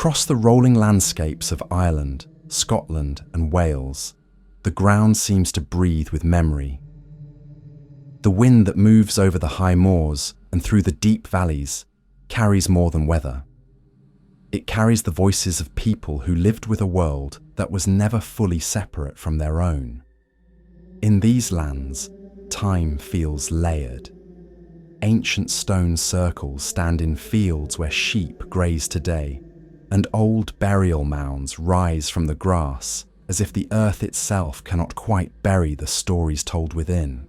Across the rolling landscapes of Ireland, Scotland, and Wales, the ground seems to breathe with memory. The wind that moves over the high moors and through the deep valleys carries more than weather. It carries the voices of people who lived with a world that was never fully separate from their own. In these lands, time feels layered. Ancient stone circles stand in fields where sheep graze today, and old burial mounds rise from the grass as if the earth itself cannot quite bury the stories told within.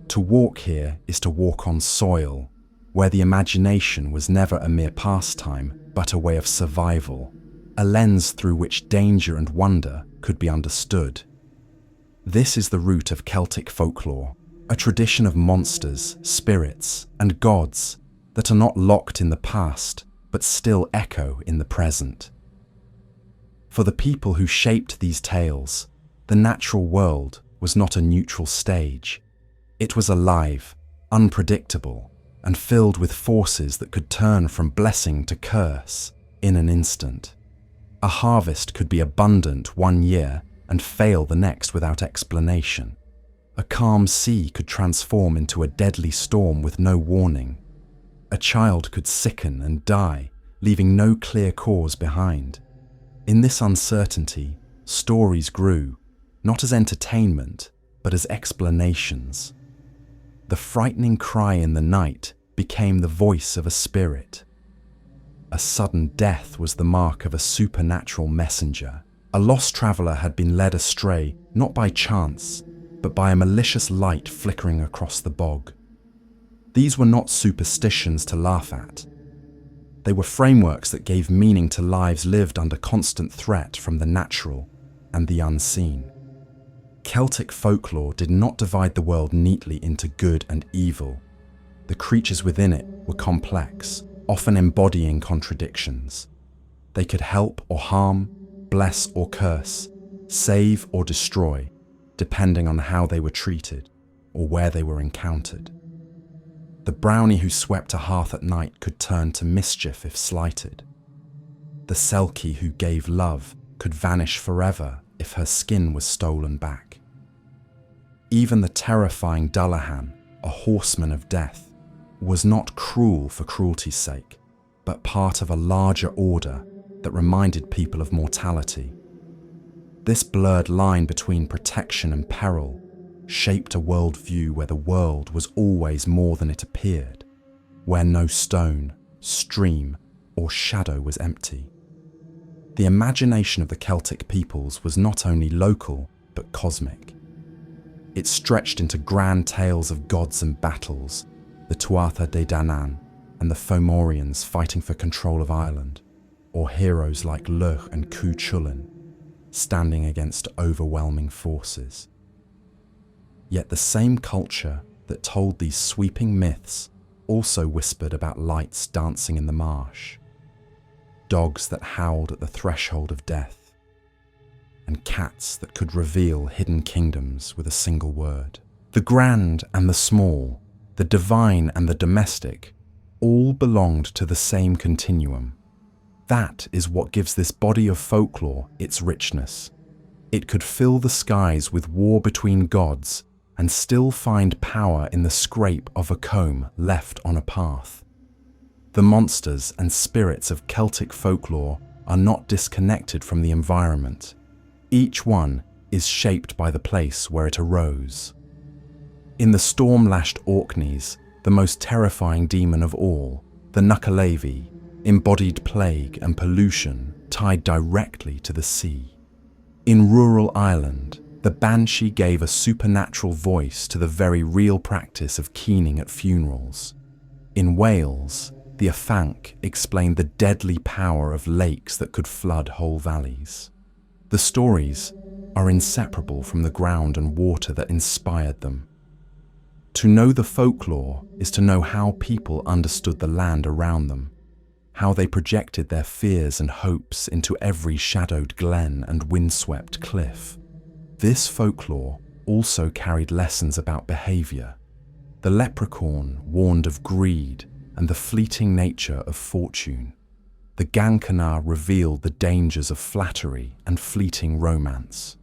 To walk here is to walk on soil, where the imagination was never a mere pastime, but a way of survival, a lens through which danger and wonder could be understood. This is the root of Celtic folklore, a tradition of monsters, spirits, and gods that are not locked in the past, but still echo in the present. For the people who shaped these tales, the natural world was not a neutral stage. It was alive, unpredictable, and filled with forces that could turn from blessing to curse in an instant. A harvest could be abundant one year and fail the next without explanation. A calm sea could transform into a deadly storm with no warning. A child could sicken and die, leaving no clear cause behind. In this uncertainty, stories grew, not as entertainment, but as explanations. The frightening cry in the night became the voice of a spirit. A sudden death was the mark of a supernatural messenger. A lost traveller had been led astray, not by chance, but by a malicious light flickering across the bog. These were not superstitions to laugh at. They were frameworks that gave meaning to lives lived under constant threat from the natural and the unseen. Celtic folklore did not divide the world neatly into good and evil. The creatures within it were complex, often embodying contradictions. They could help or harm, bless or curse, save or destroy, depending on how they were treated or where they were encountered. The Brownie who swept a hearth at night could turn to mischief if slighted. The Selkie who gave love could vanish forever if her skin was stolen back. Even the terrifying Dullahan, a horseman of death, was not cruel for cruelty's sake, but part of a larger order that reminded people of mortality. This blurred line between protection and peril shaped a worldview where the world was always more than it appeared, where no stone, stream, or shadow was empty. The imagination of the Celtic peoples was not only local, but cosmic. It stretched into grand tales of gods and battles, the Tuatha de Danann and the Fomorians fighting for control of Ireland, or heroes like Sluagh and Cù-Sìth standing against overwhelming forces. Yet the same culture that told these sweeping myths also whispered about lights dancing in the marsh, dogs that howled at the threshold of death, and cats that could reveal hidden kingdoms with a single word. The grand and the small, the divine and the domestic, all belonged to the same continuum. That is what gives this body of folklore its richness. It could fill the skies with war between gods and still find power in the scrape of a comb left on a path. The monsters and spirits of Celtic folklore are not disconnected from the environment. Each one is shaped by the place where it arose. In the storm-lashed Orkneys, the most terrifying demon of all, the Nuckelavee, embodied plague and pollution tied directly to the sea. In rural Ireland, the Banshee gave a supernatural voice to the very real practice of keening at funerals. In Wales, the Afanc explained the deadly power of lakes that could flood whole valleys. The stories are inseparable from the ground and water that inspired them. To know the folklore is to know how people understood the land around them, how they projected their fears and hopes into every shadowed glen and windswept cliff. This folklore also carried lessons about behaviour. The Leprechaun warned of greed and the fleeting nature of fortune. the Gancanagh revealed the dangers of flattery and fleeting romance.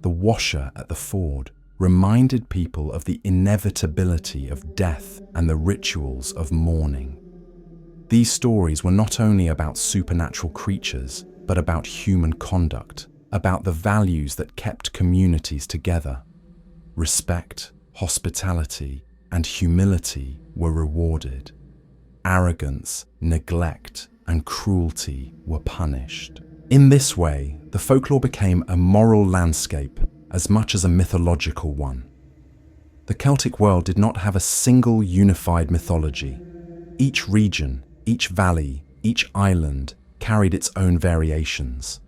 The washer at the ford reminded people of the inevitability of death and the rituals of mourning. These stories were not only about supernatural creatures, but about human conduct, about the values that kept communities together. Respect, hospitality, and humility were rewarded. Arrogance, neglect, and cruelty were punished. In this way, the folklore became a moral landscape as much as a mythological one. The Celtic world did not have a single unified mythology. Each region, each valley, each island carried its own variations.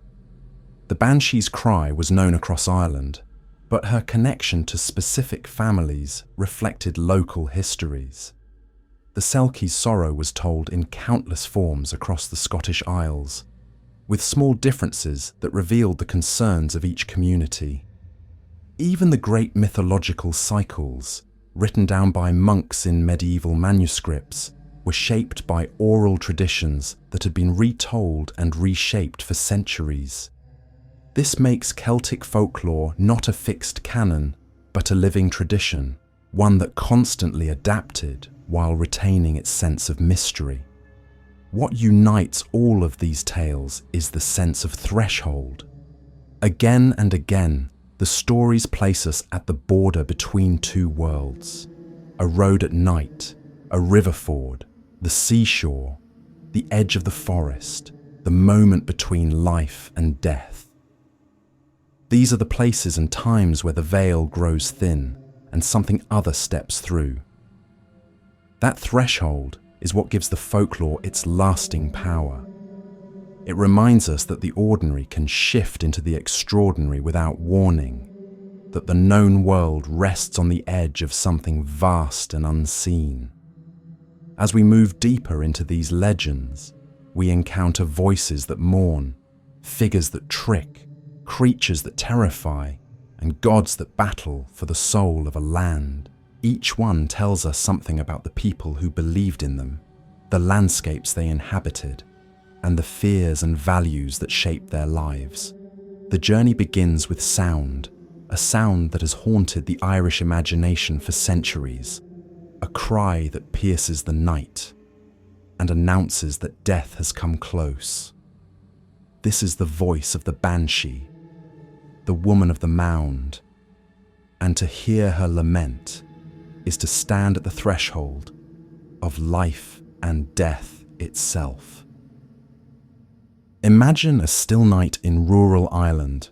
The Banshee's cry was known across Ireland, but her connection to specific families reflected local histories. The Selkies' sorrow was told in countless forms across the Scottish Isles, with small differences that revealed the concerns of each community. Even the great mythological cycles, written down by monks in medieval manuscripts, were shaped by oral traditions that had been retold and reshaped for centuries. This makes Celtic folklore not a fixed canon, but a living tradition, one that constantly adapted while retaining its sense of mystery. What unites all of these tales is the sense of threshold. Again and again, the stories place us at the border between two worlds. A road at night, a river ford, the seashore, the edge of the forest, the moment between life and death. These are the places and times where the veil grows thin and something other steps through. That threshold is what gives the folklore its lasting power. It reminds us that the ordinary can shift into the extraordinary without warning, that the known world rests on the edge of something vast and unseen. As we move deeper into these legends, we encounter voices that mourn, figures that trick, creatures that terrify, and gods that battle for the soul of a land. Each one tells us something about the people who believed in them, the landscapes they inhabited, and the fears and values that shaped their lives. The journey begins with sound, a sound that has haunted the Irish imagination for centuries, a cry that pierces the night and announces that death has come close. This is the voice of the Banshee, the woman of the mound, and to hear her lament is to stand at the threshold of life and death itself. Imagine a still night in rural Ireland.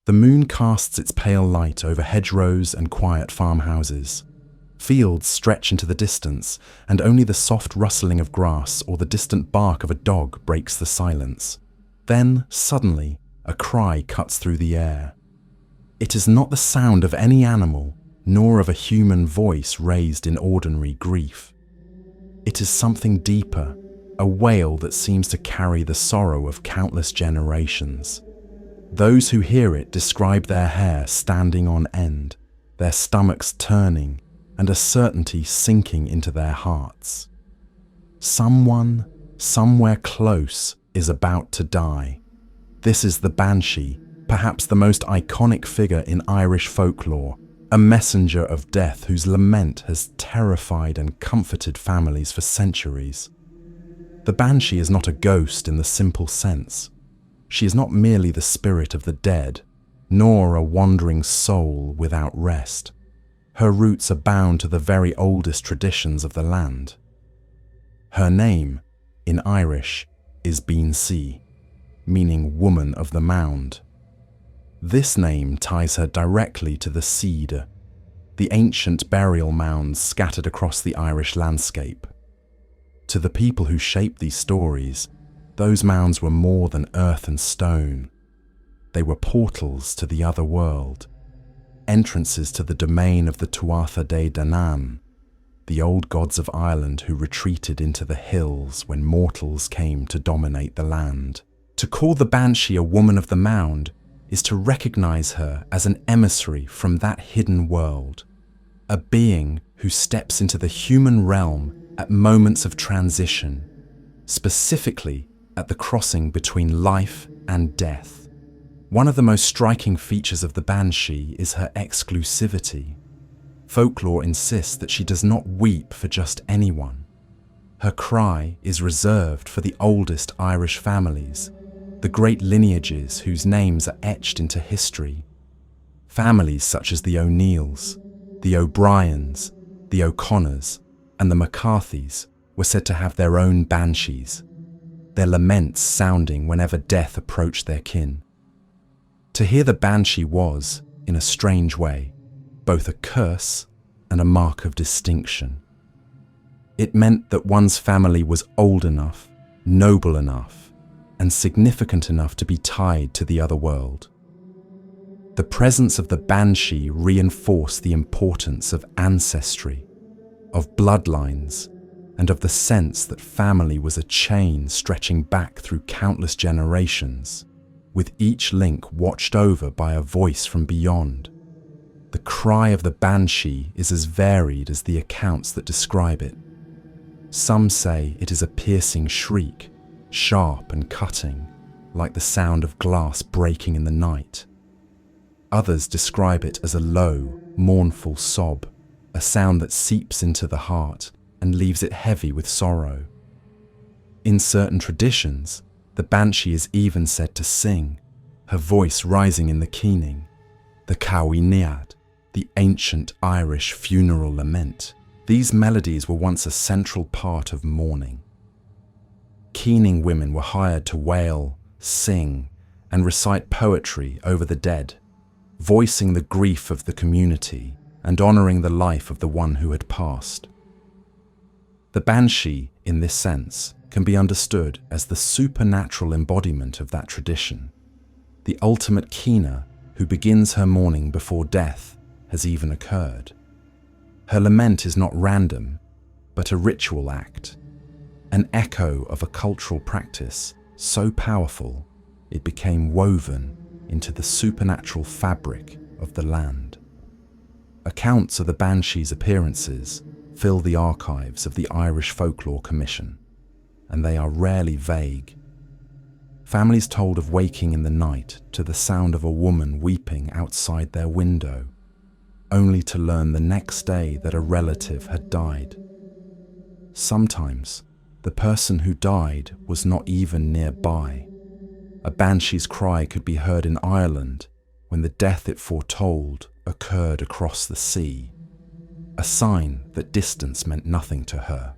The moon casts its pale light over hedgerows and quiet farmhouses. Fields stretch into the distance, and only the soft rustling of grass or the distant bark of a dog breaks the silence. Then, suddenly, a cry cuts through the air. It is not the sound of any animal, nor of a human voice raised in ordinary grief. It is something deeper, a wail that seems to carry the sorrow of countless generations. Those who hear it describe their hair standing on end, their stomachs turning, and a certainty sinking into their hearts. Someone, somewhere close, is about to die. This is the Banshee, perhaps the most iconic figure in Irish folklore, a messenger of death whose lament has terrified and comforted families for centuries. The Banshee is not a ghost in the simple sense. She is not merely the spirit of the dead, nor a wandering soul without rest. Her roots are bound to the very oldest traditions of the land. Her name, in Irish, is Banshee, meaning woman of the mound. This name ties her directly to the Siad, the ancient burial mounds scattered across the Irish landscape. To the people who shaped these stories, those mounds were more than earth and stone. They were portals to the other world, entrances to the domain of the Tuatha de Danann, the old gods of Ireland who retreated into the hills when mortals came to dominate the land. To call the Banshee a woman of the mound is to recognize her as an emissary from that hidden world, a being who steps into the human realm at moments of transition, specifically at the crossing between life and death. One of the most striking features of the Banshee is her exclusivity. Folklore insists that she does not weep for just anyone. Her cry is reserved for the oldest Irish families, the great lineages whose names are etched into history. Families such as the O'Neills, the O'Briens, the O'Connors, and the McCarthys were said to have their own banshees, their laments sounding whenever death approached their kin. To hear the banshee was, in a strange way, both a curse and a mark of distinction. It meant that one's family was old enough, noble enough, and significant enough to be tied to the other world. The presence of the banshee reinforced the importance of ancestry, of bloodlines, and of the sense that family was a chain stretching back through countless generations, with each link watched over by a voice from beyond. The cry of the banshee is as varied as the accounts that describe it. Some say it is a piercing shriek, sharp and cutting, like the sound of glass breaking in the night. Others describe it as a low, mournful sob, a sound that seeps into the heart and leaves it heavy with sorrow. In certain traditions, the banshee is even said to sing, her voice rising in the keening, the Caoinead, the ancient Irish funeral lament. These melodies were once a central part of mourning. Keening women were hired to wail, sing, and recite poetry over the dead, voicing the grief of the community and honouring the life of the one who had passed. The banshee, in this sense, can be understood as the supernatural embodiment of that tradition, the ultimate keener who begins her mourning before death has even occurred. Her lament is not random, but a ritual act, an echo of a cultural practice so powerful it became woven into the supernatural fabric of the land. Accounts of the banshee's appearances fill the archives of the Irish Folklore Commission, and they are rarely vague. Families told of waking in the night to the sound of a woman weeping outside their window, only to learn the next day that a relative had died. Sometimes, the person who died was not even nearby. A banshee's cry could be heard in Ireland when the death it foretold occurred across the sea, a sign that distance meant nothing to her.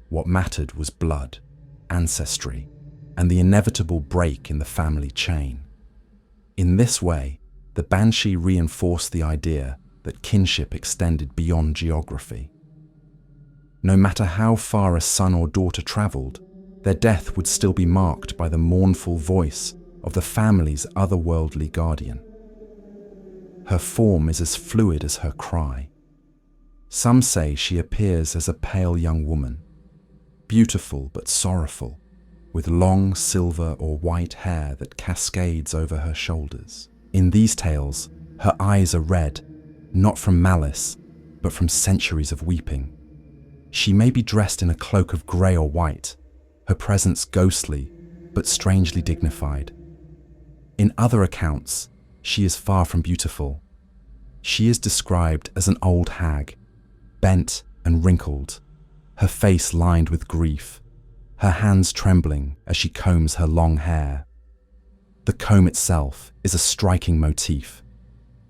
What mattered was blood, ancestry, and the inevitable break in the family chain. In this way, the banshee reinforced the idea that kinship extended beyond geography. No matter how far a son or daughter travelled, their death would still be marked by the mournful voice of the family's otherworldly guardian. Her form is as fluid as her cry. Some say she appears as a pale young woman, beautiful but sorrowful, with long silver or white hair that cascades over her shoulders. In these tales, her eyes are red, not from malice, but from centuries of weeping. She may be dressed in a cloak of grey or white, her presence ghostly, but strangely dignified. In other accounts, she is far from beautiful. She is described as an old hag, bent and wrinkled, her face lined with grief, her hands trembling as she combs her long hair. The comb itself is a striking motif.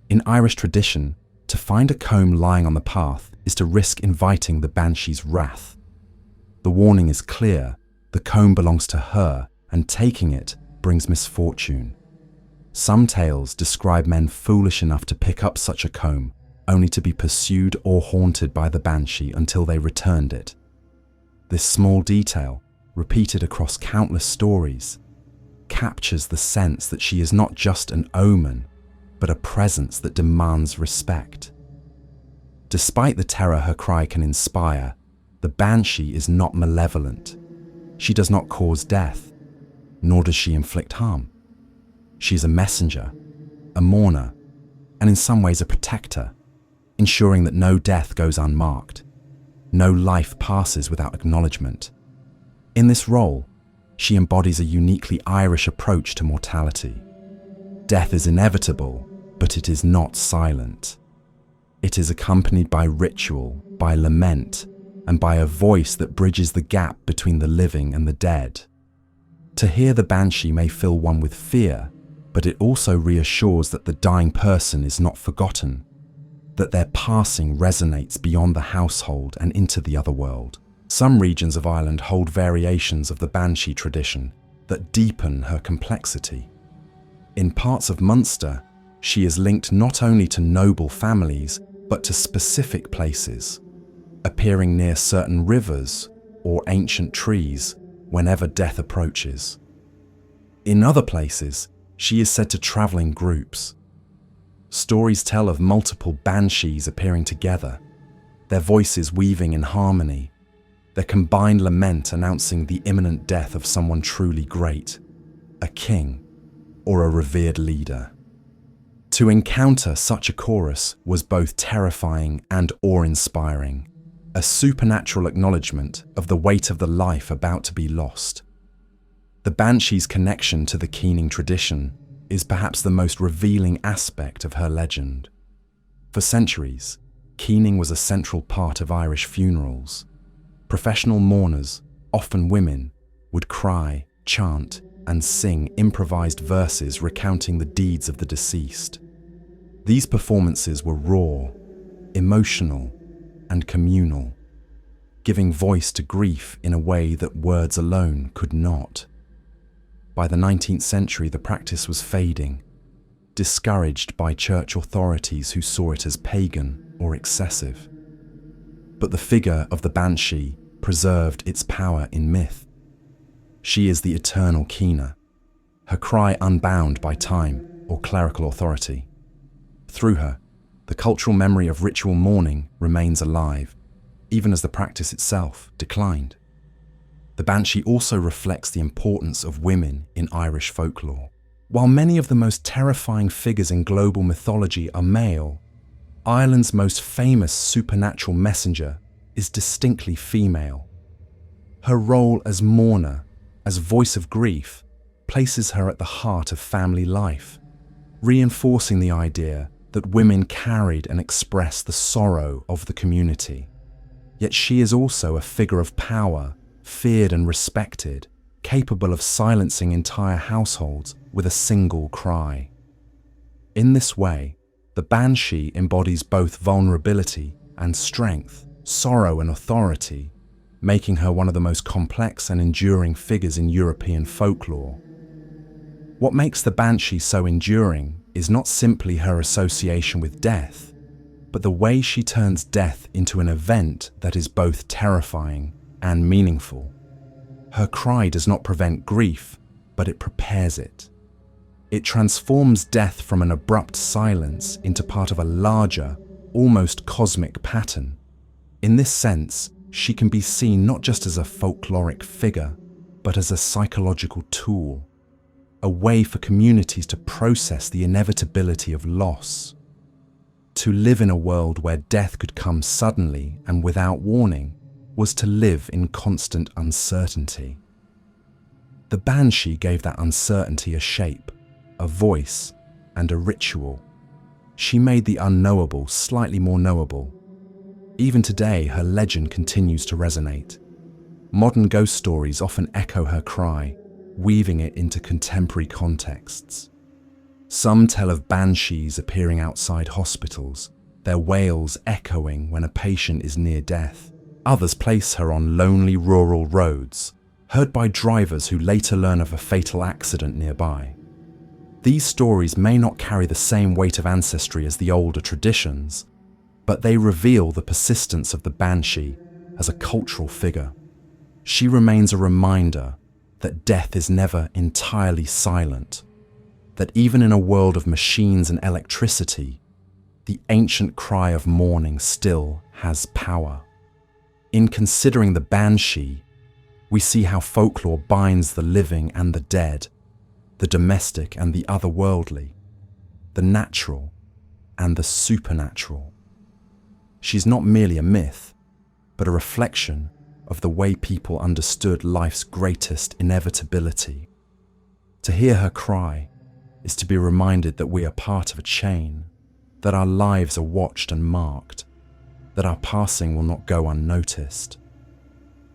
In Irish tradition, to find a comb lying on the path is to risk inviting the banshee's wrath. The warning is clear: the comb belongs to her, and taking it brings misfortune. Some tales describe men foolish enough to pick up such a comb, only to be pursued or haunted by the banshee until they returned it. This small detail, repeated across countless stories, captures the sense that she is not just an omen, but a presence that demands respect. Despite the terror her cry can inspire, the banshee is not malevolent. She does not cause death, nor does she inflict harm. She is a messenger, a mourner, and in some ways a protector, ensuring that no death goes unmarked, no life passes without acknowledgement. In this role, she embodies a uniquely Irish approach to mortality. Death is inevitable, but it is not silent. It is accompanied by ritual, by lament, and by a voice that bridges the gap between the living and the dead. To hear the Banshee may fill one with fear, but it also reassures that the dying person is not forgotten, that their passing resonates beyond the household and into the other world. Some regions of Ireland hold variations of the Banshee tradition that deepen her complexity. In parts of Munster, she is linked not only to noble families, but to specific places, appearing near certain rivers or ancient trees whenever death approaches. In other places, she is said to travel in groups. Stories tell of multiple banshees appearing together, their voices weaving in harmony, their combined lament announcing the imminent death of someone truly great, a king or a revered leader. To encounter such a chorus was both terrifying and awe-inspiring, a supernatural acknowledgement of the weight of the life about to be lost. The Banshee's connection to the keening tradition is perhaps the most revealing aspect of her legend. For centuries, keening was a central part of Irish funerals. Professional mourners, often women, would cry, chant, and sing improvised verses recounting the deeds of the deceased. These performances were raw, emotional, and communal, giving voice to grief in a way that words alone could not. By the 19th century, the practice was fading, discouraged by church authorities who saw it as pagan or excessive. But the figure of the Banshee preserved its power in myth. She is the eternal keener, her cry unbound by time or clerical authority. Through her, the cultural memory of ritual mourning remains alive, even as the practice itself declined. The Banshee also reflects the importance of women in Irish folklore. While many of the most terrifying figures in global mythology are male, Ireland's most famous supernatural messenger is distinctly female. Her role as mourner, as voice of grief, places her at the heart of family life, reinforcing the idea that women carried and expressed the sorrow of the community. Yet she is also a figure of power, feared and respected, capable of silencing entire households with a single cry. In this way, the Banshee embodies both vulnerability and strength, sorrow and authority, making her one of the most complex and enduring figures in European folklore. What makes the Banshee so enduring is not simply her association with death, but the way she turns death into an event that is both terrifying and meaningful. Her cry does not prevent grief, but it prepares it. It transforms death from an abrupt silence into part of a larger, almost cosmic pattern. In this sense, she can be seen not just as a folkloric figure, but as a psychological tool, a way for communities to process the inevitability of loss. To live in a world where death could come suddenly and without warning was to live in constant uncertainty. The Banshee gave that uncertainty a shape, a voice, and a ritual. She made the unknowable slightly more knowable. Even today, her legend continues to resonate. Modern ghost stories often echo her cry, weaving it into contemporary contexts. Some tell of banshees appearing outside hospitals, their wails echoing when a patient is near death. Others place her on lonely rural roads, heard by drivers who later learn of a fatal accident nearby. These stories may not carry the same weight of ancestry as the older traditions, but they reveal the persistence of the Banshee as a cultural figure. She remains a reminder that death is never entirely silent, that even in a world of machines and electricity, the ancient cry of mourning still has power. In considering the Banshee, we see how folklore binds the living and the dead, the domestic and the otherworldly, the natural and the supernatural. She's not merely a myth, but a reflection of the way people understood life's greatest inevitability. To hear her cry is to be reminded that we are part of a chain, that our lives are watched and marked, that our passing will not go unnoticed.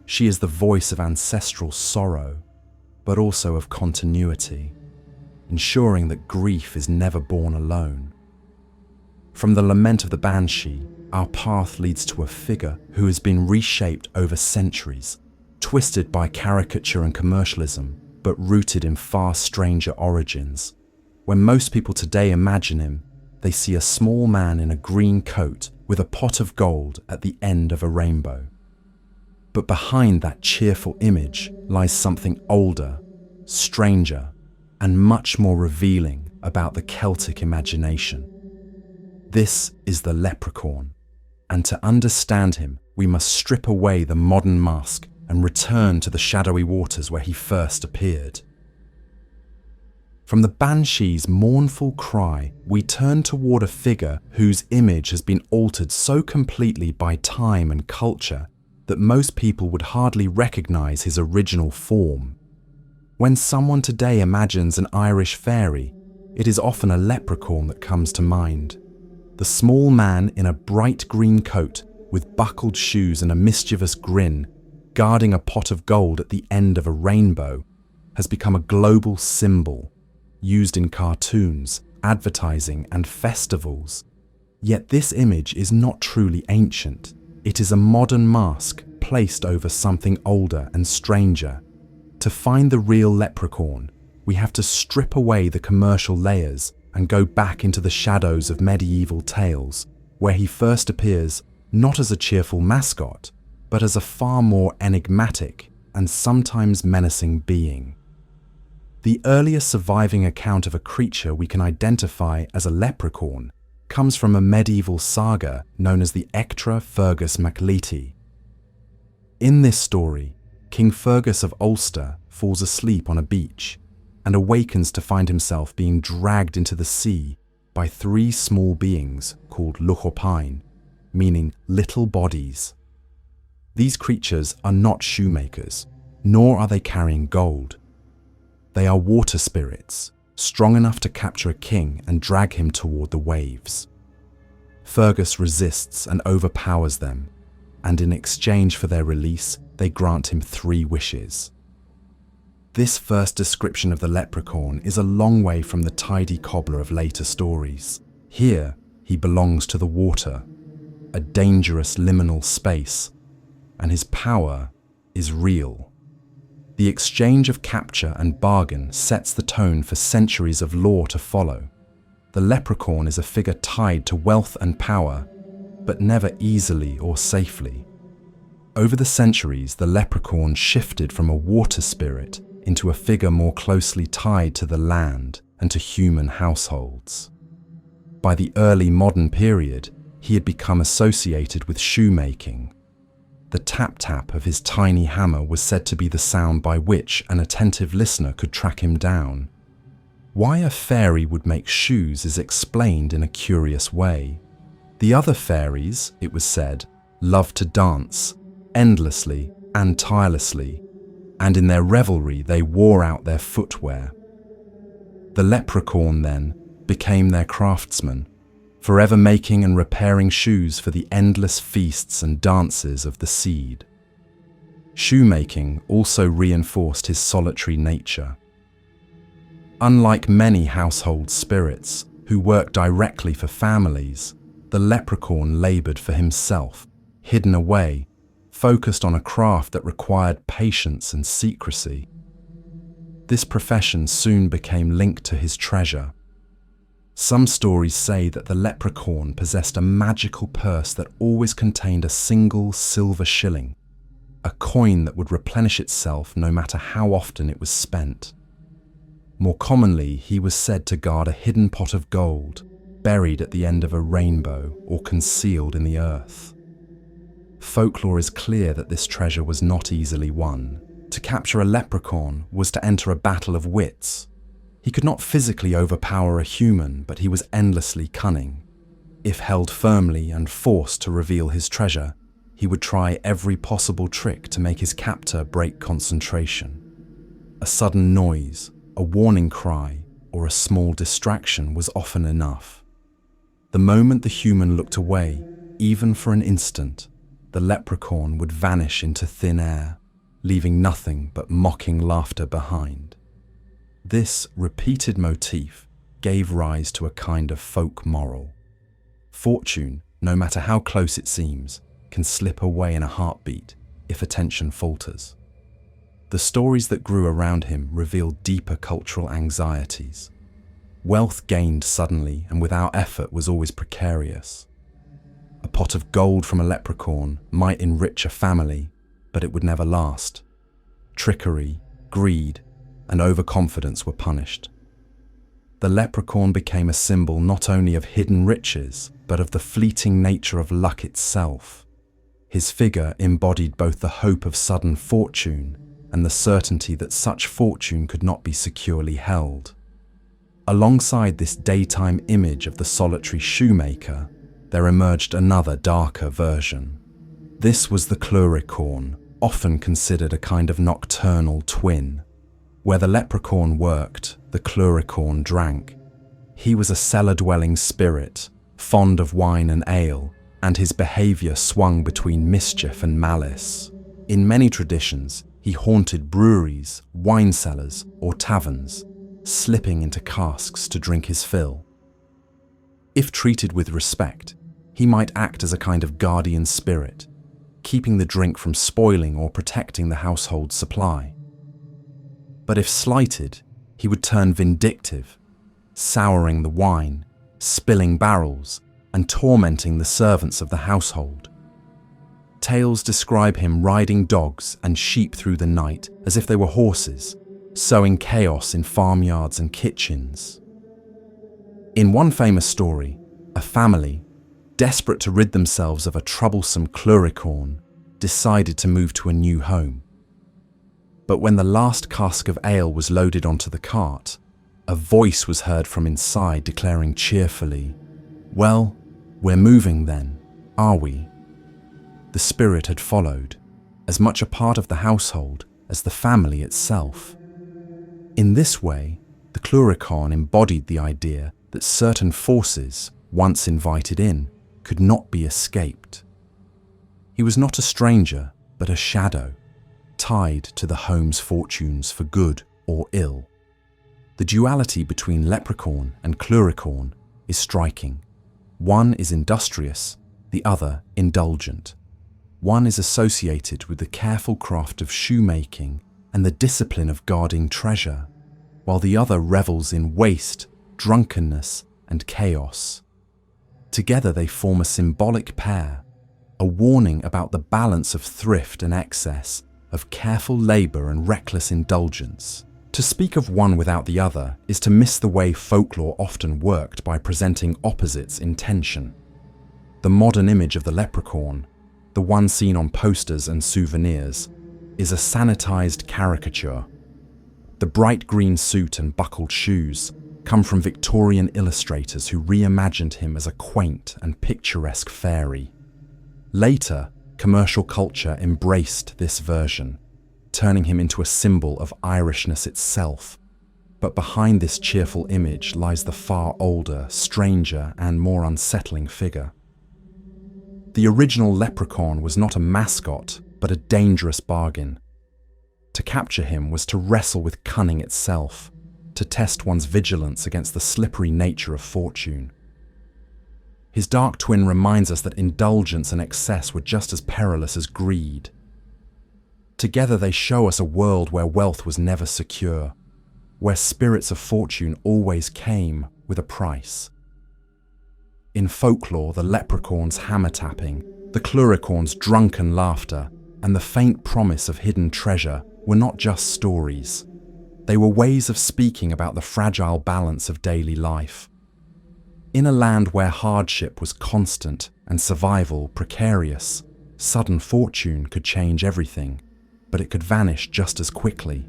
She is the voice of ancestral sorrow, but also of continuity, ensuring that grief is never borne alone. From the lament of the Banshee, our path leads to a figure who has been reshaped over centuries, twisted by caricature and commercialism, but rooted in far stranger origins. When most people today imagine him, they see a small man in a green coat with a pot of gold at the end of a rainbow. But behind that cheerful image lies something older, stranger, and much more revealing about the Celtic imagination. This is the Leprechaun, and to understand him, we must strip away the modern mask and return to the shadowy waters where he first appeared. From the Banshee's mournful cry, we turn toward a figure whose image has been altered so completely by time and culture that most people would hardly recognize his original form. When someone today imagines an Irish fairy, it is often a leprechaun that comes to mind. The small man in a bright green coat with buckled shoes and a mischievous grin, guarding a pot of gold at the end of a rainbow, has become a global symbol, used in cartoons, advertising, and festivals. Yet this image is not truly ancient. It is a modern mask placed over something older and stranger. To find the real leprechaun, we have to strip away the commercial layers and go back into the shadows of medieval tales, where he first appears not as a cheerful mascot, but as a far more enigmatic and sometimes menacing being. The earliest surviving account of a creature we can identify as a leprechaun comes from a medieval saga known as the Ectra Fergus MacLeity. In this story, King Fergus of Ulster falls asleep on a beach and awakens to find himself being dragged into the sea by three small beings called Luchopain, meaning little bodies. These creatures are not shoemakers, nor are they carrying gold. They are water spirits, strong enough to capture a king and drag him toward the waves. Fergus resists and overpowers them, and in exchange for their release, they grant him 3 wishes. This first description of the leprechaun is a long way from the tidy cobbler of later stories. Here, he belongs to the water, a dangerous liminal space, and his power is real. The exchange of capture and bargain sets the tone for centuries of lore to follow. The leprechaun is a figure tied to wealth and power, but never easily or safely. Over the centuries, the leprechaun shifted from a water spirit into a figure more closely tied to the land and to human households. By the early modern period, he had become associated with shoemaking. The tap-tap of his tiny hammer was said to be the sound by which an attentive listener could track him down. Why a fairy would make shoes is explained in a curious way. The other fairies, it was said, loved to dance, endlessly and tirelessly, and in their revelry they wore out their footwear. The leprechaun, then, became their craftsman, forever making and repairing shoes for the endless feasts and dances of the seed. Shoemaking also reinforced his solitary nature. Unlike many household spirits who worked directly for families, the leprechaun laboured for himself, hidden away, focused on a craft that required patience and secrecy. This profession soon became linked to his treasure. Some stories say that the leprechaun possessed a magical purse that always contained a single silver shilling, a coin that would replenish itself no matter how often it was spent. More commonly, he was said to guard a hidden pot of gold, buried at the end of a rainbow or concealed in the earth. Folklore is clear that this treasure was not easily won. To capture a leprechaun was to enter a battle of wits. He could not physically overpower a human, but he was endlessly cunning. If held firmly and forced to reveal his treasure, he would try every possible trick to make his captor break concentration. A sudden noise, a warning cry, or a small distraction was often enough. The moment the human looked away, even for an instant, the leprechaun would vanish into thin air, leaving nothing but mocking laughter behind. This repeated motif gave rise to a kind of folk moral. Fortune, no matter how close it seems, can slip away in a heartbeat if attention falters. The stories that grew around him revealed deeper cultural anxieties. Wealth gained suddenly and without effort was always precarious. A pot of gold from a leprechaun might enrich a family, but it would never last. Trickery, greed, and overconfidence were punished. The leprechaun became a symbol not only of hidden riches, but of the fleeting nature of luck itself. His figure embodied both the hope of sudden fortune and the certainty that such fortune could not be securely held. Alongside this daytime image of the solitary shoemaker, there emerged another darker version. This was the Clurichaun, often considered a kind of nocturnal twin. Where the leprechaun worked, the Clurichaun drank. He was a cellar-dwelling spirit, fond of wine and ale, and his behaviour swung between mischief and malice. In many traditions, he haunted breweries, wine cellars, or taverns, slipping into casks to drink his fill. If treated with respect, he might act as a kind of guardian spirit, keeping the drink from spoiling or protecting the household supply. But if slighted, he would turn vindictive, souring the wine, spilling barrels, and tormenting the servants of the household. Tales describe him riding dogs and sheep through the night as if they were horses, sowing chaos in farmyards and kitchens. In one famous story, a family, desperate to rid themselves of a troublesome Clurichaun, decided to move to a new home. But when the last cask of ale was loaded onto the cart, a voice was heard from inside declaring cheerfully, "Well, we're moving then, are we?" The spirit had followed, as much a part of the household as the family itself. In this way, the Clurichaun embodied the idea that certain forces, once invited in, could not be escaped. He was not a stranger, but a shadow, tied to the home's fortunes for good or ill. The duality between Leprechaun and Clurichaun is striking. One is industrious, the other indulgent. One is associated with the careful craft of shoemaking and the discipline of guarding treasure, while the other revels in waste, drunkenness, and chaos. Together they form a symbolic pair, a warning about the balance of thrift and excess, of careful labour and reckless indulgence. To speak of one without the other is to miss the way folklore often worked by presenting opposites in tension. The modern image of the leprechaun, the one seen on posters and souvenirs, is a sanitized caricature. The bright green suit and buckled shoes come from Victorian illustrators who reimagined him as a quaint and picturesque fairy. Later, commercial culture embraced this version, turning him into a symbol of Irishness itself. But behind this cheerful image lies the far older, stranger, and more unsettling figure. The original leprechaun was not a mascot, but a dangerous bargain. To capture him was to wrestle with cunning itself, to test one's vigilance against the slippery nature of fortune. His dark twin reminds us that indulgence and excess were just as perilous as greed. Together they show us a world where wealth was never secure, where spirits of fortune always came with a price. In folklore, the leprechaun's hammer-tapping, the Clurichaun's drunken laughter, and the faint promise of hidden treasure were not just stories. They were ways of speaking about the fragile balance of daily life. In a land where hardship was constant and survival precarious, sudden fortune could change everything, but it could vanish just as quickly.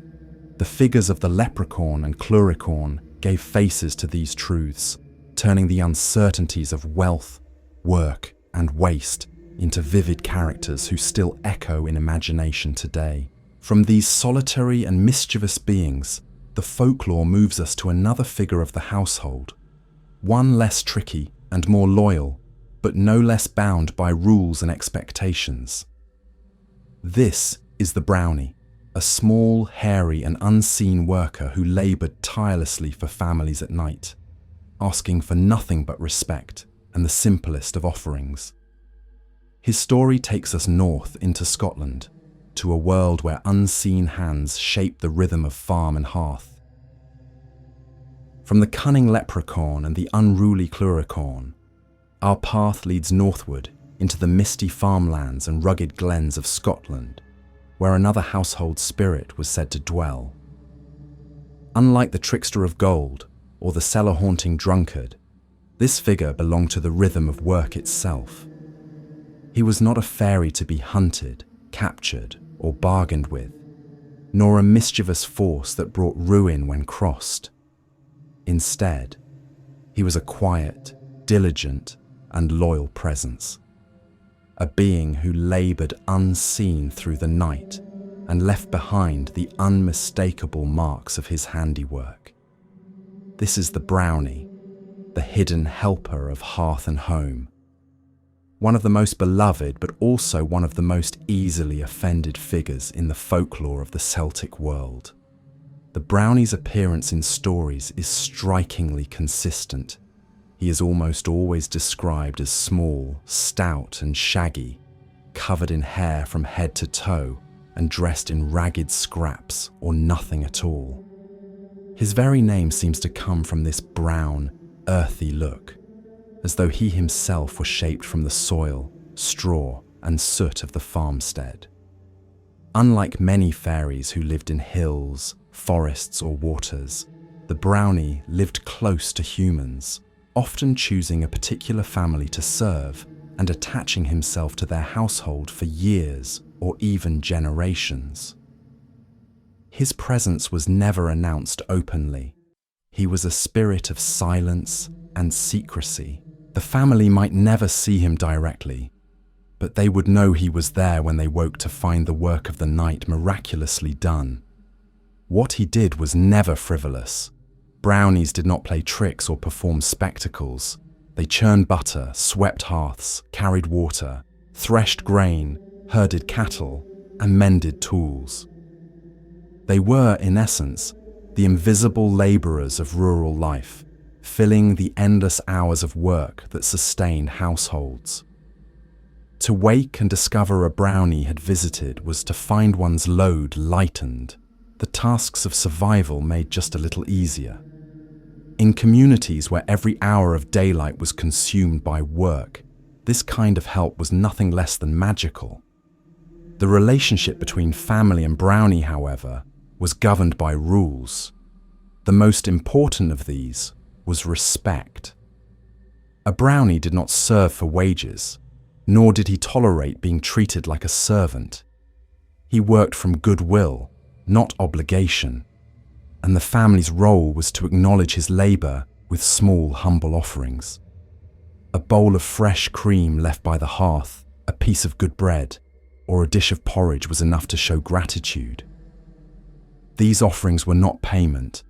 The figures of the Leprechaun and Clurichaun gave faces to these truths, turning the uncertainties of wealth, work, and waste into vivid characters who still echo in imagination today. From these solitary and mischievous beings, the folklore moves us to another figure of the household, one less tricky and more loyal, but no less bound by rules and expectations. This is the Brownie, a small, hairy and unseen worker who laboured tirelessly for families at night, asking for nothing but respect and the simplest of offerings. His story takes us north into Scotland, to a world where unseen hands shape the rhythm of farm and hearth. From the cunning Leprechaun and the unruly Clurichaun, our path leads northward into the misty farmlands and rugged glens of Scotland, where another household spirit was said to dwell. Unlike the trickster of gold or the cellar-haunting drunkard, this figure belonged to the rhythm of work itself. He was not a fairy to be hunted, captured, or bargained with, nor a mischievous force that brought ruin when crossed. Instead, he was a quiet, diligent, and loyal presence, a being who laboured unseen through the night and left behind the unmistakable marks of his handiwork. This is the Brownie, the hidden helper of hearth and home, one of the most beloved but also one of the most easily offended figures in the folklore of the Celtic world. The Brownie's appearance in stories is strikingly consistent. He is almost always described as small, stout and shaggy, covered in hair from head to toe and dressed in ragged scraps or nothing at all. His very name seems to come from this brown, earthy look, as though he himself were shaped from the soil, straw and soot of the farmstead. Unlike many fairies who lived in hills, forests or waters, the Brownie lived close to humans, often choosing a particular family to serve and attaching himself to their household for years or even generations. His presence was never announced openly. He was a spirit of silence and secrecy. The family might never see him directly, but they would know he was there when they woke to find the work of the night miraculously done. What he did was never frivolous. Brownies did not play tricks or perform spectacles. They churned butter, swept hearths, carried water, threshed grain, herded cattle, and mended tools. They were, in essence, the invisible labourers of rural life, filling the endless hours of work that sustained households. To wake and discover a Brownie had visited was to find one's load lightened, the tasks of survival made just a little easier. In communities where every hour of daylight was consumed by work, this kind of help was nothing less than magical. The relationship between family and Brownie, however, was governed by rules. The most important of these was respect. A Brownie did not serve for wages, nor did he tolerate being treated like a servant. He worked from goodwill, not obligation, and the family's role was to acknowledge his labour with small, humble offerings. A bowl of fresh cream left by the hearth, a piece of good bread, or a dish of porridge was enough to show gratitude. These offerings were not payment,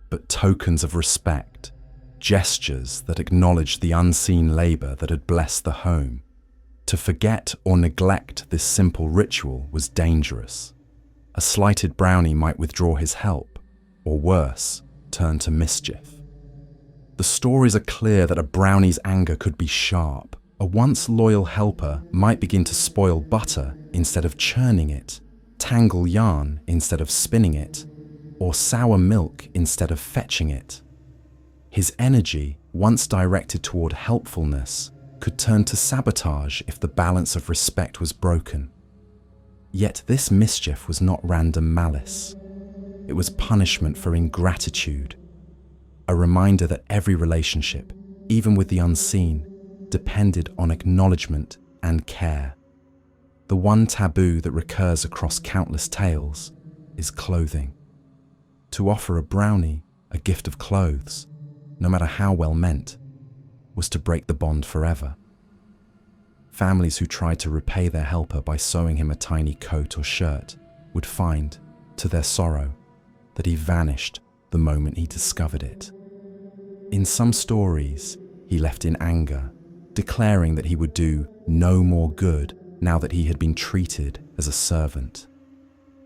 but tokens of respect, gestures that acknowledged the unseen labour that had blessed the home. To forget or neglect this simple ritual was dangerous. A slighted Brownie might withdraw his help, or worse, turn to mischief. The stories are clear that a Brownie's anger could be sharp. A once loyal helper might begin to spoil butter instead of churning it, tangle yarn instead of spinning it, or sour milk instead of fetching it. His energy, once directed toward helpfulness, could turn to sabotage if the balance of respect was broken. Yet this mischief was not random malice. It was punishment for ingratitude, a reminder that every relationship, even with the unseen, depended on acknowledgement and care. The one taboo that recurs across countless tales is clothing. To offer a Brownie a gift of clothes, no matter how well meant, was to break the bond forever. families who tried to repay their helper by sewing him a tiny coat or shirt would find, to their sorrow, that he vanished the moment he discovered it. In some stories, he left in anger, declaring that he would do no more good now that he had been treated as a servant.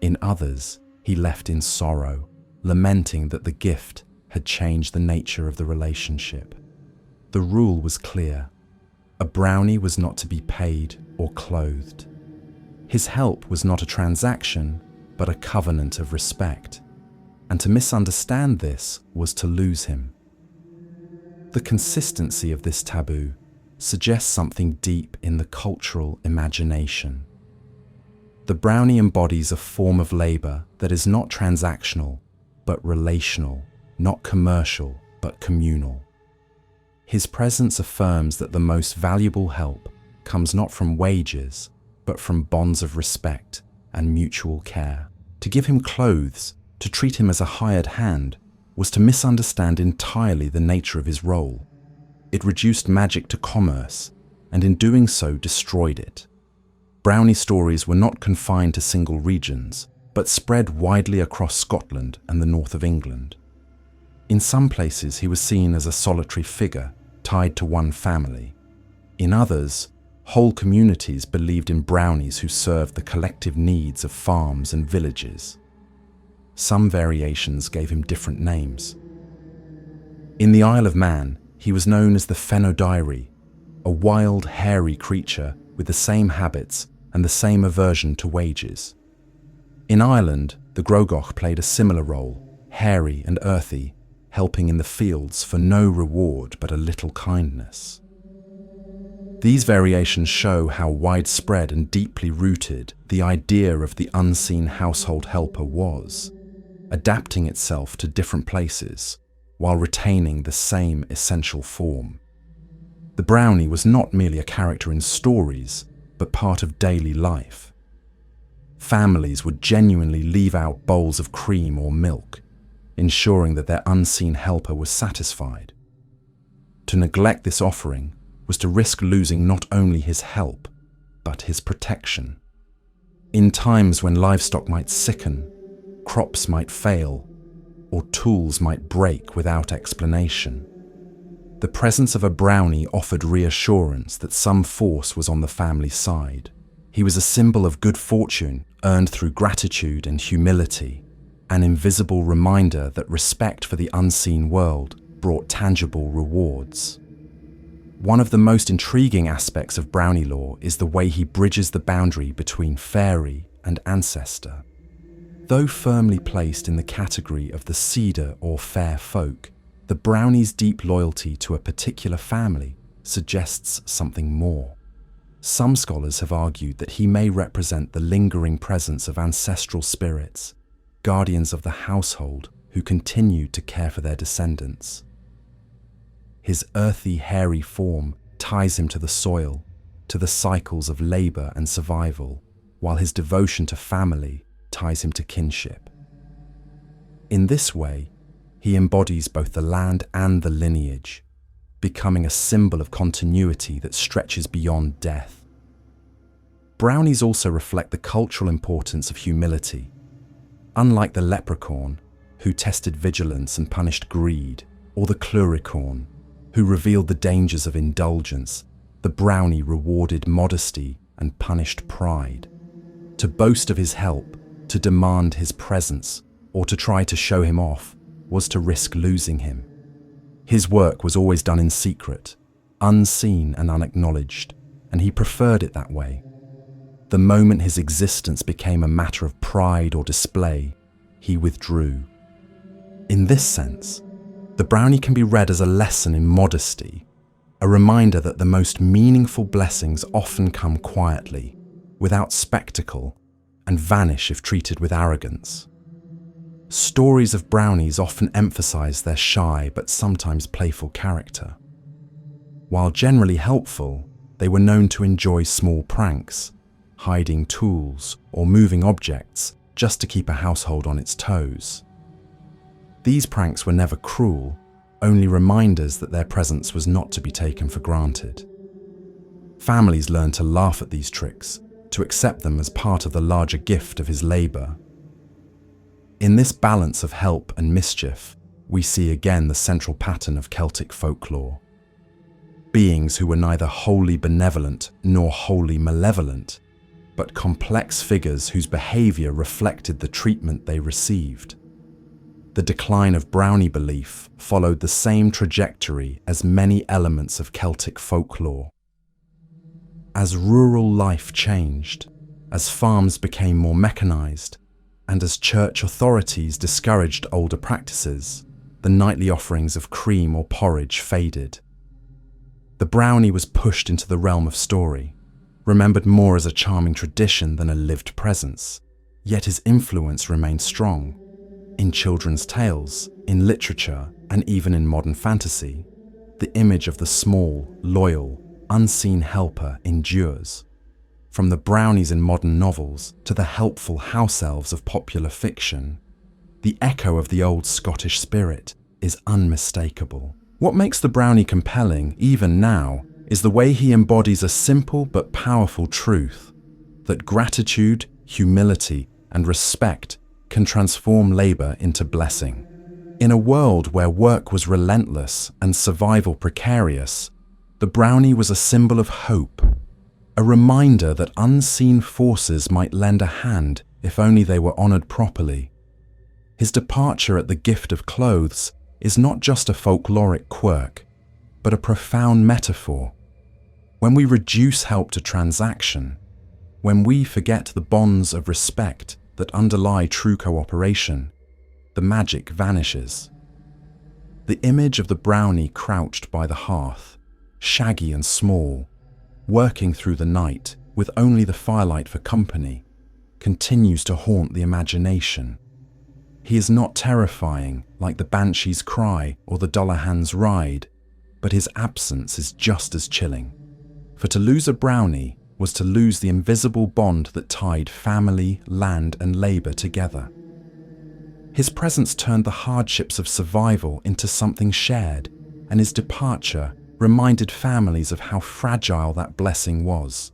In others, he left in sorrow, lamenting that the gift had changed the nature of the relationship. The rule was clear. A brownie was not to be paid or clothed. His help was not a transaction, but a covenant of respect. And to misunderstand this was to lose him. The consistency of this taboo suggests something deep in the cultural imagination. The brownie embodies a form of labour that is not transactional, but relational, not commercial, but communal. His presence affirms that the most valuable help comes not from wages, but from bonds of respect and mutual care. To give him clothes, to treat him as a hired hand, was to misunderstand entirely the nature of his role. It reduced magic to commerce, and in doing so destroyed it. Brownie stories were not confined to single regions, but spread widely across Scotland and the north of England. In some places he was seen as a solitary figure tied to one family. In others, whole communities believed in brownies who served the collective needs of farms and villages. Some variations gave him different names. In the Isle of Man, he was known as the Fenodirie, a wild, hairy creature with the same habits and the same aversion to wages. In Ireland, the Grogoch played a similar role, hairy and earthy, helping in the fields for no reward but a little kindness. These variations show how widespread and deeply rooted the idea of the unseen household helper was, adapting itself to different places while retaining the same essential form. The brownie was not merely a character in stories, but part of daily life. Families would genuinely leave out bowls of cream or milk, ensuring that their unseen helper was satisfied. To neglect this offering was to risk losing not only his help, but his protection. In times when livestock might sicken, crops might fail, or tools might break without explanation, the presence of a brownie offered reassurance that some force was on the family side. He was a symbol of good fortune earned through gratitude and humility, an invisible reminder that respect for the unseen world brought tangible rewards. One of the most intriguing aspects of brownie lore is the way he bridges the boundary between fairy and ancestor. Though firmly placed in the category of the cedar or fair folk, the brownie's deep loyalty to a particular family suggests something more. Some scholars have argued that he may represent the lingering presence of ancestral spirits, guardians of the household who continued to care for their descendants. His earthy, hairy form ties him to the soil, to the cycles of labour and survival, while his devotion to family ties him to kinship. In this way, he embodies both the land and the lineage, becoming a symbol of continuity that stretches beyond death. Brownies also reflect the cultural importance of humility. Unlike the Leprechaun, who tested vigilance and punished greed, or the Clurichaun, who revealed the dangers of indulgence, the brownie rewarded modesty and punished pride. To boast of his help, to demand his presence, or to try to show him off, was to risk losing him. His work was always done in secret, unseen and unacknowledged, and he preferred it that way. The moment his existence became a matter of pride or display, he withdrew. In this sense, the brownie can be read as a lesson in modesty, a reminder that the most meaningful blessings often come quietly, without spectacle, and vanish if treated with arrogance. Stories of brownies often emphasize their shy but sometimes playful character. While generally helpful, they were known to enjoy small pranks, hiding tools or moving objects just to keep a household on its toes. These pranks were never cruel, only reminders that their presence was not to be taken for granted. Families learn to laugh at these tricks, to accept them as part of the larger gift of his labour. In this balance of help and mischief, we see again the central pattern of Celtic folklore. Beings who were neither wholly benevolent nor wholly malevolent, but complex figures whose behaviour reflected the treatment they received. The decline of Brownie belief followed the same trajectory as many elements of Celtic folklore. As rural life changed, as farms became more mechanised, and as church authorities discouraged older practices, the nightly offerings of cream or porridge faded. The Brownie was pushed into the realm of story, remembered more as a charming tradition than a lived presence, yet his influence remained strong. In children's tales, in literature, and even in modern fantasy, the image of the small, loyal, unseen helper endures. From the Brownies in modern novels to the helpful house elves of popular fiction, the echo of the old Scottish spirit is unmistakable. What makes the Brownie compelling, even now, is the way he embodies a simple but powerful truth, that gratitude, humility, and respect can transform labour into blessing. In a world where work was relentless and survival precarious, the Brownie was a symbol of hope, a reminder that unseen forces might lend a hand if only they were honoured properly. His departure at the gift of clothes is not just a folkloric quirk, but a profound metaphor. When we reduce help to transaction, when we forget the bonds of respect that underlie true cooperation, the magic vanishes. The image of the Brownie crouched by the hearth, shaggy and small, working through the night with only the firelight for company, continues to haunt the imagination. He is not terrifying like the Banshee's cry or the Dullahan's ride, but his absence is just as chilling. For to lose a Brownie was to lose the invisible bond that tied family, land, and labour together. His presence turned the hardships of survival into something shared, and his departure reminded families of how fragile that blessing was.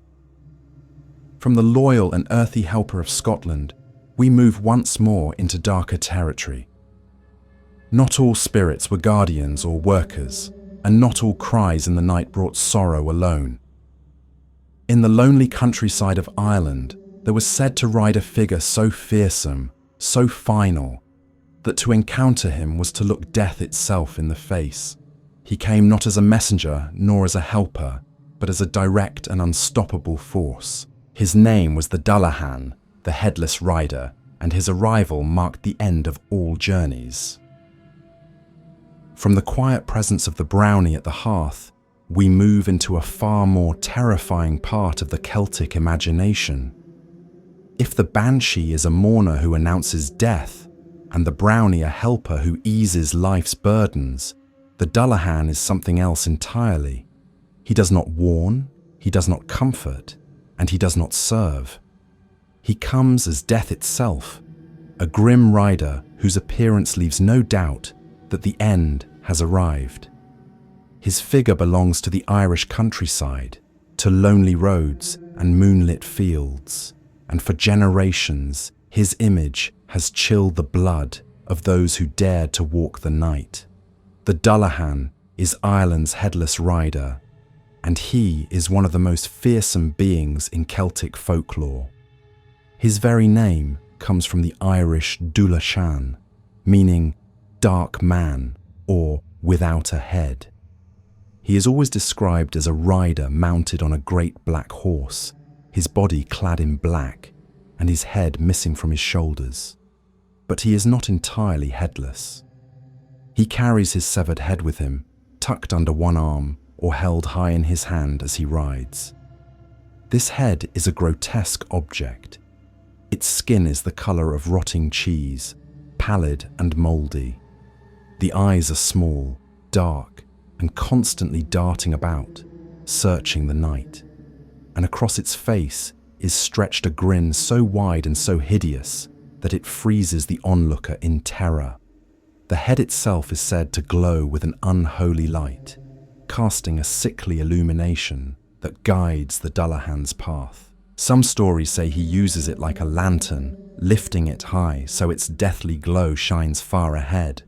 From the loyal and earthy helper of Scotland, we move once more into darker territory. Not all spirits were guardians or workers, and not all cries in the night brought sorrow alone. In the lonely countryside of Ireland, there was said to ride a figure so fearsome, so final, that to encounter him was to look death itself in the face. He came not as a messenger nor as a helper, but as a direct and unstoppable force. His name was the Dullahan, the Headless rider, and his arrival marked the end of all journeys. From the quiet presence of the Brownie at the hearth, we move into a far more terrifying part of the Celtic imagination. If the Banshee is a mourner who announces death, and the Brownie a helper who eases life's burdens, the Dullahan is something else entirely. He does not warn, he does not comfort, and he does not serve. He comes as death itself, a grim rider whose appearance leaves no doubt that the end has arrived. His figure belongs to the Irish countryside, to lonely roads and moonlit fields, and for generations his image has chilled the blood of those who dared to walk the night. The Dullahan is Ireland's headless rider, and he is one of the most fearsome beings in Celtic folklore. His very name comes from the Irish Dullahan, meaning dark man or without a head. He is always described as a rider mounted on a great black horse, his body clad in black, and his head missing from his shoulders. But he is not entirely headless. He carries his severed head with him, tucked under one arm or held high in his hand as he rides. This head is a grotesque object. Its skin is the colour of rotting cheese, pallid and mouldy. The eyes are small, dark, and constantly darting about, searching the night. And across its face is stretched a grin so wide and so hideous that it freezes the onlooker in terror. The head itself is said to glow with an unholy light, casting a sickly illumination that guides the Dullahan's path. Some stories say he uses it like a lantern, lifting it high so its deathly glow shines far ahead.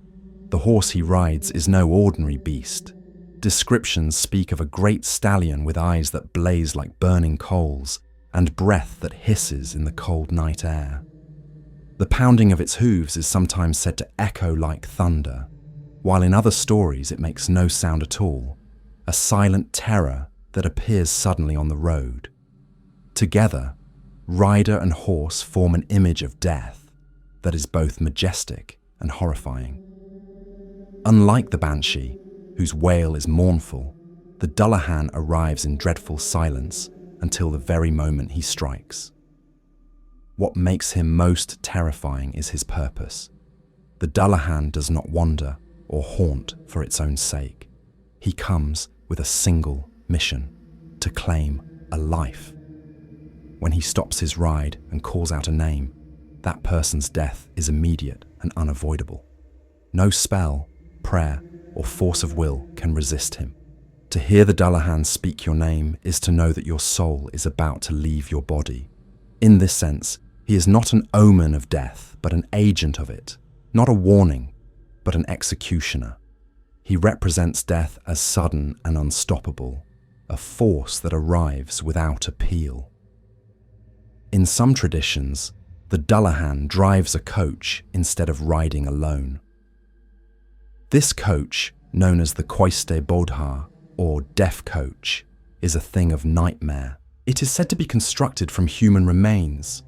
The horse he rides is no ordinary beast. Descriptions speak of a great stallion with eyes that blaze like burning coals and breath that hisses in the cold night air. The pounding of its hooves is sometimes said to echo like thunder, while in other stories it makes no sound at all, a silent terror that appears suddenly on the road. Together, rider and horse form an image of death that is both majestic and horrifying. Unlike the Banshee, whose wail is mournful, the Dullahan arrives in dreadful silence until the very moment he strikes. What makes him most terrifying is his purpose. The Dullahan does not wander or haunt for its own sake. He comes with a single mission: to claim a life. When he stops his ride and calls out a name, that person's death is immediate and unavoidable. No spell, prayer, or force of will can resist him. To hear the Dullahan speak your name is to know that your soul is about to leave your body. In this sense, he is not an omen of death, but an agent of it, not a warning, but an executioner. He represents death as sudden and unstoppable, a force that arrives without appeal. In some traditions, the Dullahan drives a coach instead of riding alone. This coach, known as the Coiste Bodha, or deaf coach, is a thing of nightmare. It is said to be constructed from human remains,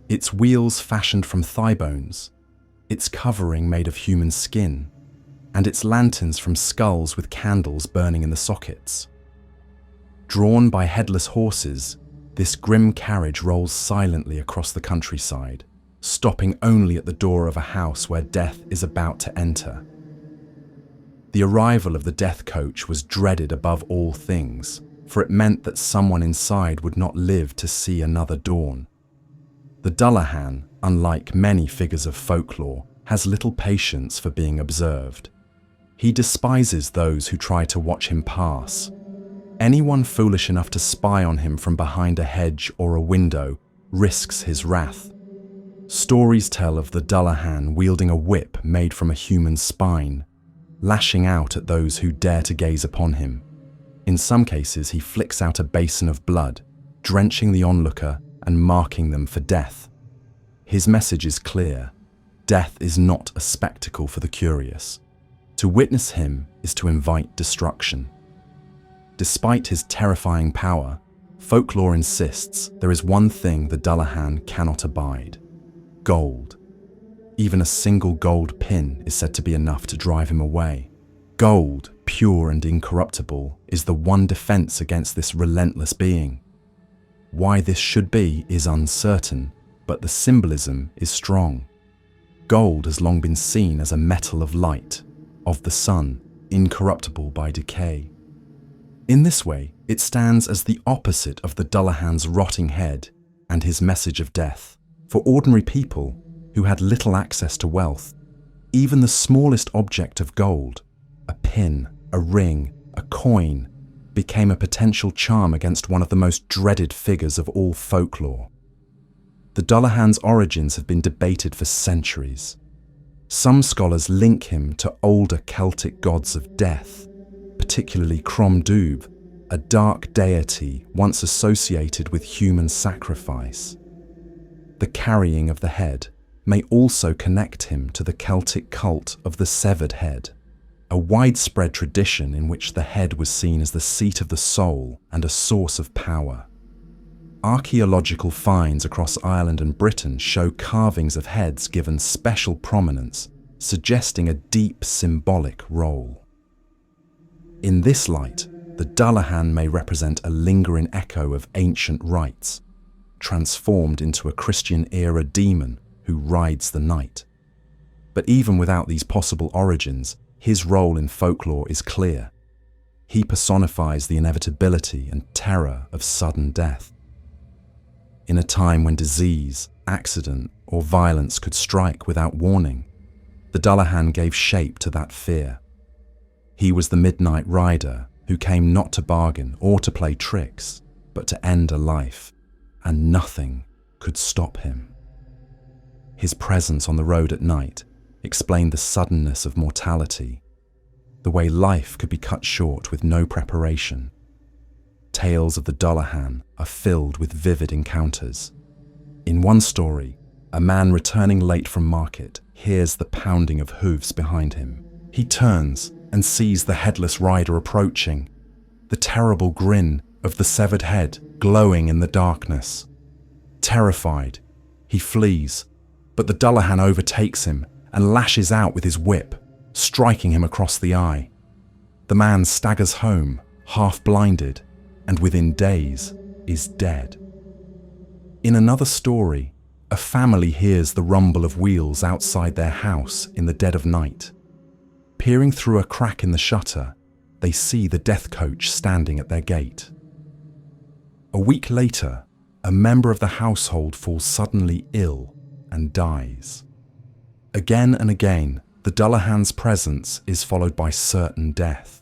its wheels fashioned from thigh bones, its covering made of human skin, and its lanterns from skulls with candles burning in the sockets. Drawn by headless horses, this grim carriage rolls silently across the countryside, stopping only at the door of a house where death is about to enter. The arrival of the death coach was dreaded above all things, for it meant that someone inside would not live to see another dawn. The Dullahan, unlike many figures of folklore, has little patience for being observed. He despises those who try to watch him pass. Anyone foolish enough to spy on him from behind a hedge or a window risks his wrath. Stories tell of the Dullahan wielding a whip made from a human spine, lashing out at those who dare to gaze upon him. In some cases, he flicks out a basin of blood, drenching the onlooker and marking them for death. His message is clear: death is not a spectacle for the curious. To witness him is to invite destruction. Despite his terrifying power, folklore insists there is one thing the Dullahan cannot abide: gold. Even a single gold pin is said to be enough to drive him away. Gold, pure and incorruptible, is the one defense against this relentless being. Why this should be is uncertain, but the symbolism is strong. Gold has long been seen as a metal of light, of the sun, incorruptible by decay. In this way, it stands as the opposite of the Dullahan's rotting head and his message of death. For ordinary people who had little access to wealth, even the smallest object of gold, a pin, a ring, a coin, became a potential charm against one of the most dreaded figures of all folklore. The Dullahan's origins have been debated for centuries. Some scholars link him to older Celtic gods of death, particularly Crom Dubh, a dark deity once associated with human sacrifice. The carrying of the head may also connect him to the Celtic cult of the severed head, a widespread tradition in which the head was seen as the seat of the soul and a source of power. Archaeological finds across Ireland and Britain show carvings of heads given special prominence, suggesting a deep symbolic role. In this light, the Dullahan may represent a lingering echo of ancient rites, transformed into a Christian-era demon who rides the night. But even without these possible origins, his role in folklore is clear. He personifies the inevitability and terror of sudden death. In a time when disease, accident, or violence could strike without warning, the Dullahan gave shape to that fear. He was the midnight rider, who came not to bargain or to play tricks, but to end a life, and nothing could stop him. His presence on the road at night explained the suddenness of mortality, the way life could be cut short with no preparation. Tales of the Dullahan are filled with vivid encounters. In one story, a man returning late from market hears the pounding of hooves behind him. He turns and sees the headless rider approaching, the terrible grin of the severed head glowing in the darkness. Terrified, he flees, but the Dullahan overtakes him and lashes out with his whip, striking him across the eye. The man staggers home, half blinded, and within days is dead. In another story, a family hears the rumble of wheels outside their house in the dead of night. Peering through a crack in the shutter, they see the death coach standing at their gate. A week later, a member of the household falls suddenly ill and dies. Again and again, the Dullahan's presence is followed by certain death.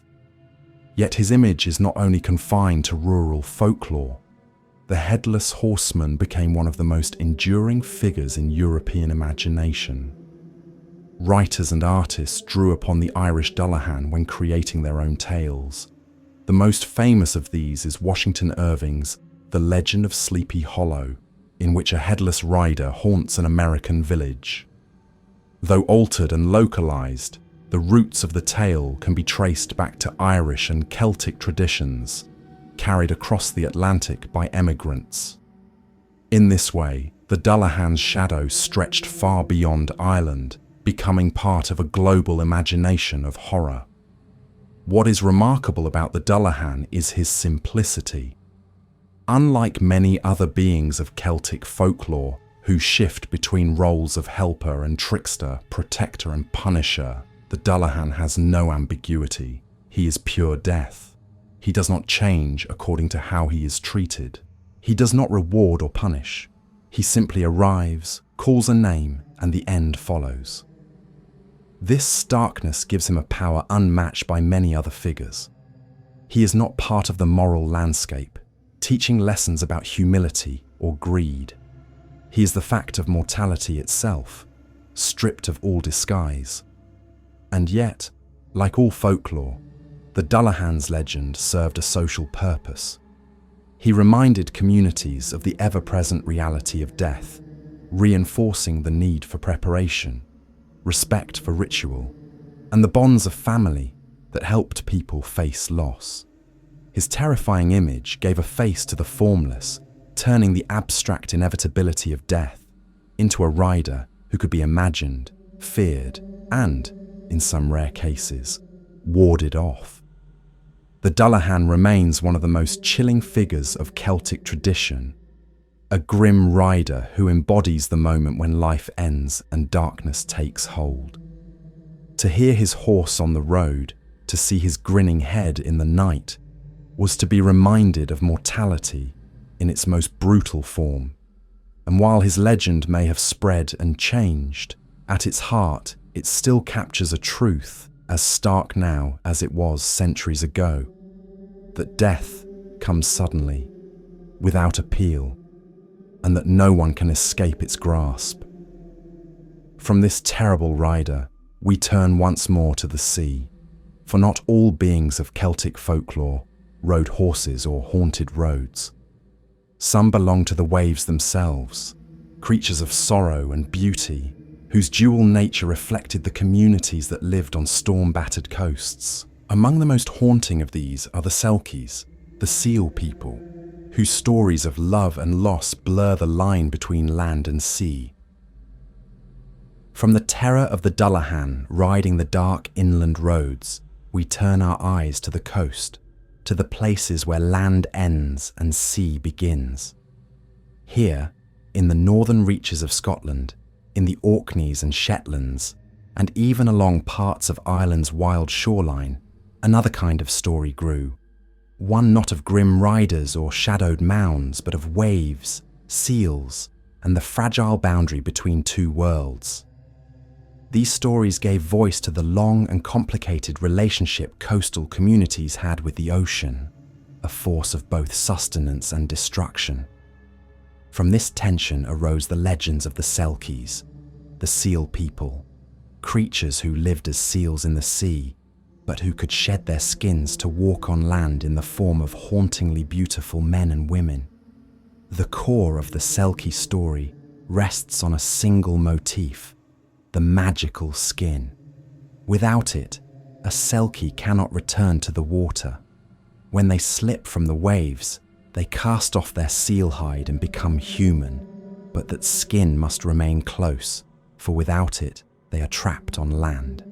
Yet his image is not only confined to rural folklore. The headless horseman became one of the most enduring figures in European imagination. Writers and artists drew upon the Irish Dullahan when creating their own tales. The most famous of these is Washington Irving's The Legend of Sleepy Hollow, in which a headless rider haunts an American village. Though altered and localized, the roots of the tale can be traced back to Irish and Celtic traditions, carried across the Atlantic by emigrants. In this way, the Dullahan's shadow stretched far beyond Ireland, becoming part of a global imagination of horror. What is remarkable about the Dullahan is his simplicity. Unlike many other beings of Celtic folklore, who shift between roles of helper and trickster, protector and punisher, the Dullahan has no ambiguity. He is pure death. He does not change according to how he is treated. He does not reward or punish. He simply arrives, calls a name, and the end follows. This starkness gives him a power unmatched by many other figures. He is not part of the moral landscape, teaching lessons about humility or greed. He is the fact of mortality itself, stripped of all disguise. And yet, like all folklore, the Dullahan's legend served a social purpose. He reminded communities of the ever-present reality of death, reinforcing the need for preparation, respect for ritual, and the bonds of family that helped people face loss. His terrifying image gave a face to the formless, turning the abstract inevitability of death into a rider who could be imagined, feared, and, in some rare cases, warded off. The Dullahan remains one of the most chilling figures of Celtic tradition, a grim rider who embodies the moment when life ends and darkness takes hold. To hear his horse on the road, to see his grinning head in the night, was to be reminded of mortality in its most brutal form. And while his legend may have spread and changed, at its heart it still captures a truth as stark now as it was centuries ago, that death comes suddenly, without appeal, and that no one can escape its grasp. From this terrible rider, we turn once more to the sea, for not all beings of Celtic folklore rode horses or haunted roads. Some belong to the waves themselves, creatures of sorrow and beauty, whose dual nature reflected the communities that lived on storm-battered coasts. Among the most haunting of these are the Selkies, the seal people, whose stories of love and loss blur the line between land and sea. From the terror of the Dullahan riding the dark inland roads, we turn our eyes to the coast, to the places where land ends and sea begins. Here, in the northern reaches of Scotland, in the Orkneys and Shetlands, and even along parts of Ireland's wild shoreline, another kind of story grew. One not of grim riders or shadowed mounds, but of waves, seals, and the fragile boundary between two worlds. These stories gave voice to the long and complicated relationship coastal communities had with the ocean, a force of both sustenance and destruction. From this tension arose the legends of the Selkies, the seal people, creatures who lived as seals in the sea, but who could shed their skins to walk on land in the form of hauntingly beautiful men and women. The core of the Selkie story rests on a single motif: the magical skin. Without it, a Selkie cannot return to the water. When they slip from the waves, they cast off their seal hide and become human, but that skin must remain close, for without it, they are trapped on land.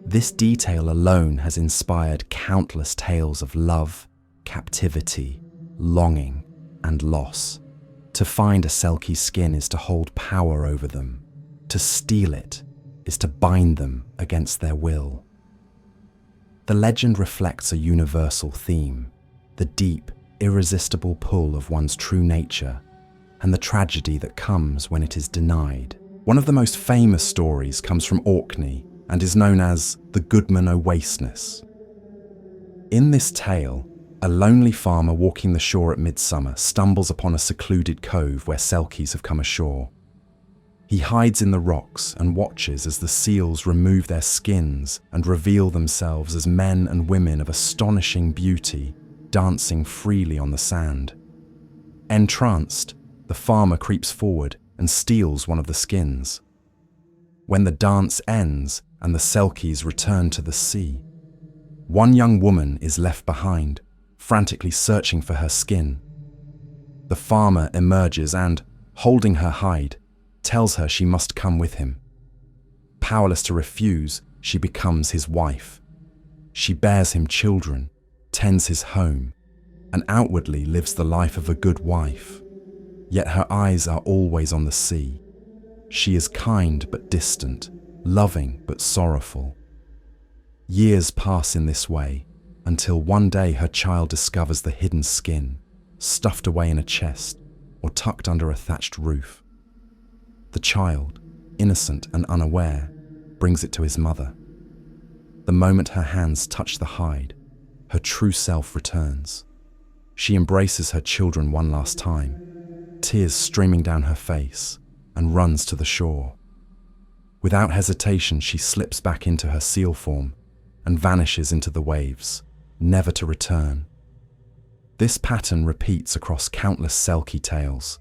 This detail alone has inspired countless tales of love, captivity, longing, and loss. To find a Selkie's skin is to hold power over them. To steal it is to bind them against their will. The legend reflects a universal theme: the deep, irresistible pull of one's true nature, and the tragedy that comes when it is denied. One of the most famous stories comes from Orkney and is known as the Goodman o' Wasteness. In this tale, a lonely farmer walking the shore at midsummer stumbles upon a secluded cove where Selkies have come ashore. He hides in the rocks and watches as the seals remove their skins and reveal themselves as men and women of astonishing beauty, dancing freely on the sand. Entranced, the farmer creeps forward and steals one of the skins. When the dance ends and the Selkies return to the sea, one young woman is left behind, frantically searching for her skin. The farmer emerges and, holding her hide, tells her she must come with him. Powerless to refuse, she becomes his wife. She bears him children, tends his home, and outwardly lives the life of a good wife. Yet her eyes are always on the sea. She is kind but distant, loving but sorrowful. Years pass in this way, until one day her child discovers the hidden skin, stuffed away in a chest or tucked under a thatched roof. The child, innocent and unaware, brings it to his mother. The moment her hands touch the hide, her true self returns. She embraces her children one last time, tears streaming down her face, and runs to the shore. Without hesitation, she slips back into her seal form and vanishes into the waves, never to return. This pattern repeats across countless Selkie tales.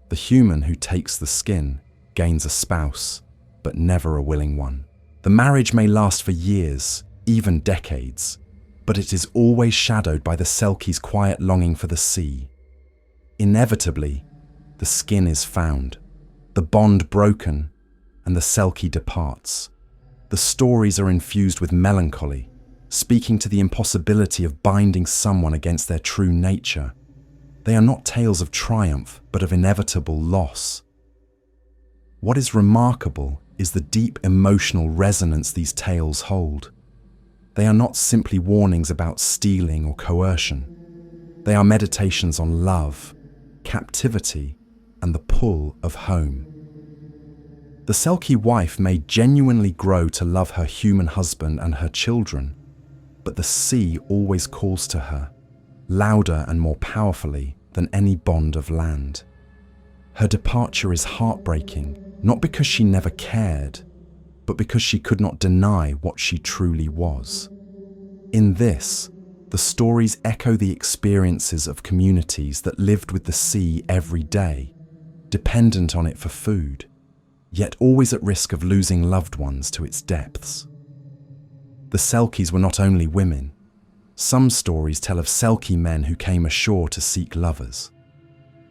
The human who takes the skin gains a spouse, but never a willing one. The marriage may last for years, even decades, but it is always shadowed by the Selkie's quiet longing for the sea. Inevitably, the skin is found, the bond broken, and the Selkie departs. The stories are infused with melancholy, speaking to the impossibility of binding someone against their true nature. They are not tales of triumph, but of inevitable loss. What is remarkable is the deep emotional resonance these tales hold. They are not simply warnings about stealing or coercion. They are meditations on love, captivity, and the pull of home. The Selkie wife may genuinely grow to love her human husband and her children, but the sea always calls to her, louder and more powerfully than any bond of land. Her departure is heartbreaking, not because she never cared, but because she could not deny what she truly was. In this, the stories echo the experiences of communities that lived with the sea every day, dependent on it for food, yet always at risk of losing loved ones to its depths. The Selkies were not only women. Some stories tell of Selkie men who came ashore to seek lovers.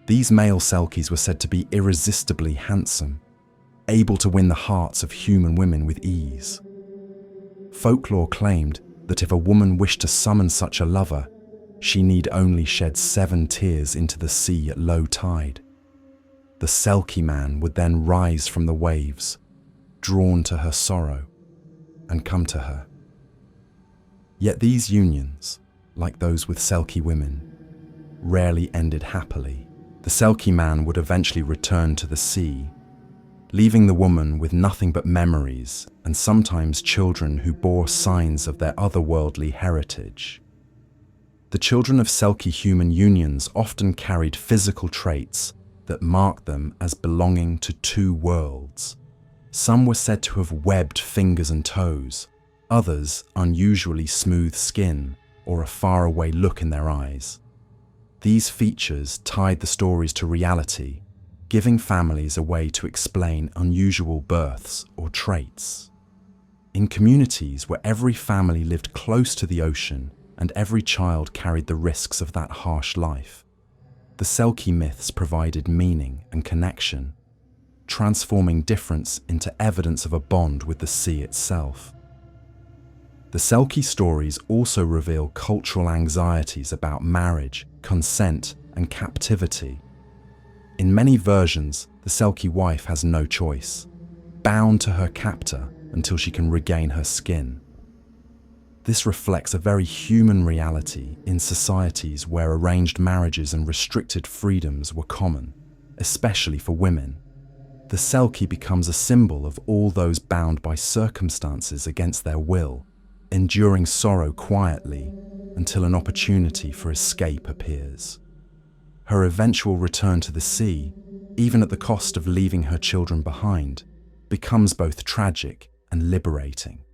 These male Selkies were said to be irresistibly handsome, able to win the hearts of human women with ease. Folklore claimed that if a woman wished to summon such a lover, she need only shed 7 tears into the sea at low tide. The Selkie man would then rise from the waves, drawn to her sorrow, and come to her. Yet these unions, like those with Selkie women, rarely ended happily. The Selkie man would eventually return to the sea, leaving the woman with nothing but memories and sometimes children who bore signs of their otherworldly heritage. The children of Selkie human unions often carried physical traits that marked them as belonging to two worlds. Some were said to have webbed fingers and toes, others unusually smooth skin or a faraway look in their eyes. These features tied the stories to reality, giving families a way to explain unusual births or traits. In communities where every family lived close to the ocean and every child carried the risks of that harsh life, the Selkie myths provided meaning and connection, transforming difference into evidence of a bond with the sea itself. The Selkie stories also reveal cultural anxieties about marriage, consent, and captivity. In many versions, the Selkie wife has no choice, bound to her captor until she can regain her skin. This reflects a very human reality in societies where arranged marriages and restricted freedoms were common, especially for women. The Selkie becomes a symbol of all those bound by circumstances against their will, enduring sorrow quietly until an opportunity for escape appears. Her eventual return to the sea, even at the cost of leaving her children behind, becomes both tragic and liberating,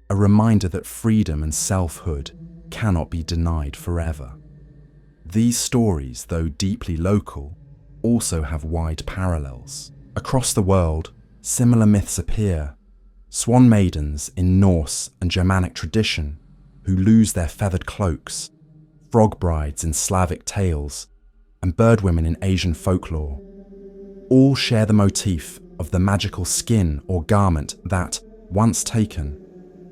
a reminder that freedom and selfhood cannot be denied forever. These stories, though deeply local, also have wide parallels. Across the world, similar myths appear. Swan maidens in Norse and Germanic tradition, who lose their feathered cloaks, frog brides in Slavic tales, and bird women in Asian folklore, all share the motif of the magical skin or garment that, once taken,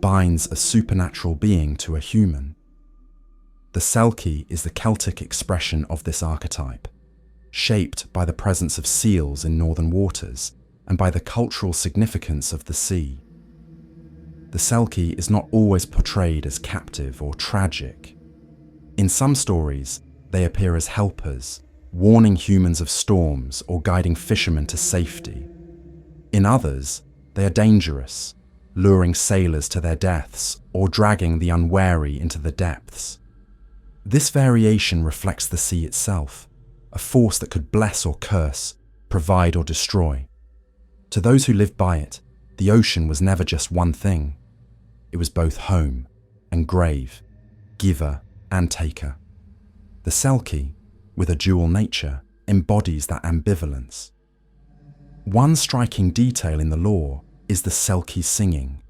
binds a supernatural being to a human. The Selkie is the Celtic expression of this archetype, shaped by the presence of seals in northern waters and by the cultural significance of the sea. The Selkie is not always portrayed as captive or tragic. In some stories, they appear as helpers, warning humans of storms or guiding fishermen to safety. In others, they are dangerous, luring sailors to their deaths or dragging the unwary into the depths. This variation reflects the sea itself, a force that could bless or curse, provide or destroy. To those who lived by it, the ocean was never just one thing. It was both home and grave, giver and taker. The Selkie, with a dual nature, embodies that ambivalence. One striking detail in the lore is the Selkie singing.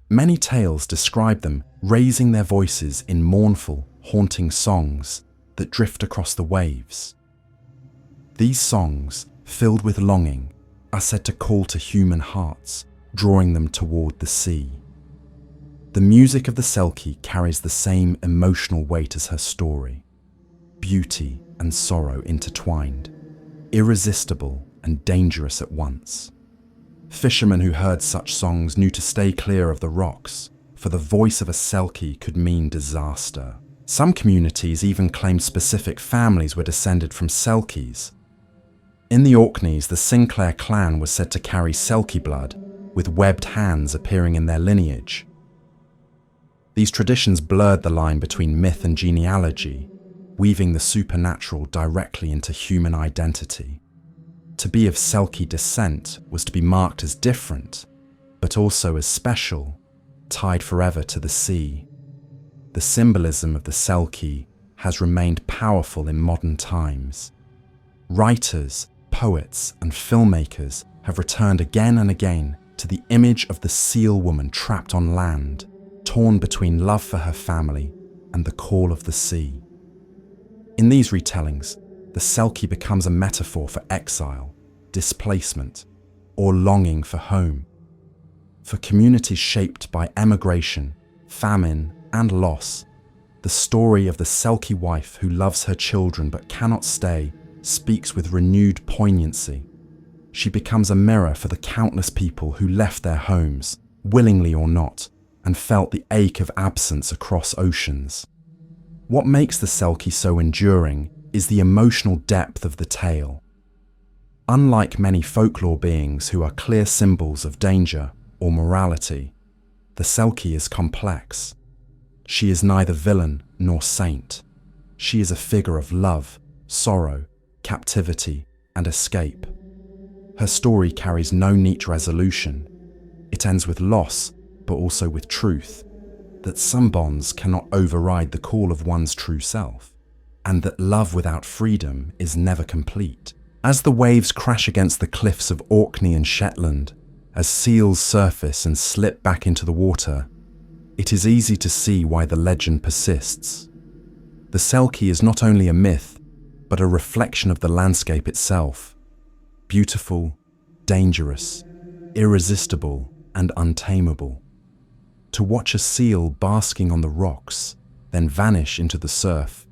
Many tales describe them raising their voices in mournful, haunting songs that drift across the waves. These songs, filled with longing, are said to call to human hearts, drawing them toward the sea. The music of the Selkie carries the same emotional weight as her story, beauty and sorrow intertwined, irresistible and dangerous at once. Fishermen who heard such songs knew to stay clear of the rocks, for the voice of a Selkie could mean disaster. Some communities even claimed specific families were descended from Selkies. In the Orkneys, the Sinclair clan was said to carry Selkie blood, with webbed hands appearing in their lineage. These traditions blurred the line between myth and genealogy, weaving the supernatural directly into human identity. To be of Selkie descent was to be marked as different, but also as special, tied forever to the sea. The symbolism of the Selkie has remained powerful in modern times. Writers, poets, and filmmakers have returned again and again to the image of the seal woman trapped on land, torn between love for her family and the call of the sea. In these retellings, the Selkie becomes a metaphor for exile, displacement, or longing for home. For communities shaped by emigration, famine, and loss, the story of the Selkie wife who loves her children but cannot stay speaks with renewed poignancy. She becomes a mirror for the countless people who left their homes, willingly or not, and felt the ache of absence across oceans. What makes the Selkie so enduring is the emotional depth of the tale. Unlike many folklore beings who are clear symbols of danger or morality, the Selkie is complex. She is neither villain nor saint. She is a figure of love, sorrow, captivity, and escape. Her story carries no neat resolution. It ends with loss, but also with truth, that some bonds cannot override the call of one's true self, and that love without freedom is never complete. As the waves crash against the cliffs of Orkney and Shetland, as seals surface and slip back into the water, it is easy to see why the legend persists. The Selkie is not only a myth, but a reflection of the landscape itself. Beautiful, dangerous, irresistible, and untamable. To watch a seal basking on the rocks, then vanish into the surf,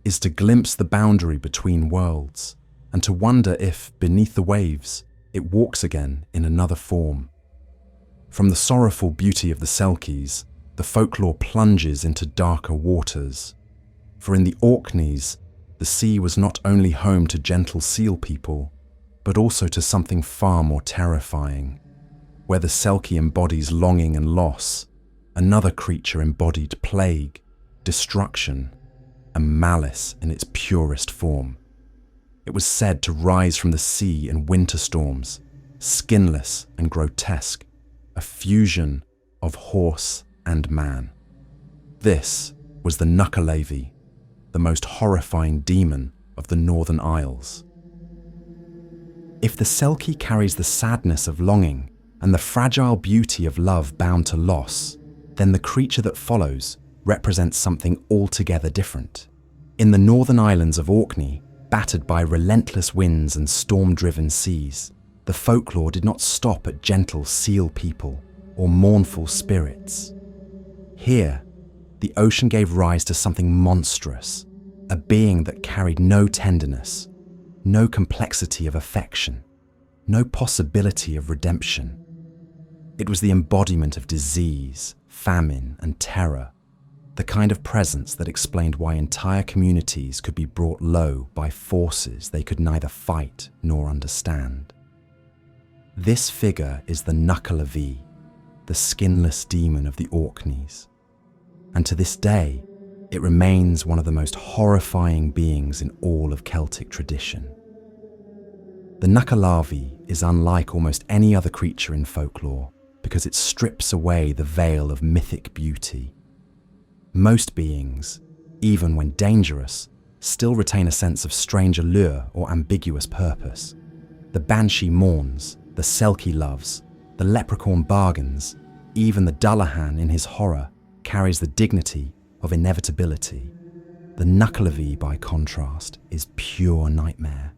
is to glimpse the boundary between worlds, and to wonder if, beneath the waves, it walks again in another form. From the sorrowful beauty of the Selkies, the folklore plunges into darker waters. For in the Orkneys, the sea was not only home to gentle seal people, but also to something far more terrifying. Where the Selkie embodies longing and loss, another creature embodied plague, destruction, and malice in its purest form. It was said to rise from the sea in winter storms, skinless and grotesque, a fusion of horse and man. This was the Nuckelavee, the most horrifying demon of the Northern Isles. If the Selkie carries the sadness of longing and the fragile beauty of love bound to loss, then the creature that follows represents something altogether different. In the northern islands of Orkney, battered by relentless winds and storm-driven seas, the folklore did not stop at gentle seal people or mournful spirits. Here, the ocean gave rise to something monstrous, a being that carried no tenderness, no complexity of affection, no possibility of redemption. It was the embodiment of disease, famine, and terror, the kind of presence that explained why entire communities could be brought low by forces they could neither fight nor understand. This figure is the Nuckelavee, the skinless demon of the Orkneys, and to this day, it remains one of the most horrifying beings in all of Celtic tradition. The Nuckelavee is unlike almost any other creature in folklore because it strips away the veil of mythic beauty. Most beings, even when dangerous, still retain a sense of strange allure or ambiguous purpose. The Banshee mourns, the Selkie loves, the Leprechaun bargains, even the Dullahan in his horror carries the dignity of inevitability. The Nuckelavee, by contrast, is pure nightmare.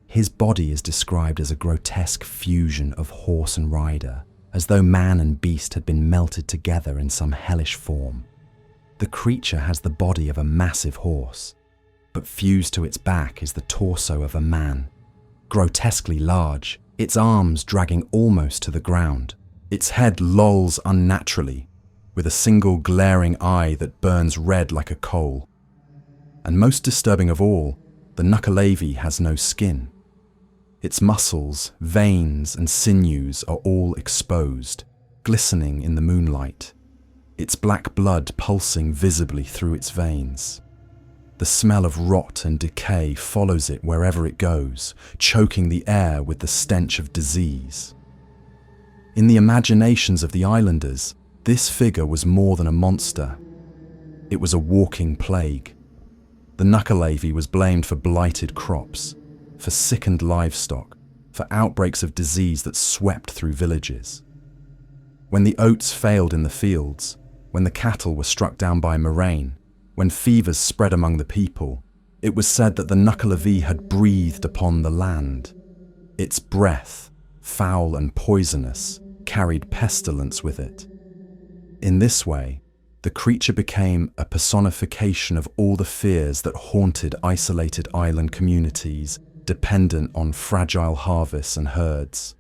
His body is described as a grotesque fusion of horse and rider, as though man and beast had been melted together in some hellish form. The creature has the body of a massive horse, but fused to its back is the torso of a man, grotesquely large, its arms dragging almost to the ground. Its head lolls unnaturally, with a single glaring eye that burns red like a coal. And most disturbing of all, the Nuckelavee has no skin. Its muscles, veins, and sinews are all exposed, glistening in the moonlight, its black blood pulsing visibly through its veins. The smell of rot and decay follows it wherever it goes, choking the air with the stench of disease. In the imaginations of the islanders, this figure was more than a monster. It was a walking plague. The Nuckelavee was blamed for blighted crops, for sickened livestock, for outbreaks of disease that swept through villages. When the oats failed in the fields, when the cattle were struck down by murrain, when fevers spread among the people, it was said that the Nuckelavee had breathed upon the land. Its breath, foul and poisonous, carried pestilence with it. In this way, the creature became a personification of all the fears that haunted isolated island communities dependent on fragile harvests and herds.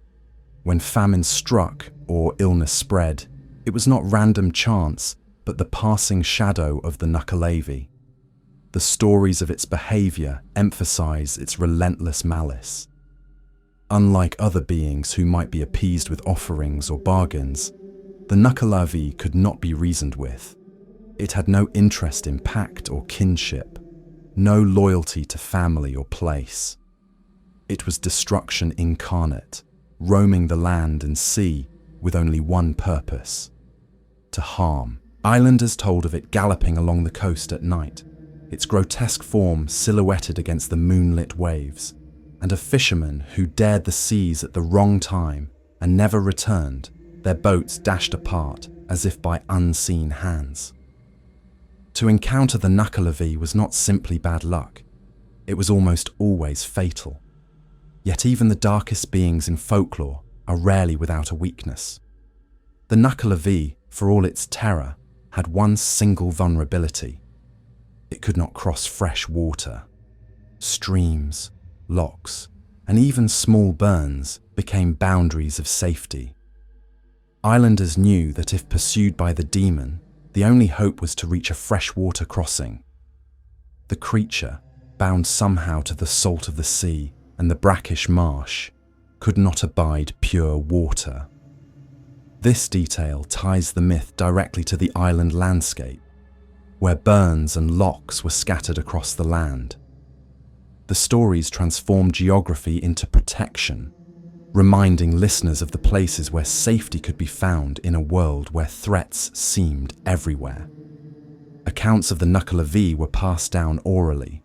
When famine struck or illness spread, it was not random chance, but the passing shadow of the Nuckelavee. The stories of its behavior emphasize its relentless malice. Unlike other beings who might be appeased with offerings or bargains, the Nuckelavee could not be reasoned with. It had no interest in pact or kinship, no loyalty to family or place. It was destruction incarnate, roaming the land and sea with only one purpose: to harm. Islanders told of it galloping along the coast at night, its grotesque form silhouetted against the moonlit waves, and of fishermen who dared the seas at the wrong time and never returned, their boats dashed apart as if by unseen hands. To encounter the Nuckelavee was not simply bad luck, it was almost always fatal. Yet even the darkest beings in folklore are rarely without a weakness. The Nuckelavee, for all its terror, had one single vulnerability. It could not cross fresh water. Streams, lochs, and even small burns became boundaries of safety. Islanders knew that if pursued by the demon, the only hope was to reach a freshwater crossing. The creature, bound somehow to the salt of the sea and the brackish marsh, could not abide pure water. This detail ties the myth directly to the island landscape, where burns and lochs were scattered across the land. The stories transformed geography into protection, reminding listeners of the places where safety could be found in a world where threats seemed everywhere. Accounts of the Nuckelavee were passed down orally,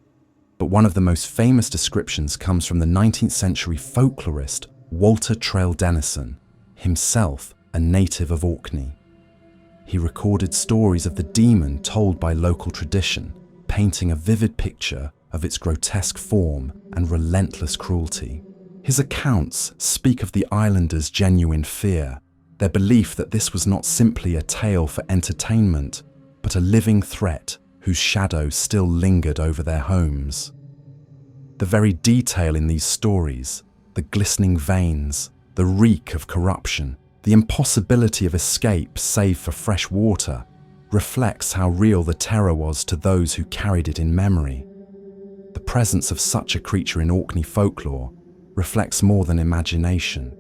but one of the most famous descriptions comes from the 19th century folklorist Walter Trail Denison, himself a native of Orkney. He recorded stories of the demon told by local tradition, painting a vivid picture of its grotesque form and relentless cruelty. His accounts speak of the islanders' genuine fear, their belief that this was not simply a tale for entertainment, but a living threat whose shadow still lingered over their homes. The very detail in these stories, the glistening veins, the reek of corruption, the impossibility of escape save for fresh water, reflects how real the terror was to those who carried it in memory. The presence of such a creature in Orkney folklore reflects more than imagination.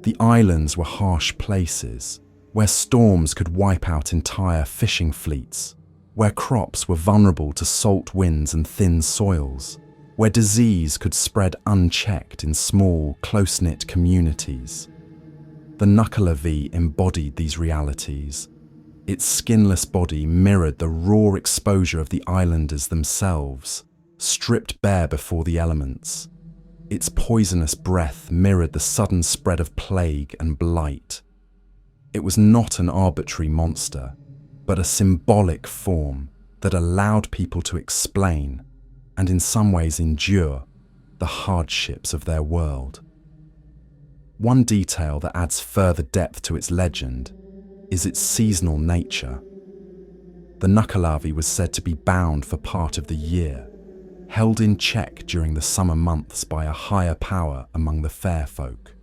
The islands were harsh places, where storms could wipe out entire fishing fleets, where crops were vulnerable to salt winds and thin soils, where disease could spread unchecked in small, close-knit communities. The Nuckelavee embodied these realities. Its skinless body mirrored the raw exposure of the islanders themselves, stripped bare before the elements. Its poisonous breath mirrored the sudden spread of plague and blight. It was not an arbitrary monster, but a symbolic form that allowed people to explain, and in some ways endure, the hardships of their world. One detail that adds further depth to its legend is its seasonal nature. The Nuckelavee was said to be bound for part of the year, held in check during the summer months by a higher power among the fair folk.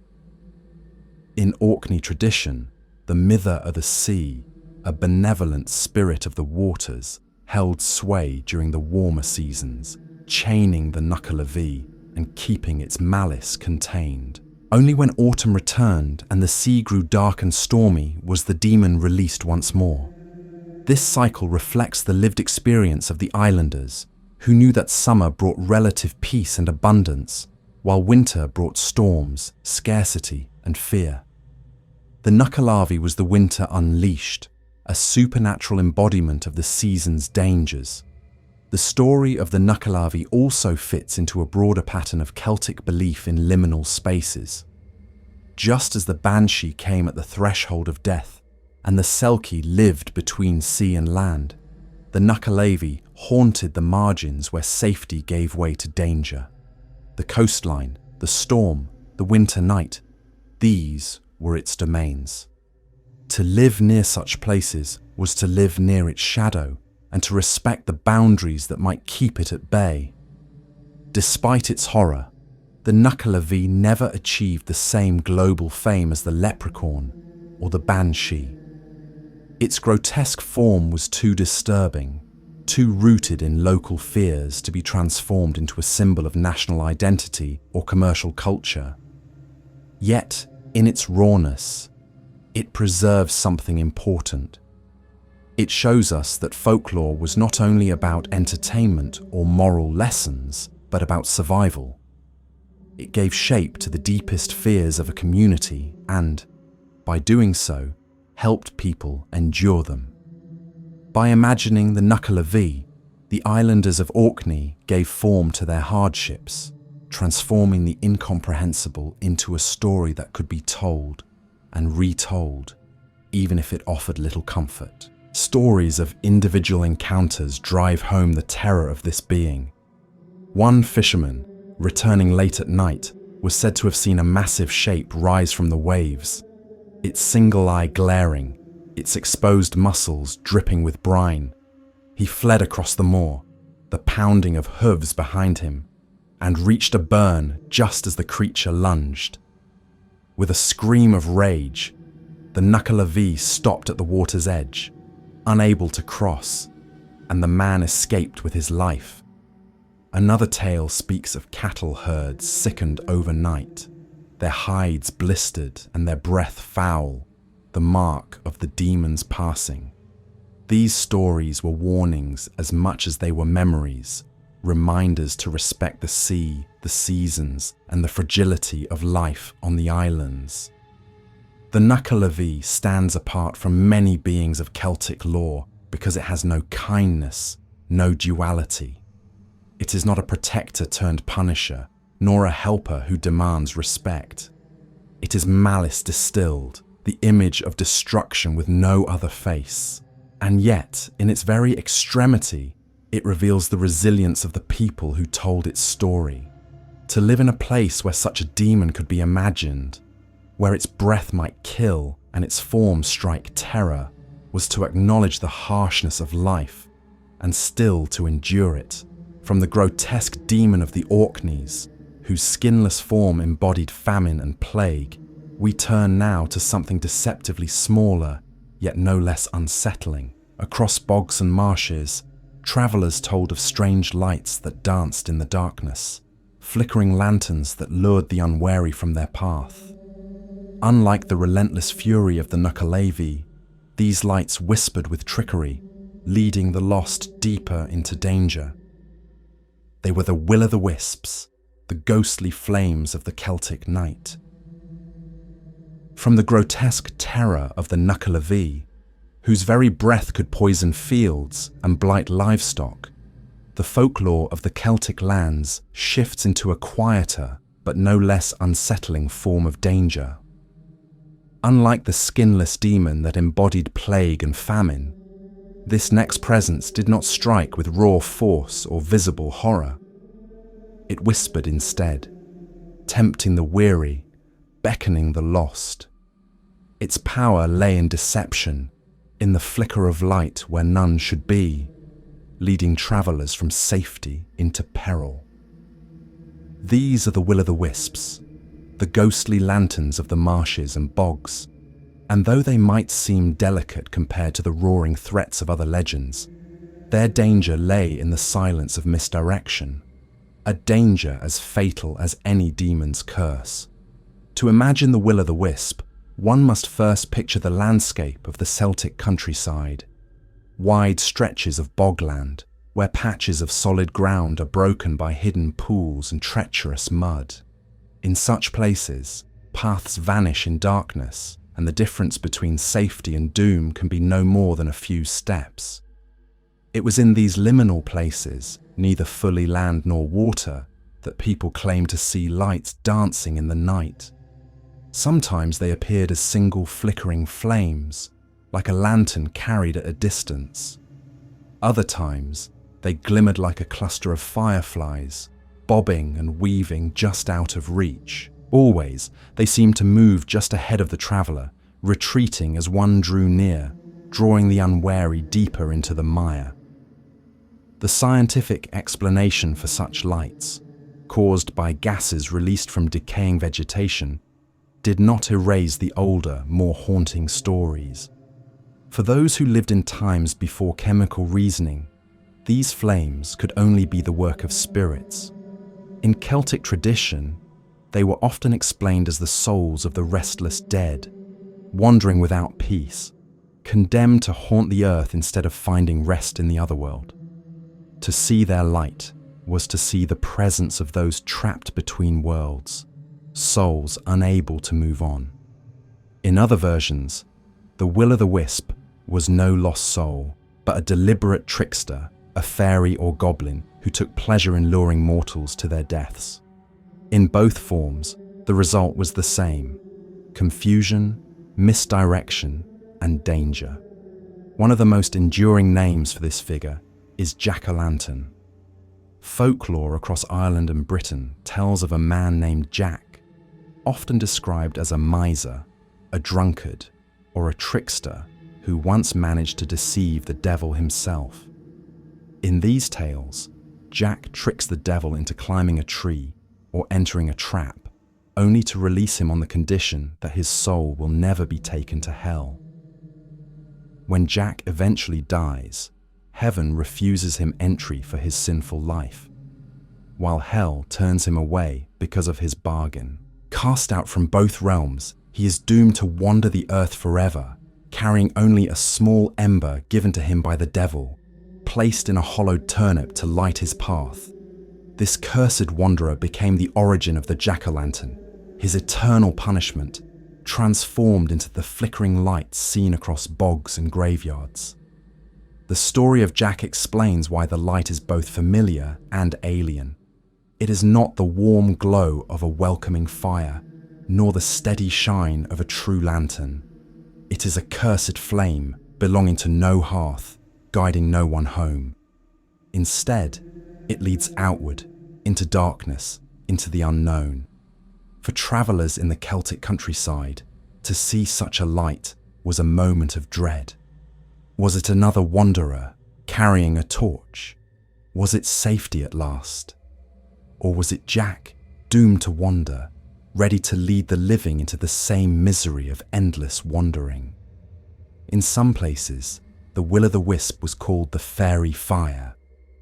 In Orkney tradition, the Mither o' the Sea, a benevolent spirit of the waters, held sway during the warmer seasons, chaining the Nuckelavee and keeping its malice contained. Only when autumn returned and the sea grew dark and stormy was the demon released once more. This cycle reflects the lived experience of the islanders, who knew that summer brought relative peace and abundance, while winter brought storms, scarcity, and fear. The Nuckelavee was the winter unleashed, a supernatural embodiment of the season's dangers. The story of the Nuckelavee also fits into a broader pattern of Celtic belief in liminal spaces. Just as the Banshee came at the threshold of death, and the Selkie lived between sea and land, the Nuckelavee haunted the margins where safety gave way to danger. The coastline, the storm, the winter night, these were its domains. To live near such places was to live near its shadow and to respect the boundaries that might keep it at bay. Despite its horror, the Nuckelavee never achieved the same global fame as the Leprechaun or the Banshee. Its grotesque form was too disturbing, too rooted in local fears to be transformed into a symbol of national identity or commercial culture. Yet, in its rawness, it preserves something important. It shows us that folklore was not only about entertainment or moral lessons, but about survival. It gave shape to the deepest fears of a community and, by doing so, helped people endure them. By imagining the Nuckelavee, the islanders of Orkneys gave form to their hardships, transforming the incomprehensible into a story that could be told and retold, even if it offered little comfort. Stories of individual encounters drive home the terror of this being. One fisherman, returning late at night, was said to have seen a massive shape rise from the waves, its single eye glaring, its exposed muscles dripping with brine. He fled across the moor, the pounding of hooves behind him, and reached a burn just as the creature lunged. With a scream of rage, the Nuckelavee stopped at the water's edge, unable to cross, and the man escaped with his life. Another tale speaks of cattle herds sickened overnight, their hides blistered and their breath foul, the mark of the demon's passing. These stories were warnings as much as they were memories, reminders to respect the sea, the seasons, and the fragility of life on the islands. The Nuckelavee stands apart from many beings of Celtic lore because it has no kindness, no duality. It is not a protector turned punisher, nor a helper who demands respect. It is malice distilled, the image of destruction with no other face. And yet, in its very extremity, it reveals the resilience of the people who told its story. To live in a place where such a demon could be imagined, where its breath might kill and its form strike terror, was to acknowledge the harshness of life and still to endure it. From the grotesque demon of the Orkneys, whose skinless form embodied famine and plague, we turn now to something deceptively smaller, yet no less unsettling. Across bogs and marshes, travellers told of strange lights that danced in the darkness, flickering lanterns that lured the unwary from their path. Unlike the relentless fury of the Nuckelavee, these lights whispered with trickery, leading the lost deeper into danger. They were the will-o'-the-wisps, the ghostly flames of the Celtic night. From the grotesque terror of the Nuckelavee, whose very breath could poison fields and blight livestock, the folklore of the Celtic lands shifts into a quieter but no less unsettling form of danger. Unlike the skinless demon that embodied plague and famine, this next presence did not strike with raw force or visible horror. It whispered instead, tempting the weary, beckoning the lost. Its power lay in deception, in the flicker of light where none should be, leading travellers from safety into peril. These are the will-o'-the-wisps, the ghostly lanterns of the marshes and bogs, and though they might seem delicate compared to the roaring threats of other legends, their danger lay in the silence of misdirection, a danger as fatal as any demon's curse. To imagine the will-o'-the-wisp, one must first picture the landscape of the Celtic countryside, wide stretches of bogland, where patches of solid ground are broken by hidden pools and treacherous mud. In such places, paths vanish in darkness, and the difference between safety and doom can be no more than a few steps. It was in these liminal places, neither fully land nor water, that people claimed to see lights dancing in the night. Sometimes they appeared as single flickering flames, like a lantern carried at a distance. Other times, they glimmered like a cluster of fireflies, bobbing and weaving just out of reach. Always, they seemed to move just ahead of the traveller, retreating as one drew near, drawing the unwary deeper into the mire. The scientific explanation for such lights, caused by gases released from decaying vegetation, did not erase the older, more haunting stories. For those who lived in times before chemical reasoning, these flames could only be the work of spirits. In Celtic tradition, They were often explained as the souls of the restless dead, wandering without peace, condemned to haunt the earth instead of finding rest in the otherworld. To see their light was to see the presence of those trapped between worlds, souls unable to move on. In other versions, the Will-o'-the-Wisp was no lost soul, but a deliberate trickster, a fairy or goblin who took pleasure in luring mortals to their deaths. In both forms, the result was the same: confusion, misdirection, and danger. One of the most enduring names for this figure is Jack-o'-lantern. Folklore across Ireland and Britain tells of a man named Jack, often described as a miser, a drunkard, or a trickster who once managed to deceive the devil himself. In these tales, Jack tricks the devil into climbing a tree or entering a trap, only to release him on the condition that his soul will never be taken to hell. When Jack eventually dies, heaven refuses him entry for his sinful life, while hell turns him away because of his bargain. Cast out from both realms, he is doomed to wander the earth forever, carrying only a small ember given to him by the devil, placed in a hollowed turnip to light his path. This cursed wanderer became the origin of the jack-o'-lantern, his eternal punishment, transformed into the flickering lights seen across bogs and graveyards. The story of Jack explains why the light is both familiar and alien. It is not the warm glow of a welcoming fire, nor the steady shine of a true lantern. It is a cursed flame belonging to no hearth, guiding no one home. Instead, it leads outward, into darkness, into the unknown. For travellers in the Celtic countryside, to see such a light was a moment of dread. Was it another wanderer carrying a torch? Was it safety at last? Or was it Jack, doomed to wander, ready to lead the living into the same misery of endless wandering? In some places, the Will-o'-the-Wisp was called the Fairy Fire,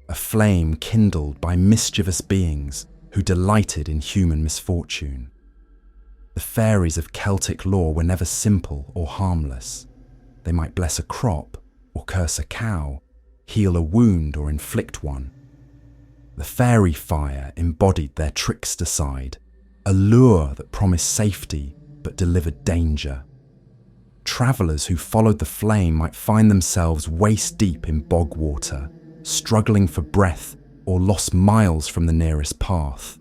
a flame kindled by mischievous beings who delighted in human misfortune. The fairies of Celtic lore were never simple or harmless. They might bless a crop or curse a cow, heal a wound or inflict one. The fairy fire embodied their trickster side, a lure that promised safety but delivered danger. Travellers who followed the flame might find themselves waist-deep in bog water, struggling for breath or lost miles from the nearest path.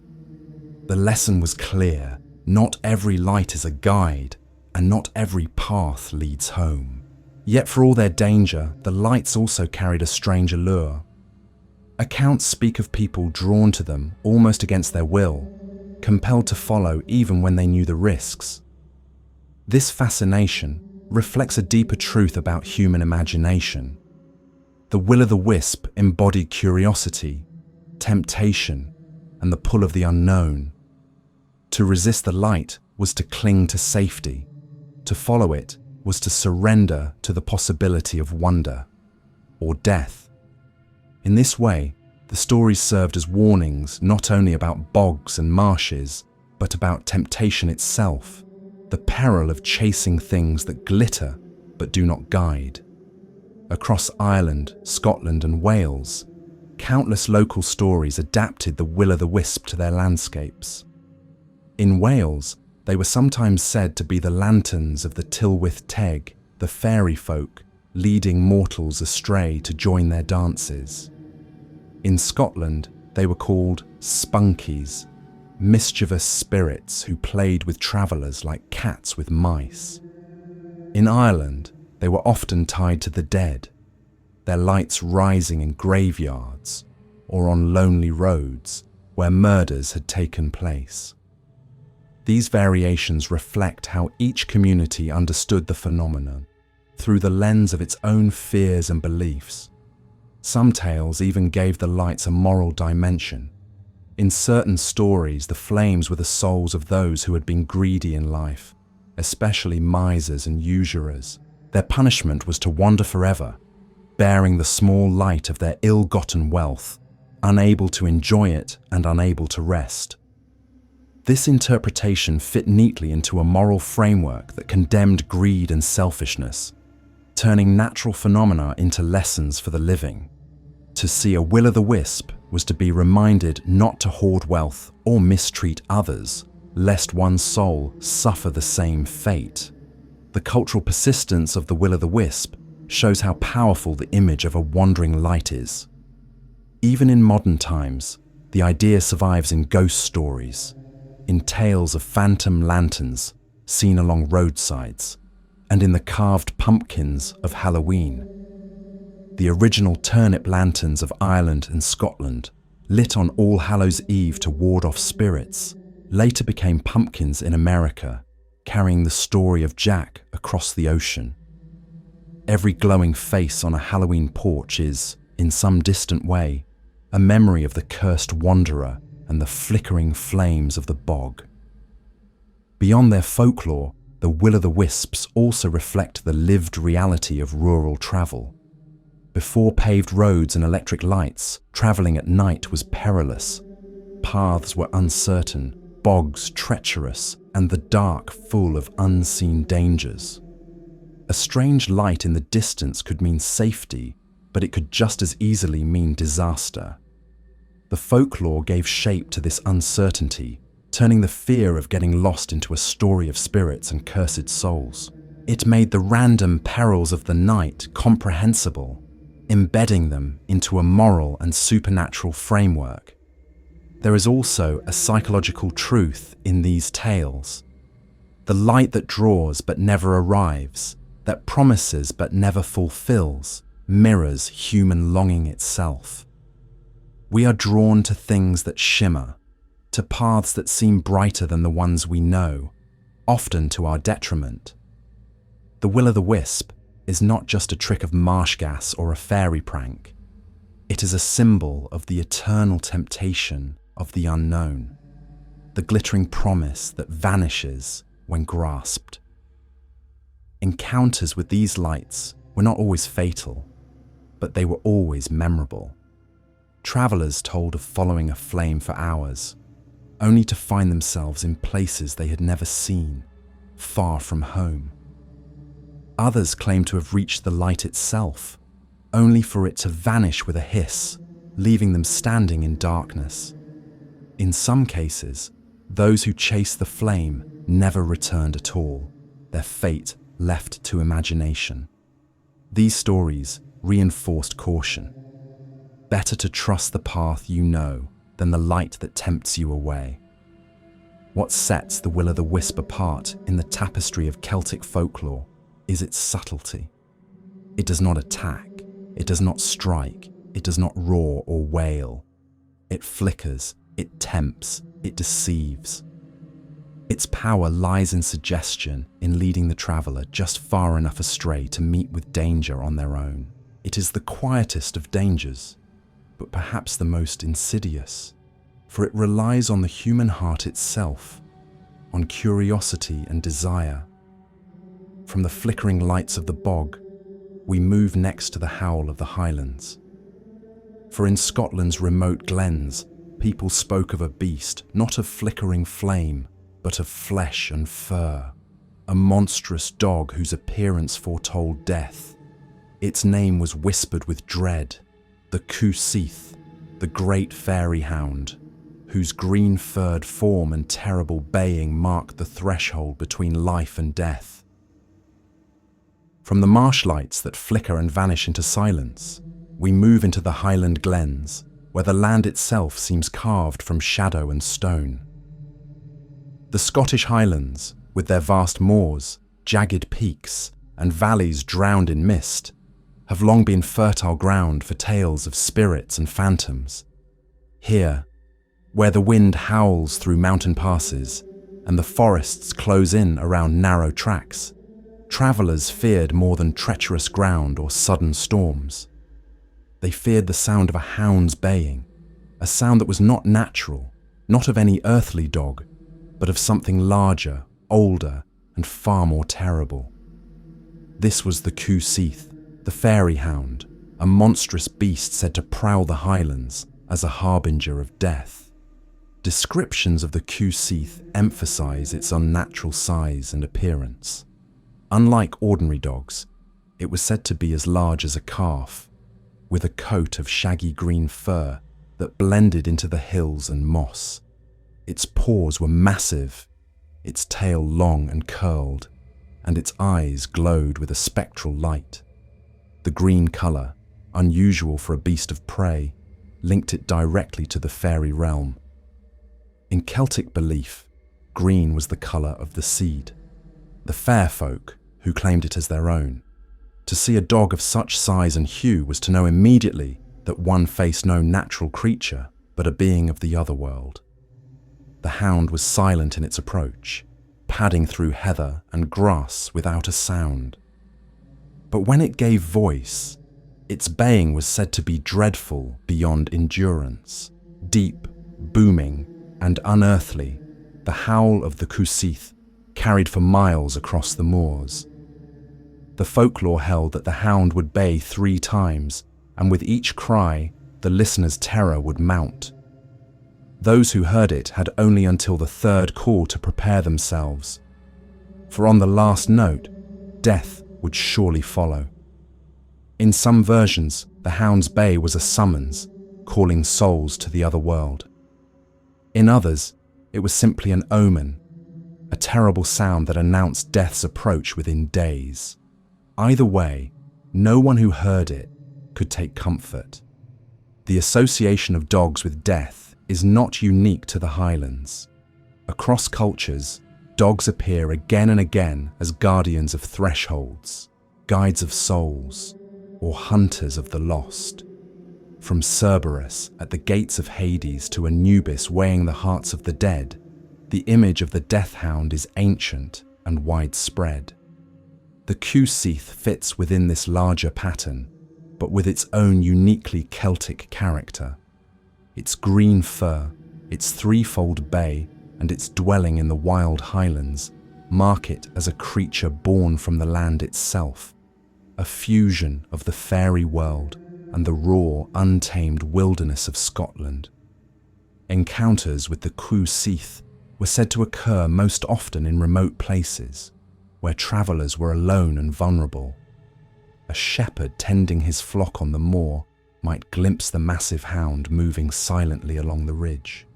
The lesson was clear: not every light is a guide, and not every path leads home. Yet for all their danger, the lights also carried a strange allure. Accounts speak of people drawn to them almost against their will, compelled to follow even when they knew the risks. This fascination reflects a deeper truth about human imagination. The Will-o'-the-Wisp embodied curiosity, temptation, and the pull of the unknown. To resist the light was to cling to safety. To follow it was to surrender to the possibility of wonder or death. In this way, the stories served as warnings not only about bogs and marshes, but about temptation itself, the peril of chasing things that glitter but do not guide. Across Ireland, Scotland, and Wales, countless local stories adapted the Will-o'-the-Wisp to their landscapes. In Wales, they were sometimes said to be the lanterns of the Tylwyth Teg, the fairy folk, leading mortals astray to join their dances. In Scotland, they were called spunkies, mischievous spirits who played with travellers like cats with mice. In Ireland, they were often tied to the dead, their lights rising in graveyards or on lonely roads where murders had taken place. These variations reflect how each community understood the phenomenon, through the lens of its own fears and beliefs. Some tales even gave the lights a moral dimension. In certain stories, the flames were the souls of those who had been greedy in life, especially misers and usurers. Their punishment was to wander forever, bearing the small light of their ill-gotten wealth, unable to enjoy it and unable to rest. This interpretation fit neatly into a moral framework that condemned greed and selfishness, turning natural phenomena into lessons for the living. To see a will-o'-the-wisp was to be reminded not to hoard wealth or mistreat others, lest one's soul suffer the same fate. The cultural persistence of the will-o'-the-wisp shows how powerful the image of a wandering light is. Even in modern times, the idea survives in ghost stories, in tales of phantom lanterns seen along roadsides, and in the carved pumpkins of Halloween. The original turnip lanterns of Ireland and Scotland, lit on All Hallows' Eve to ward off spirits, later became pumpkins in America, carrying the story of Jack across the ocean. Every glowing face on a Halloween porch is, in some distant way, a memory of the cursed wanderer and the flickering flames of the bog. Beyond their folklore, the will-o'-the-wisps also reflect the lived reality of rural travel. Before paved roads and electric lights, travelling at night was perilous. Paths were uncertain, bogs treacherous, and the dark full of unseen dangers. A strange light in the distance could mean safety, but it could just as easily mean disaster. The folklore gave shape to this uncertainty, turning the fear of getting lost into a story of spirits and cursed souls. It made the random perils of the night comprehensible, embedding them into a moral and supernatural framework. There is also a psychological truth in these tales. The light that draws but never arrives, that promises but never fulfills, mirrors human longing itself. We are drawn to things that shimmer, to paths that seem brighter than the ones we know, often to our detriment. The will-o'-the-wisp is not just a trick of marsh gas or a fairy prank. It is a symbol of the eternal temptation of the unknown, the glittering promise that vanishes when grasped. Encounters with these lights were not always fatal, but they were always memorable. Travellers told of following a flame for hours, only to find themselves in places they had never seen, far from home. Others claimed to have reached the light itself, only for it to vanish with a hiss, leaving them standing in darkness. In some cases, those who chased the flame never returned at all, their fate left to imagination. These stories reinforced caution. Better to trust the path you know than the light that tempts you away. What sets the will-o'-the-wisp apart in the tapestry of Celtic folklore is its subtlety. It does not attack, it does not strike, it does not roar or wail. It flickers, it tempts, it deceives. Its power lies in suggestion, in leading the traveller just far enough astray to meet with danger on their own. It is the quietest of dangers, but perhaps the most insidious, for it relies on the human heart itself, on curiosity and desire. From the flickering lights of the bog, we move next to the howl of the Highlands. For in Scotland's remote glens, people spoke of a beast, not of flickering flame, but of flesh and fur, a monstrous dog whose appearance foretold death. Its name was whispered with dread, the Cù-Sìth, the great fairy hound, whose green-furred form and terrible baying marked the threshold between life and death. From the marsh lights that flicker and vanish into silence, we move into the Highland glens, where the land itself seems carved from shadow and stone. The Scottish Highlands, with their vast moors, jagged peaks, and valleys drowned in mist, have long been fertile ground for tales of spirits and phantoms. Here, where the wind howls through mountain passes and the forests close in around narrow tracks, travellers feared more than treacherous ground or sudden storms. They feared the sound of a hound's baying, a sound that was not natural, not of any earthly dog, but of something larger, older, and far more terrible. This was the Cù-Sìth, the fairy hound, a monstrous beast said to prowl the Highlands as a harbinger of death. Descriptions of the Cù-Sìth emphasize its unnatural size and appearance. Unlike ordinary dogs, it was said to be as large as a calf, with a coat of shaggy green fur that blended into the hills and moss. Its paws were massive, its tail long and curled, and its eyes glowed with a spectral light. The green colour, unusual for a beast of prey, linked it directly to the fairy realm. In Celtic belief, green was the colour of the seed, the fair folk who claimed it as their own. To see a dog of such size and hue was to know immediately that one faced no natural creature, but a being of the other world. The hound was silent in its approach, padding through heather and grass without a sound. But when it gave voice, its baying was said to be dreadful beyond endurance, deep, booming, and unearthly. The howl of the Cù-Sìth carried for miles across the moors. The folklore held that the hound would bay 3 times, and with each cry, the listener's terror would mount. Those who heard it had only until the 3rd call to prepare themselves, for on the last note, death would surely follow. In some versions, the hound's bay was a summons, calling souls to the other world. In others, it was simply an omen, a terrible sound that announced death's approach within days. Either way, no one who heard it could take comfort. The association of dogs with death is not unique to the Highlands. Across cultures, dogs appear again and again as guardians of thresholds, guides of souls, or hunters of the lost. From Cerberus at the gates of Hades to Anubis weighing the hearts of the dead, the image of the death hound is ancient and widespread. The Cù-Sìth fits within this larger pattern, but with its own uniquely Celtic character. Its green fur, its threefold bay, and its dwelling in the wild Highlands mark it as a creature born from the land itself, a fusion of the fairy world and the raw, untamed wilderness of Scotland. Encounters with the Cù-Sìth were said to occur most often in remote places, where travellers were alone and vulnerable. A shepherd tending his flock on the moor might glimpse the massive hound moving silently along the ridge.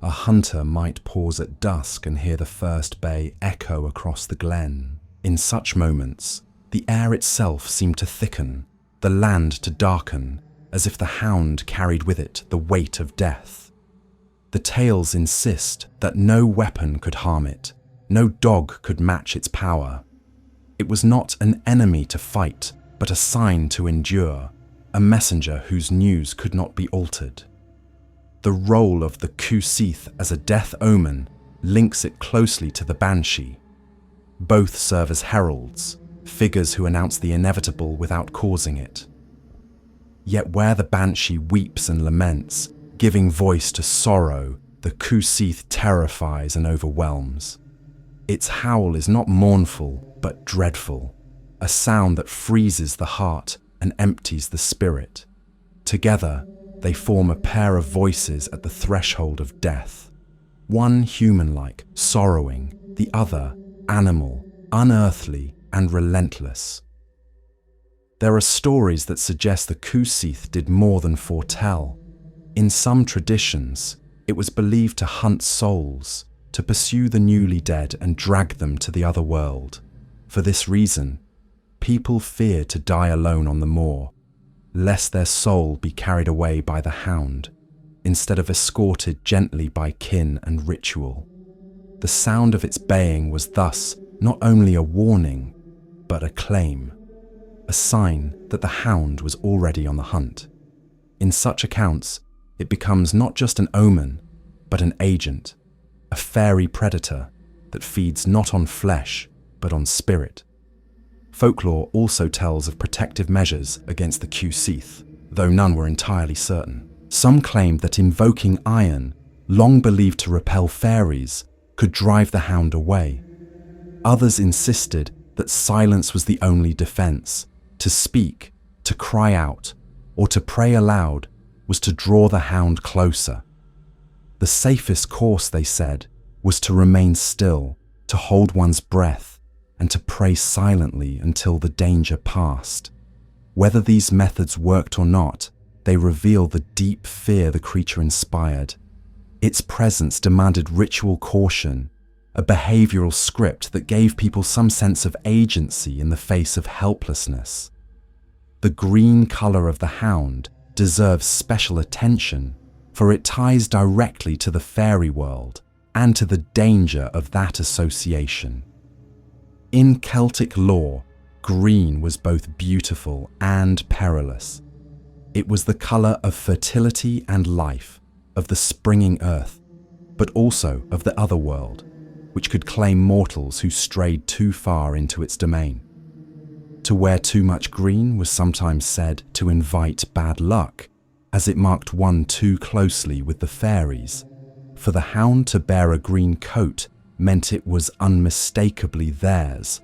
A hunter might pause at dusk and hear the first bay echo across the glen. In such moments, the air itself seemed to thicken, the land to darken, as if the hound carried with it the weight of death. The tales insist that no weapon could harm it, no dog could match its power. It was not an enemy to fight, but a sign to endure, a messenger whose news could not be altered. The role of the Cù-Sìth as a death omen links it closely to the Banshee. Both serve as heralds, figures who announce the inevitable without causing it. Yet where the Banshee weeps and laments, giving voice to sorrow, the Cù-Sìth terrifies and overwhelms. Its howl is not mournful, but dreadful, a sound that freezes the heart and empties the spirit. Together, they form a pair of voices at the threshold of death. One human-like, sorrowing, the other animal, unearthly, and relentless. There are stories that suggest the Cù-Sìth did more than foretell. In some traditions, it was believed to hunt souls, to pursue the newly dead and drag them to the other world. For this reason, people feared to die alone on the moor, lest their soul be carried away by the hound, instead of escorted gently by kin and ritual. The sound of its baying was thus not only a warning, but a claim, a sign that the hound was already on the hunt. In such accounts, it becomes not just an omen, but an agent, a fairy predator that feeds not on flesh, but on spirit. Folklore also tells of protective measures against the Cù-Sìth, though none were entirely certain. Some claimed that invoking iron, long believed to repel fairies, could drive the hound away. Others insisted that silence was the only defense. To speak, to cry out, or to pray aloud was to draw the hound closer. The safest course, they said, was to remain still, to hold one's breath, and to pray silently until the danger passed. Whether these methods worked or not, they reveal the deep fear the creature inspired. Its presence demanded ritual caution, a behavioral script that gave people some sense of agency in the face of helplessness. The green color of the hound deserves special attention, for it ties directly to the fairy world and to the danger of that association. In Celtic lore, green was both beautiful and perilous. It was the color of fertility and life, of the springing earth, but also of the other world, which could claim mortals who strayed too far into its domain. To wear too much green was sometimes said to invite bad luck, as it marked one too closely with the fairies. For the hound to bear a green coat meant it was unmistakably theirs,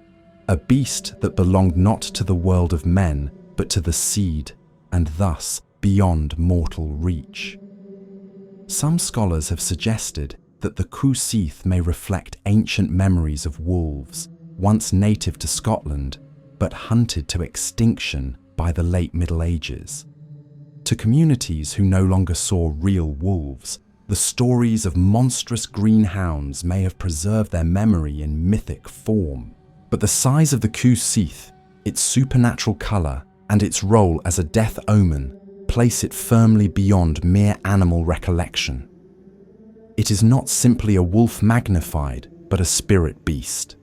a beast that belonged not to the world of men, but to the seed, and thus beyond mortal reach. Some scholars have suggested that the Cù-Sìth may reflect ancient memories of wolves, once native to Scotland, but hunted to extinction by the late Middle Ages. To communities who no longer saw real wolves, the stories of monstrous green hounds may have preserved their memory in mythic form. But the size of the Cù-Sìth, its supernatural colour, and its role as a death omen place it firmly beyond mere animal recollection. It is not simply a wolf magnified, but a spirit beast,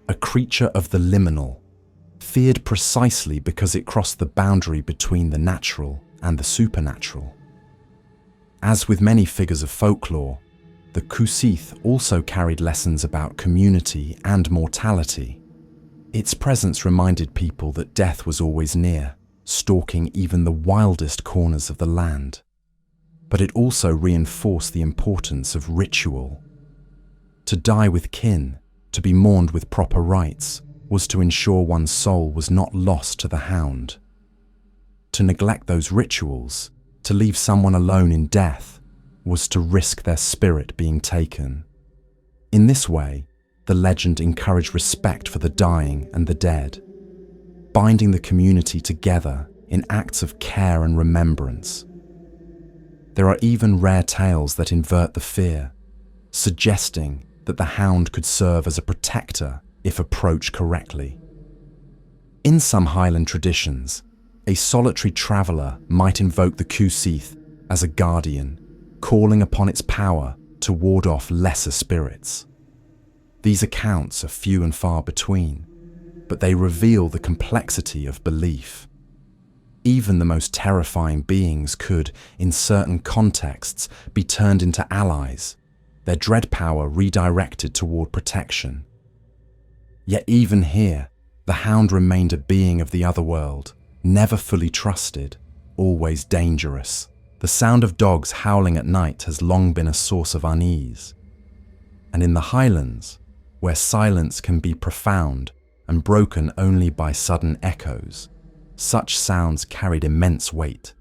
a creature of the liminal, feared precisely because it crossed the boundary between the natural and the supernatural. As with many figures of folklore, the Cù-Sìth also carried lessons about community and mortality. Its presence reminded people that death was always near, stalking even the wildest corners of the land. But it also reinforced the importance of ritual. To die with kin, to be mourned with proper rites, was to ensure one's soul was not lost to the hound. To neglect those rituals, to leave someone alone in death, was to risk their spirit being taken. In this way, the legend encouraged respect for the dying and the dead, binding the community together in acts of care and remembrance. There are even rare tales that invert the fear, suggesting that the hound could serve as a protector if approached correctly. In some Highland traditions, a solitary traveller might invoke the Cù-Sìth as a guardian, calling upon its power to ward off lesser spirits. These accounts are few and far between, but they reveal the complexity of belief. Even the most terrifying beings could, in certain contexts, be turned into allies, their dread power redirected toward protection. Yet even here, the hound remained a being of the other world, never fully trusted, always dangerous. The sound of dogs howling at night has long been a source of unease. And in the Highlands, where silence can be profound and broken only by sudden echoes, such sounds carried immense weight.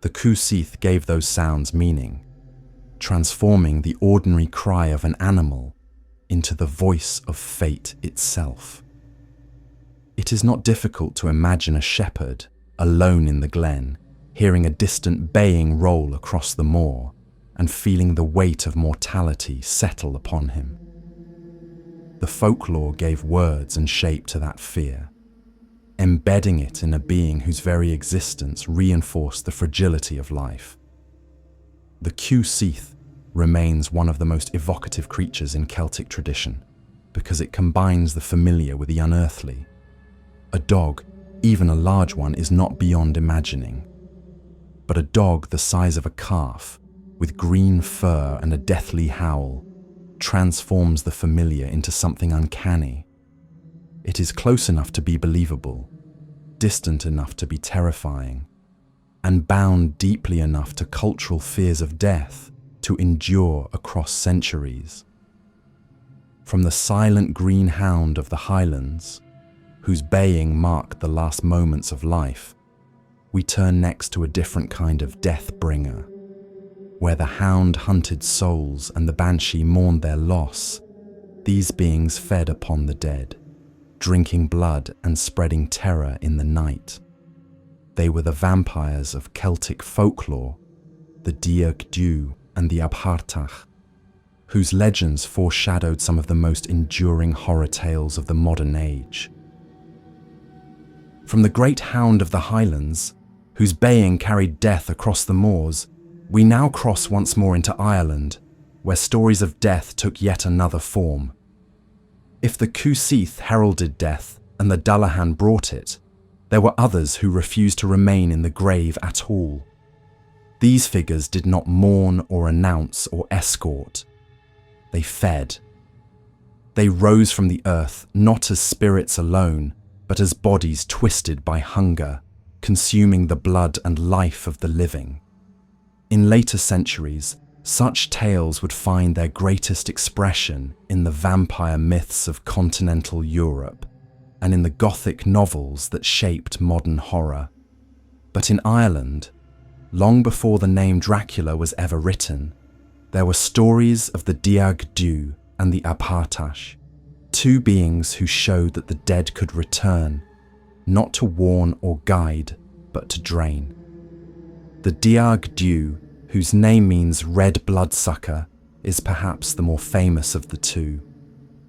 The Cù-Sìth gave those sounds meaning, transforming the ordinary cry of an animal into the voice of fate itself. It is not difficult to imagine a shepherd, alone in the glen, hearing a distant baying roll across the moor and feeling the weight of mortality settle upon him. The folklore gave words and shape to that fear, embedding it in a being whose very existence reinforced the fragility of life. The Cù-Sìth remains one of the most evocative creatures in Celtic tradition because it combines the familiar with the unearthly. A dog, even a large one, is not beyond imagining. But a dog the size of a calf, with green fur and a deathly howl, transforms the familiar into something uncanny. It is close enough to be believable, distant enough to be terrifying, and bound deeply enough to cultural fears of death to endure across centuries. From the silent green hound of the Highlands, whose baying marked the last moments of life, we turn next to a different kind of death bringer, where the Hound hunted souls and the Banshee mourned their loss, these beings fed upon the dead, drinking blood and spreading terror in the night. They were the vampires of Celtic folklore, the Dhoo and the Abhartach, whose legends foreshadowed some of the most enduring horror tales of the modern age. From the great Hound of the Highlands, whose baying carried death across the moors, we now cross once more into Ireland, where stories of death took yet another form. If the Cù-Sìth heralded death and the Dullahan brought it, there were others who refused to remain in the grave at all. These figures did not mourn or announce or escort. They fed. They rose from the earth not as spirits alone, but as bodies twisted by hunger, consuming the blood and life of the living. In later centuries, such tales would find their greatest expression in the vampire myths of continental Europe and in the Gothic novels that shaped modern horror. But in Ireland, long before the name Dracula was ever written, there were stories of the Dearg and the Abhartach, two beings who showed that the dead could return, not to warn or guide, but to drain. The Dearg, whose name means red bloodsucker, is perhaps the more famous of the two.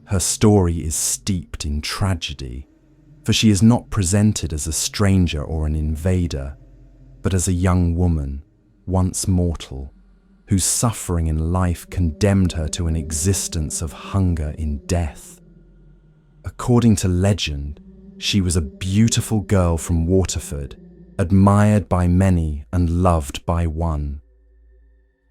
Her story is steeped in tragedy, for she is not presented as a stranger or an invader, but as a young woman, once mortal, whose suffering in life condemned her to an existence of hunger in death. According to legend, she was a beautiful girl from Waterford, admired by many and loved by one.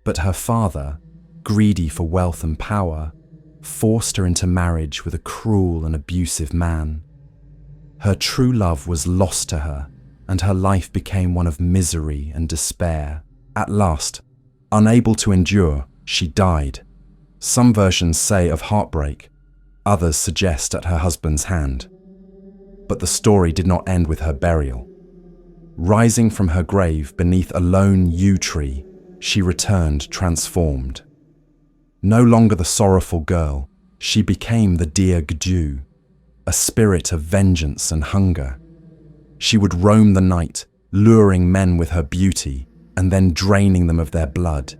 But her father, greedy for wealth and power, forced her into marriage with a cruel and abusive man. Her true love was lost to her, and her life became one of misery and despair. At last, unable to endure, she died. Some versions say of heartbreak, others suggest at her husband's hand. But the story did not end with her burial. Rising from her grave beneath a lone yew tree, she returned transformed. No longer the sorrowful girl, she became the Dearg, a spirit of vengeance and hunger. She would roam the night, luring men with her beauty and then draining them of their blood,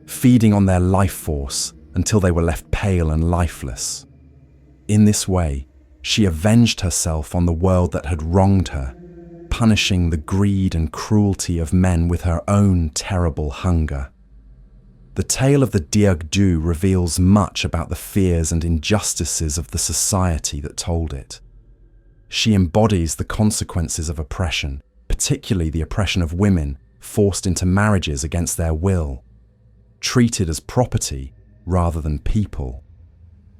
feeding on their life force until they were left pale and lifeless. In this way, she avenged herself on the world that had wronged her, punishing the greed and cruelty of men with her own terrible hunger. The tale of the Dearg reveals much about the fears and injustices of the society that told it. She embodies the consequences of oppression, particularly the oppression of women forced into marriages against their will, treated as property rather than people.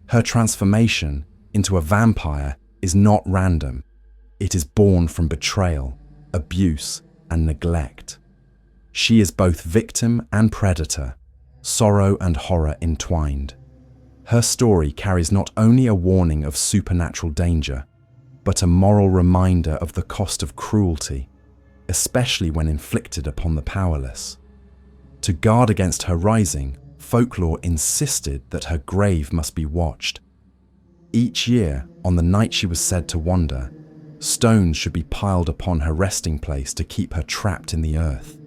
Her transformation into a vampire is not random. It is born from betrayal, abuse, and neglect. She is both victim and predator, sorrow and horror entwined. Her story carries not only a warning of supernatural danger, but a moral reminder of the cost of cruelty, especially when inflicted upon the powerless. To guard against her rising, folklore insisted that her grave must be watched. Each year, on the night she was said to wander, stones should be piled upon her resting place to keep her trapped in the earth.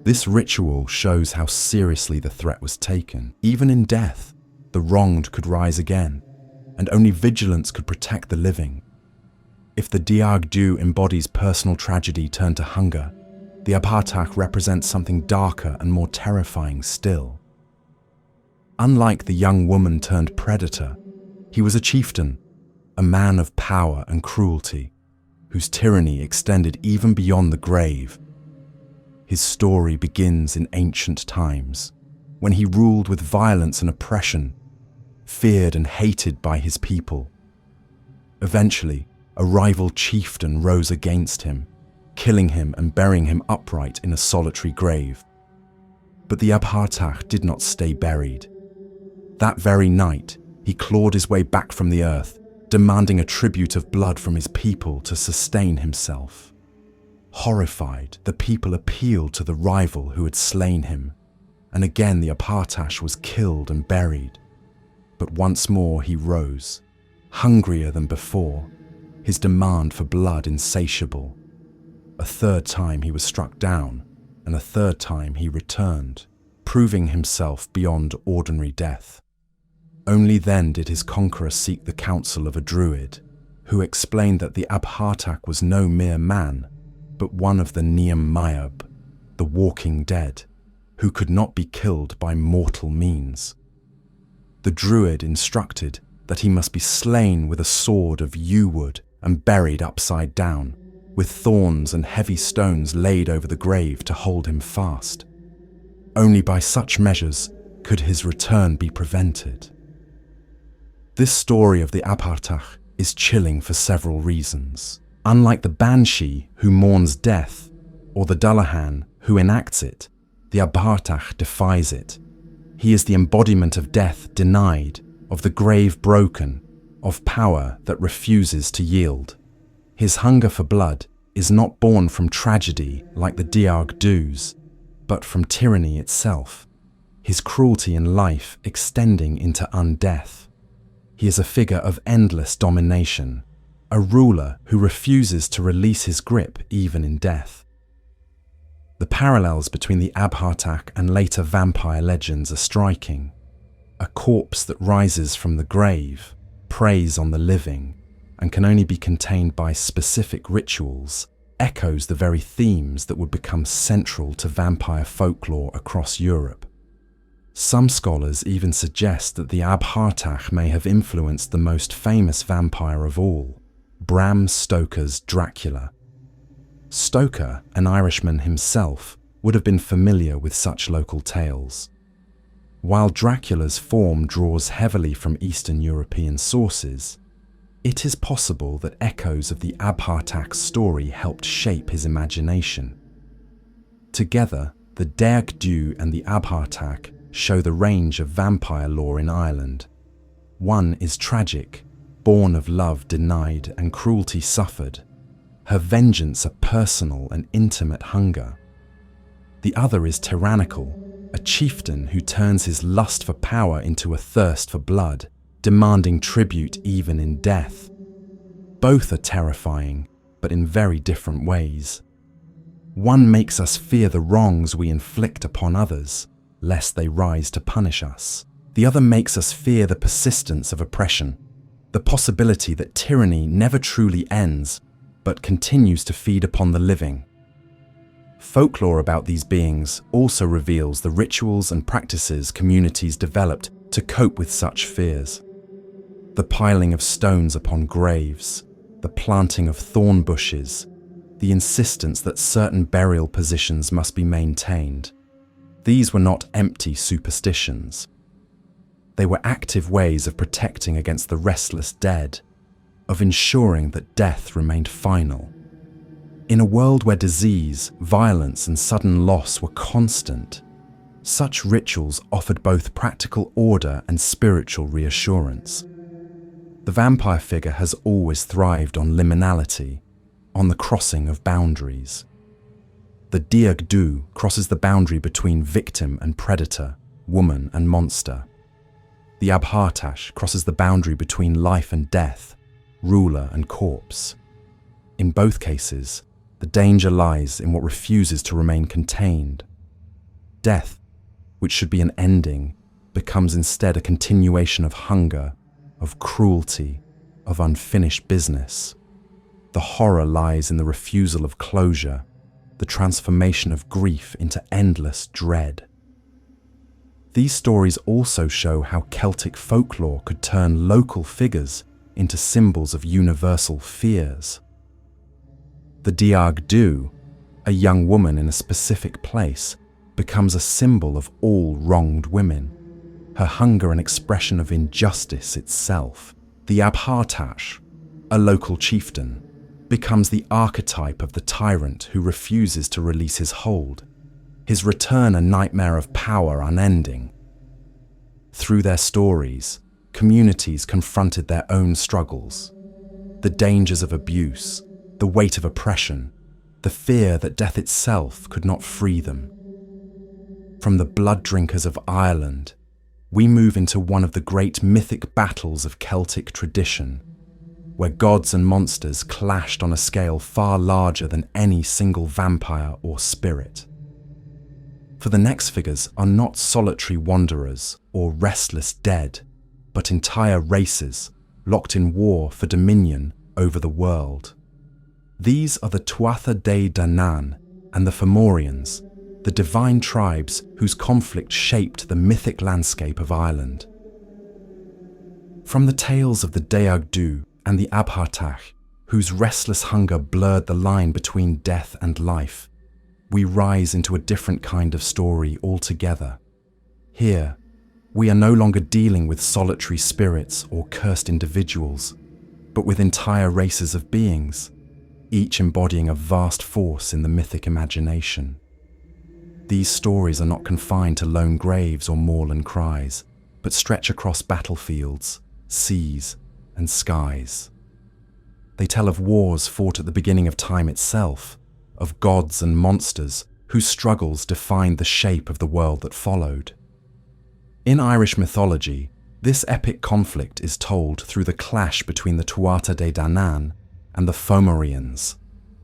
This ritual shows how seriously the threat was taken. Even in death, the wronged could rise again, and only vigilance could protect the living. If the Dearg embodies personal tragedy turned to hunger, the Abhartach represents something darker and more terrifying still. Unlike the young woman turned predator, he was a chieftain, a man of power and cruelty, whose tyranny extended even beyond the grave. His story begins in ancient times, when he ruled with violence and oppression, feared and hated by his people. Eventually, a rival chieftain rose against him, killing him and burying him upright in a solitary grave. But the Abhartach did not stay buried. That very night, he clawed his way back from the earth, demanding a tribute of blood from his people to sustain himself. Horrified, the people appealed to the rival who had slain him. and again the Abhartach was killed and buried. But once more he rose, hungrier than before, his demand for blood insatiable. A third time he was struck down, and a third time he returned, proving himself beyond ordinary death. Only then did his conqueror seek the counsel of a druid, who explained that the Abhartach was no mere man, but one of the Niam Mayab, the walking dead, who could not be killed by mortal means. The druid instructed that he must be slain with a sword of yew wood and buried upside down, with thorns and heavy stones laid over the grave to hold him fast. Only by such measures could his return be prevented. This story of the Abhartach is chilling for several reasons. Unlike the Banshee, who mourns death, or the Dullahan, who enacts it, the Abhartach defies it. He is the embodiment of death denied, of the grave broken, of power that refuses to yield. His hunger for blood is not born from tragedy like the Dearg Dhoo's, but from tyranny itself, his cruelty in life extending into undeath. He is a figure of endless domination, a ruler who refuses to release his grip even in death. The parallels between the Abhartach and later vampire legends are striking. A corpse that rises from the grave, preys on the living, and can only be contained by specific rituals, echoes the very themes that would become central to vampire folklore across Europe. Some scholars even suggest that the Abhartach may have influenced the most famous vampire of all, Bram Stoker's Dracula. Stoker, an Irishman himself, would have been familiar with such local tales. While Dracula's form draws heavily from Eastern European sources, it is possible that echoes of the Abhartach's story helped shape his imagination. Together, the Dearg Dhoo and the Abhartach show the range of vampire lore in Ireland. One is tragic, born of love denied and cruelty suffered, her vengeance a personal and intimate hunger. The other is tyrannical, a chieftain who turns his lust for power into a thirst for blood, demanding tribute even in death. Both are terrifying, but in very different ways. One makes us fear the wrongs we inflict upon others, lest they rise to punish us. The other makes us fear the persistence of oppression, the possibility that tyranny never truly ends, but continues to feed upon the living. Folklore about these beings also reveals the rituals and practices communities developed to cope with such fears. The piling of stones upon graves, the planting of thorn bushes, the insistence that certain burial positions must be maintained. These were not empty superstitions. They were active ways of protecting against the restless dead, of ensuring that death remained final. In a world where disease, violence, and sudden loss were constant, such rituals offered both practical order and spiritual reassurance. The vampire figure has always thrived on liminality, on the crossing of boundaries. The Dearg Dhoo crosses the boundary between victim and predator, woman and monster. The Abhartach crosses the boundary between life and death, ruler and corpse. In both cases, the danger lies in what refuses to remain contained. Death, which should be an ending, becomes instead a continuation of hunger, of cruelty, of unfinished business. The horror lies in the refusal of closure, the transformation of grief into endless dread. These stories also show how Celtic folklore could turn local figures into symbols of universal fears. The Dearg Dhoo, a young woman in a specific place, becomes a symbol of all wronged women, her hunger an expression of injustice itself. The Abhartach, a local chieftain, becomes the archetype of the tyrant who refuses to release his hold, his return a nightmare of power unending. Through their stories, communities confronted their own struggles, the dangers of abuse, the weight of oppression, the fear that death itself could not free them. From the blood drinkers of Ireland, we move into one of the great mythic battles of Celtic tradition, where gods and monsters clashed on a scale far larger than any single vampire or spirit. For the next figures are not solitary wanderers or restless dead, but entire races locked in war for dominion over the world. These are the Tuatha de Danann and the Fomorians, the divine tribes whose conflict shaped the mythic landscape of Ireland. From the tales of the Dearg and the Abhartach, whose restless hunger blurred the line between death and life, we rise into a different kind of story altogether. Here, we are no longer dealing with solitary spirits or cursed individuals, but with entire races of beings, each embodying a vast force in the mythic imagination. These stories are not confined to lone graves or moorland cries, but stretch across battlefields, seas, and skies. They tell of wars fought at the beginning of time itself, of gods and monsters whose struggles defined the shape of the world that followed. In Irish mythology, this epic conflict is told through the clash between the Tuatha de Danann and the Fomorians,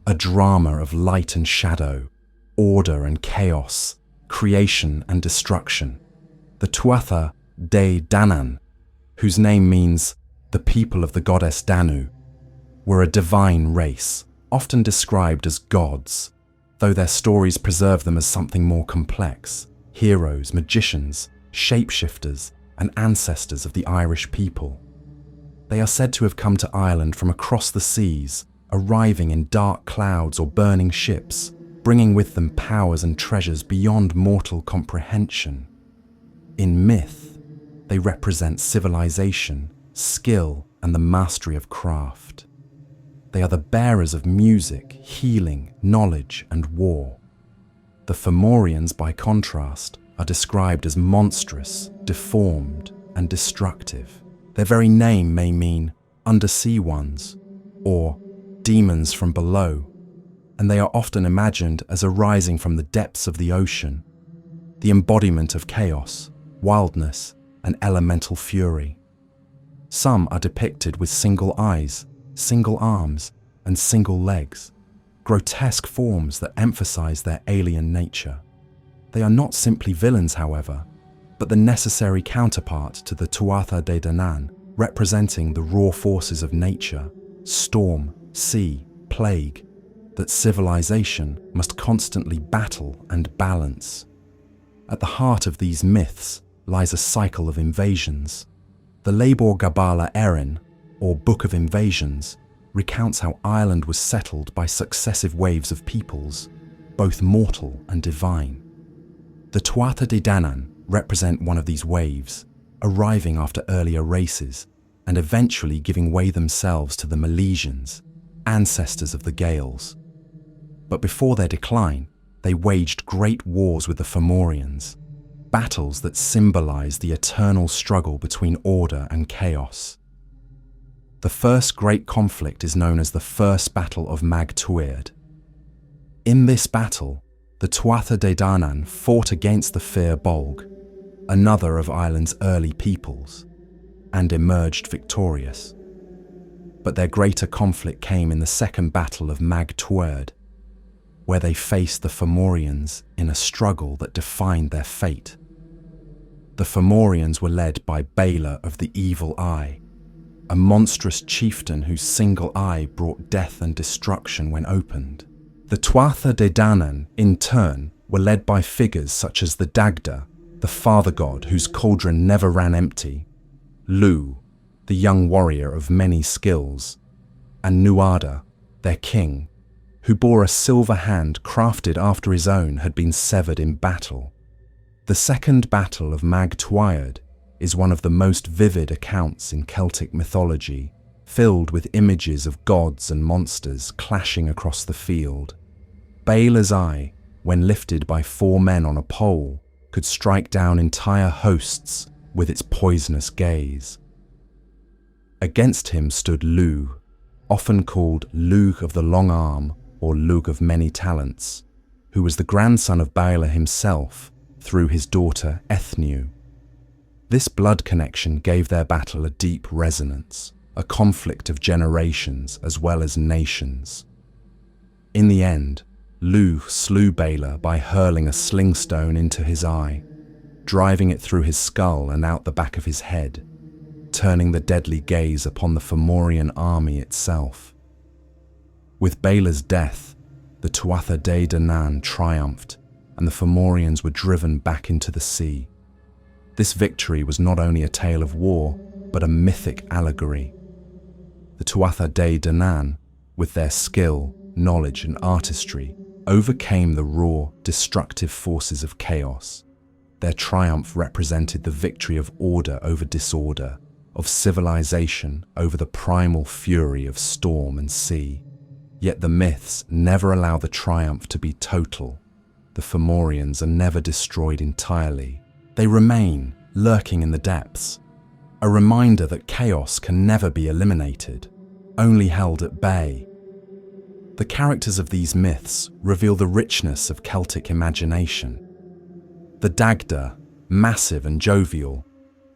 a drama of light and shadow, order and chaos, creation and destruction. The Tuatha de Danann, whose name means the people of the goddess Danu, were a divine race, often described as gods, though their stories preserve them as something more complex: heroes, magicians, shapeshifters, and ancestors of the Irish people. They are said to have come to Ireland from across the seas, arriving in dark clouds or burning ships, bringing with them powers and treasures beyond mortal comprehension. In myth, they represent civilization, skill, and the mastery of craft. They are the bearers of music, healing, knowledge, and war. The Fomorians, by contrast, are described as monstrous, deformed, and destructive. Their very name may mean undersea ones or demons from below, and they are often imagined as arising from the depths of the ocean, the embodiment of chaos, wildness, and elemental fury. Some are depicted with single eyes, single arms, and single legs, grotesque forms that emphasize their alien nature. They are not simply villains, however, but the necessary counterpart to the Tuatha de Danann, representing the raw forces of nature, storm, sea, plague, that civilization must constantly battle and balance. At the heart of these myths lies a cycle of invasions. The Labor Gabála Érenn, or Book of Invasions, recounts how Ireland was settled by successive waves of peoples, both mortal and divine. The Tuatha de Danann represent one of these waves, arriving after earlier races and eventually giving way themselves to the Milesians, ancestors of the Gaels. But before their decline, they waged great wars with the Fomorians, battles that symbolize the eternal struggle between order and chaos. The first great conflict is known as the First Battle of Mag Tuaird. In this battle, the Tuatha de Danann fought against the Fir Bolg, another of Ireland's early peoples, and emerged victorious. But their greater conflict came in the Second Battle of Mag Tuaird, where they faced the Fomorians in a struggle that defined their fate. The Fomorians were led by Béla of the Evil Eye, a monstrous chieftain whose single eye brought death and destruction when opened. The Tuatha de Danann, in turn, were led by figures such as the Dagda, the father god whose cauldron never ran empty, Dhoo, the young warrior of many skills, and Nuada, their king, who bore a silver hand crafted after his own had been severed in battle. The Second Battle of Mag Tuaird is one of the most vivid accounts in Celtic mythology, filled with images of gods and monsters clashing across the field. Béla's eye, when lifted by 4 men on a pole, could strike down entire hosts with its poisonous gaze. Against him stood Dhoo, often called Luach of the Long Arm or Luach of Many Talents, who was the grandson of Béla himself, through his daughter Ethniu. This blood connection gave their battle a deep resonance, a conflict of generations as well as nations. In the end, Luugh slew Baelor by hurling a sling stone into his eye, driving it through his skull and out the back of his head, turning the deadly gaze upon the Fomorian army itself. With Baelor's death, the Tuatha De Danann triumphed, and the Fomorians were driven back into the sea. This victory was not only a tale of war, but a mythic allegory. The Tuatha De Danann, with their skill, knowledge and artistry, overcame the raw, destructive forces of chaos. Their triumph represented the victory of order over disorder, of civilization over the primal fury of storm and sea. Yet the myths never allow the triumph to be total. The Fomorians are never destroyed entirely. They remain, lurking in the depths, a reminder that chaos can never be eliminated, only held at bay. The characters of these myths reveal the richness of Celtic imagination. The Dagda, massive and jovial,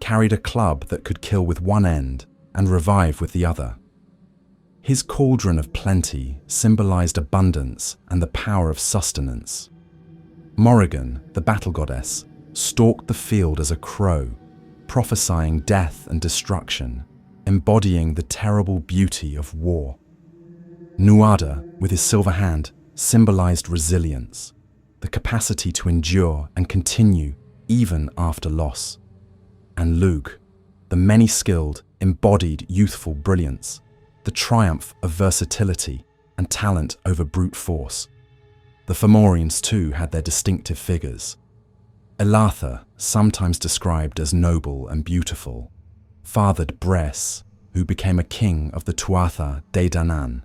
carried a club that could kill with one end and revive with the other. His cauldron of plenty symbolized abundance and the power of sustenance. Morrigan, the battle goddess, stalked the field as a crow, prophesying death and destruction, embodying the terrible beauty of war. Nuada, with his silver hand, symbolized resilience, the capacity to endure and continue even after loss. And Luugh, the many-skilled, embodied youthful brilliance, the triumph of versatility and talent over brute force. The Fomorians too had their distinctive figures. Elatha, sometimes described as noble and beautiful, fathered Bress, who became a king of the Tuatha De Danann,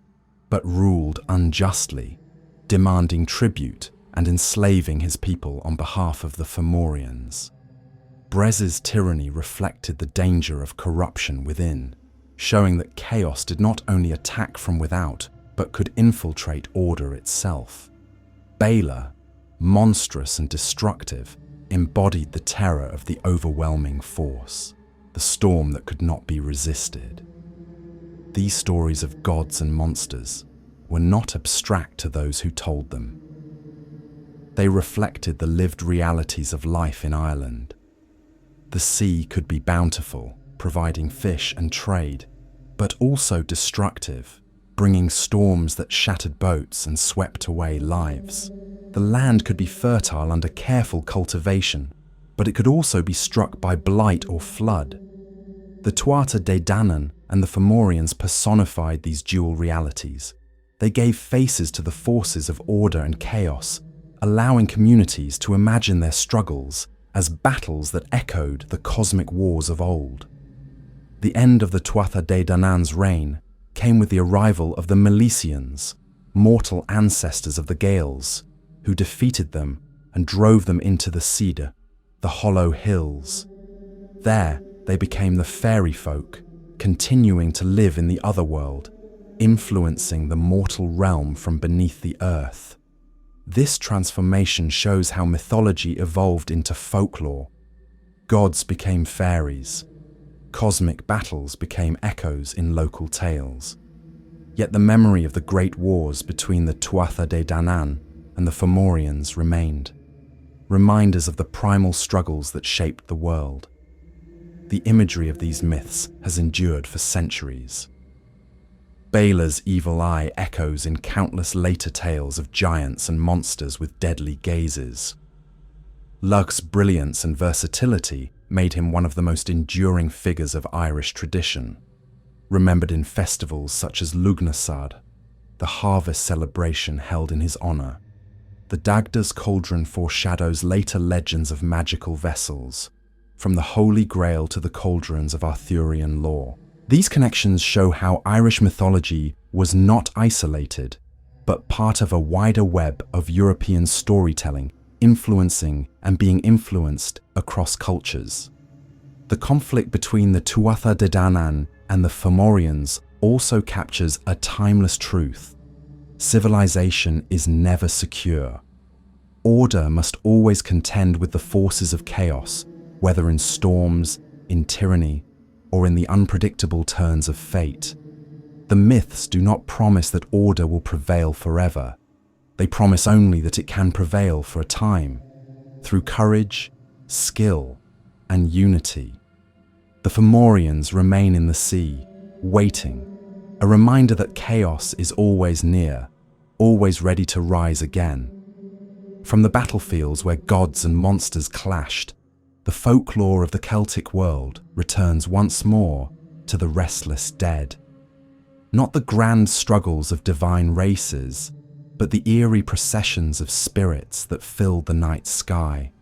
but ruled unjustly, demanding tribute and enslaving his people on behalf of the Fomorians. Bress's tyranny reflected the danger of corruption within, showing that chaos did not only attack from without, but could infiltrate order itself. Baelor, monstrous and destructive, embodied the terror of the overwhelming force, the storm that could not be resisted. These stories of gods and monsters were not abstract to those who told them. They reflected the lived realities of life in Ireland. The sea could be bountiful, providing fish and trade, but also destructive, bringing storms that shattered boats and swept away lives. The land could be fertile under careful cultivation, but it could also be struck by blight or flood. The Tuatha De Danann and the Fomorians personified these dual realities. They gave faces to the forces of order and chaos, allowing communities to imagine their struggles as battles that echoed the cosmic wars of old. The end of the Tuatha De Danann's reign came with the arrival of the Milesians, mortal ancestors of the Gaels, who defeated them and drove them into the Cedar, the hollow hills. There, they became the fairy folk, continuing to live in the otherworld, influencing the mortal realm from beneath the earth. This transformation shows how mythology evolved into folklore. Gods became fairies. Cosmic battles became echoes in local tales. Yet the memory of the great wars between the Tuatha De Danann and the Fomorians remained, reminders of the primal struggles that shaped the world. The imagery of these myths has endured for centuries. Baelor's evil eye echoes in countless later tales of giants and monsters with deadly gazes. Lugh's brilliance and versatility made him one of the most enduring figures of Irish tradition, remembered in festivals such as Lugnasad, the harvest celebration held in his honour. The Dagda's cauldron foreshadows later legends of magical vessels, from the Holy Grail to the cauldrons of Arthurian lore. These connections show how Irish mythology was not isolated, but part of a wider web of European storytelling, influencing and being influenced across cultures. The conflict between the Tuatha De Danann and the Fomorians also captures a timeless truth. Civilization is never secure. Order must always contend with the forces of chaos, whether in storms, in tyranny, or in the unpredictable turns of fate. The myths do not promise that order will prevail forever. They promise only that it can prevail for a time, through courage, skill, and unity. The Fomorians remain in the sea, waiting, a reminder that chaos is always near, always ready to rise again. From the battlefields where gods and monsters clashed, the folklore of the Celtic world returns once more to the restless dead. Not the grand struggles of divine races, but the eerie processions of spirits that filled the night sky,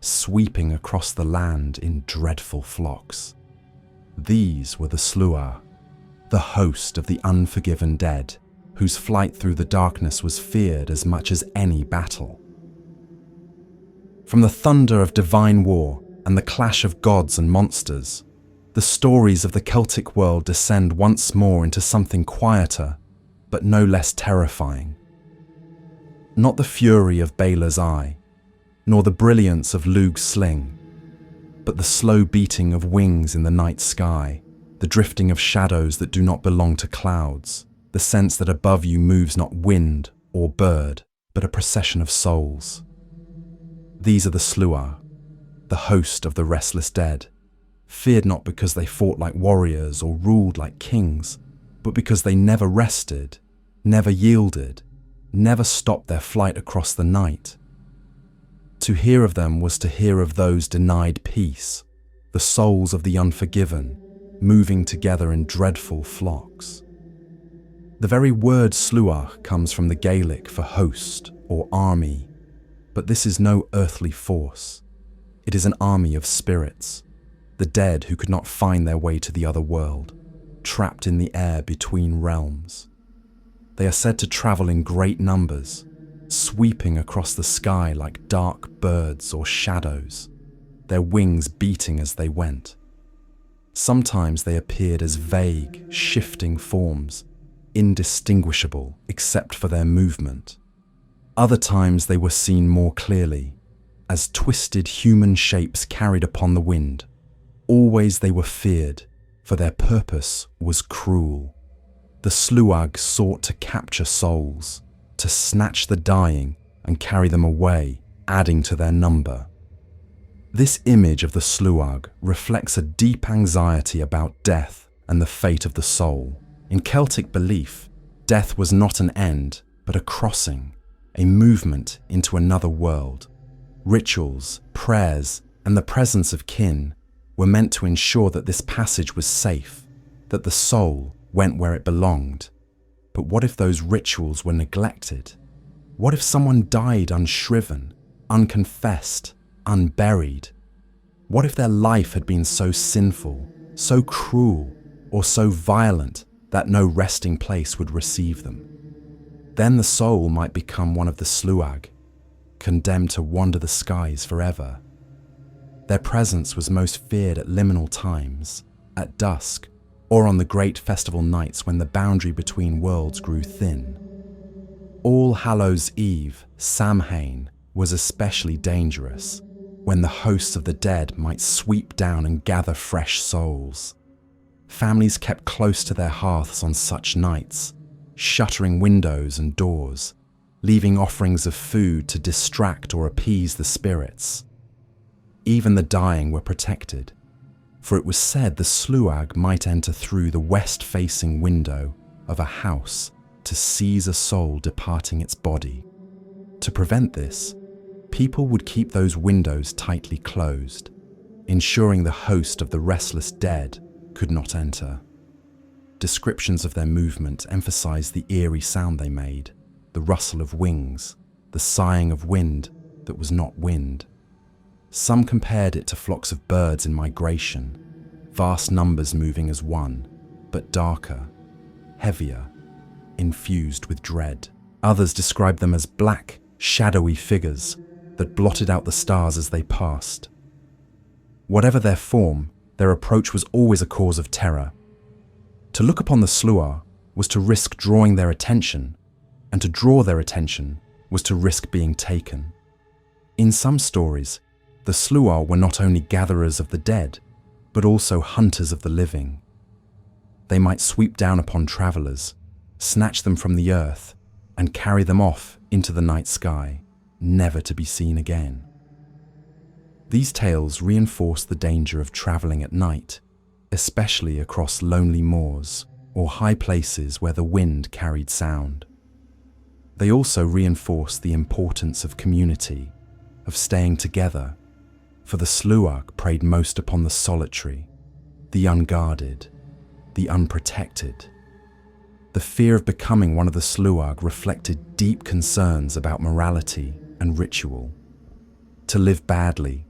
sweeping across the land in dreadful flocks. These were the Sluagh, the host of the unforgiven dead, whose flight through the darkness was feared as much as any battle. From the thunder of divine war and the clash of gods and monsters, the stories of the Celtic world descend once more into something quieter, but no less terrifying. Not the fury of Bela's eye, nor the brilliance of Lugh's sling, but the slow beating of wings in the night sky, the drifting of shadows that do not belong to clouds, the sense that above you moves not wind or bird, but a procession of souls. These are the Sluagh, the host of the restless dead, feared not because they fought like warriors or ruled like kings, but because they never rested, never yielded, never stopped their flight across the night. To hear of them was to hear of those denied peace, the souls of the unforgiven, moving together in dreadful flocks. The very word Sluagh comes from the Gaelic for host or army, but this is no earthly force. It is an army of spirits, the dead who could not find their way to the other world, trapped in the air between realms. They are said to travel in great numbers, sweeping across the sky like dark birds or shadows, their wings beating as they went. Sometimes they appeared as vague, shifting forms, indistinguishable except for their movement. Other times they were seen more clearly, as twisted human shapes carried upon the wind. Always they were feared, for their purpose was cruel. The Sluagh sought to capture souls, to snatch the dying and carry them away, adding to their number. This image of the Sluagh reflects a deep anxiety about death and the fate of the soul. In Celtic belief, death was not an end, but a crossing, a movement into another world. Rituals, prayers, and the presence of kin were meant to ensure that this passage was safe, that the soul went where it belonged. But what if those rituals were neglected? What if someone died unshriven, unconfessed, unburied? What if their life had been so sinful, so cruel, or so violent that no resting place would receive them? Then the soul might become one of the Sluagh, condemned to wander the skies forever. Their presence was most feared at liminal times, at dusk, or on the great festival nights when the boundary between worlds grew thin. All Hallows' Eve, Samhain, was especially dangerous, when the hosts of the dead might sweep down and gather fresh souls. Families kept close to their hearths on such nights, shuttering windows and doors, leaving offerings of food to distract or appease the spirits. Even the dying were protected, for it was said the Sluagh might enter through the west-facing window of a house to seize a soul departing its body. To prevent this, people would keep those windows tightly closed, ensuring the host of the restless dead could not enter. Descriptions of their movement emphasized the eerie sound they made, the rustle of wings, the sighing of wind that was not wind. Some compared it to flocks of birds in migration, vast numbers moving as one, but darker, heavier, infused with dread. Others described them as black, shadowy figures that blotted out the stars as they passed. Whatever their form, their approach was always a cause of terror. To look upon the Sluagh was to risk drawing their attention, and to draw their attention was to risk being taken. In some stories, the Sluagh were not only gatherers of the dead, but also hunters of the living. They might sweep down upon travellers, snatch them from the earth, and carry them off into the night sky, never to be seen again. These tales reinforce the danger of travelling at night, especially across lonely moors or high places where the wind carried sound. They also reinforce the importance of community, of staying together, for the Sluagh preyed most upon the solitary, the unguarded, the unprotected. The fear of becoming one of the Sluagh reflected deep concerns about morality and ritual. To live badly,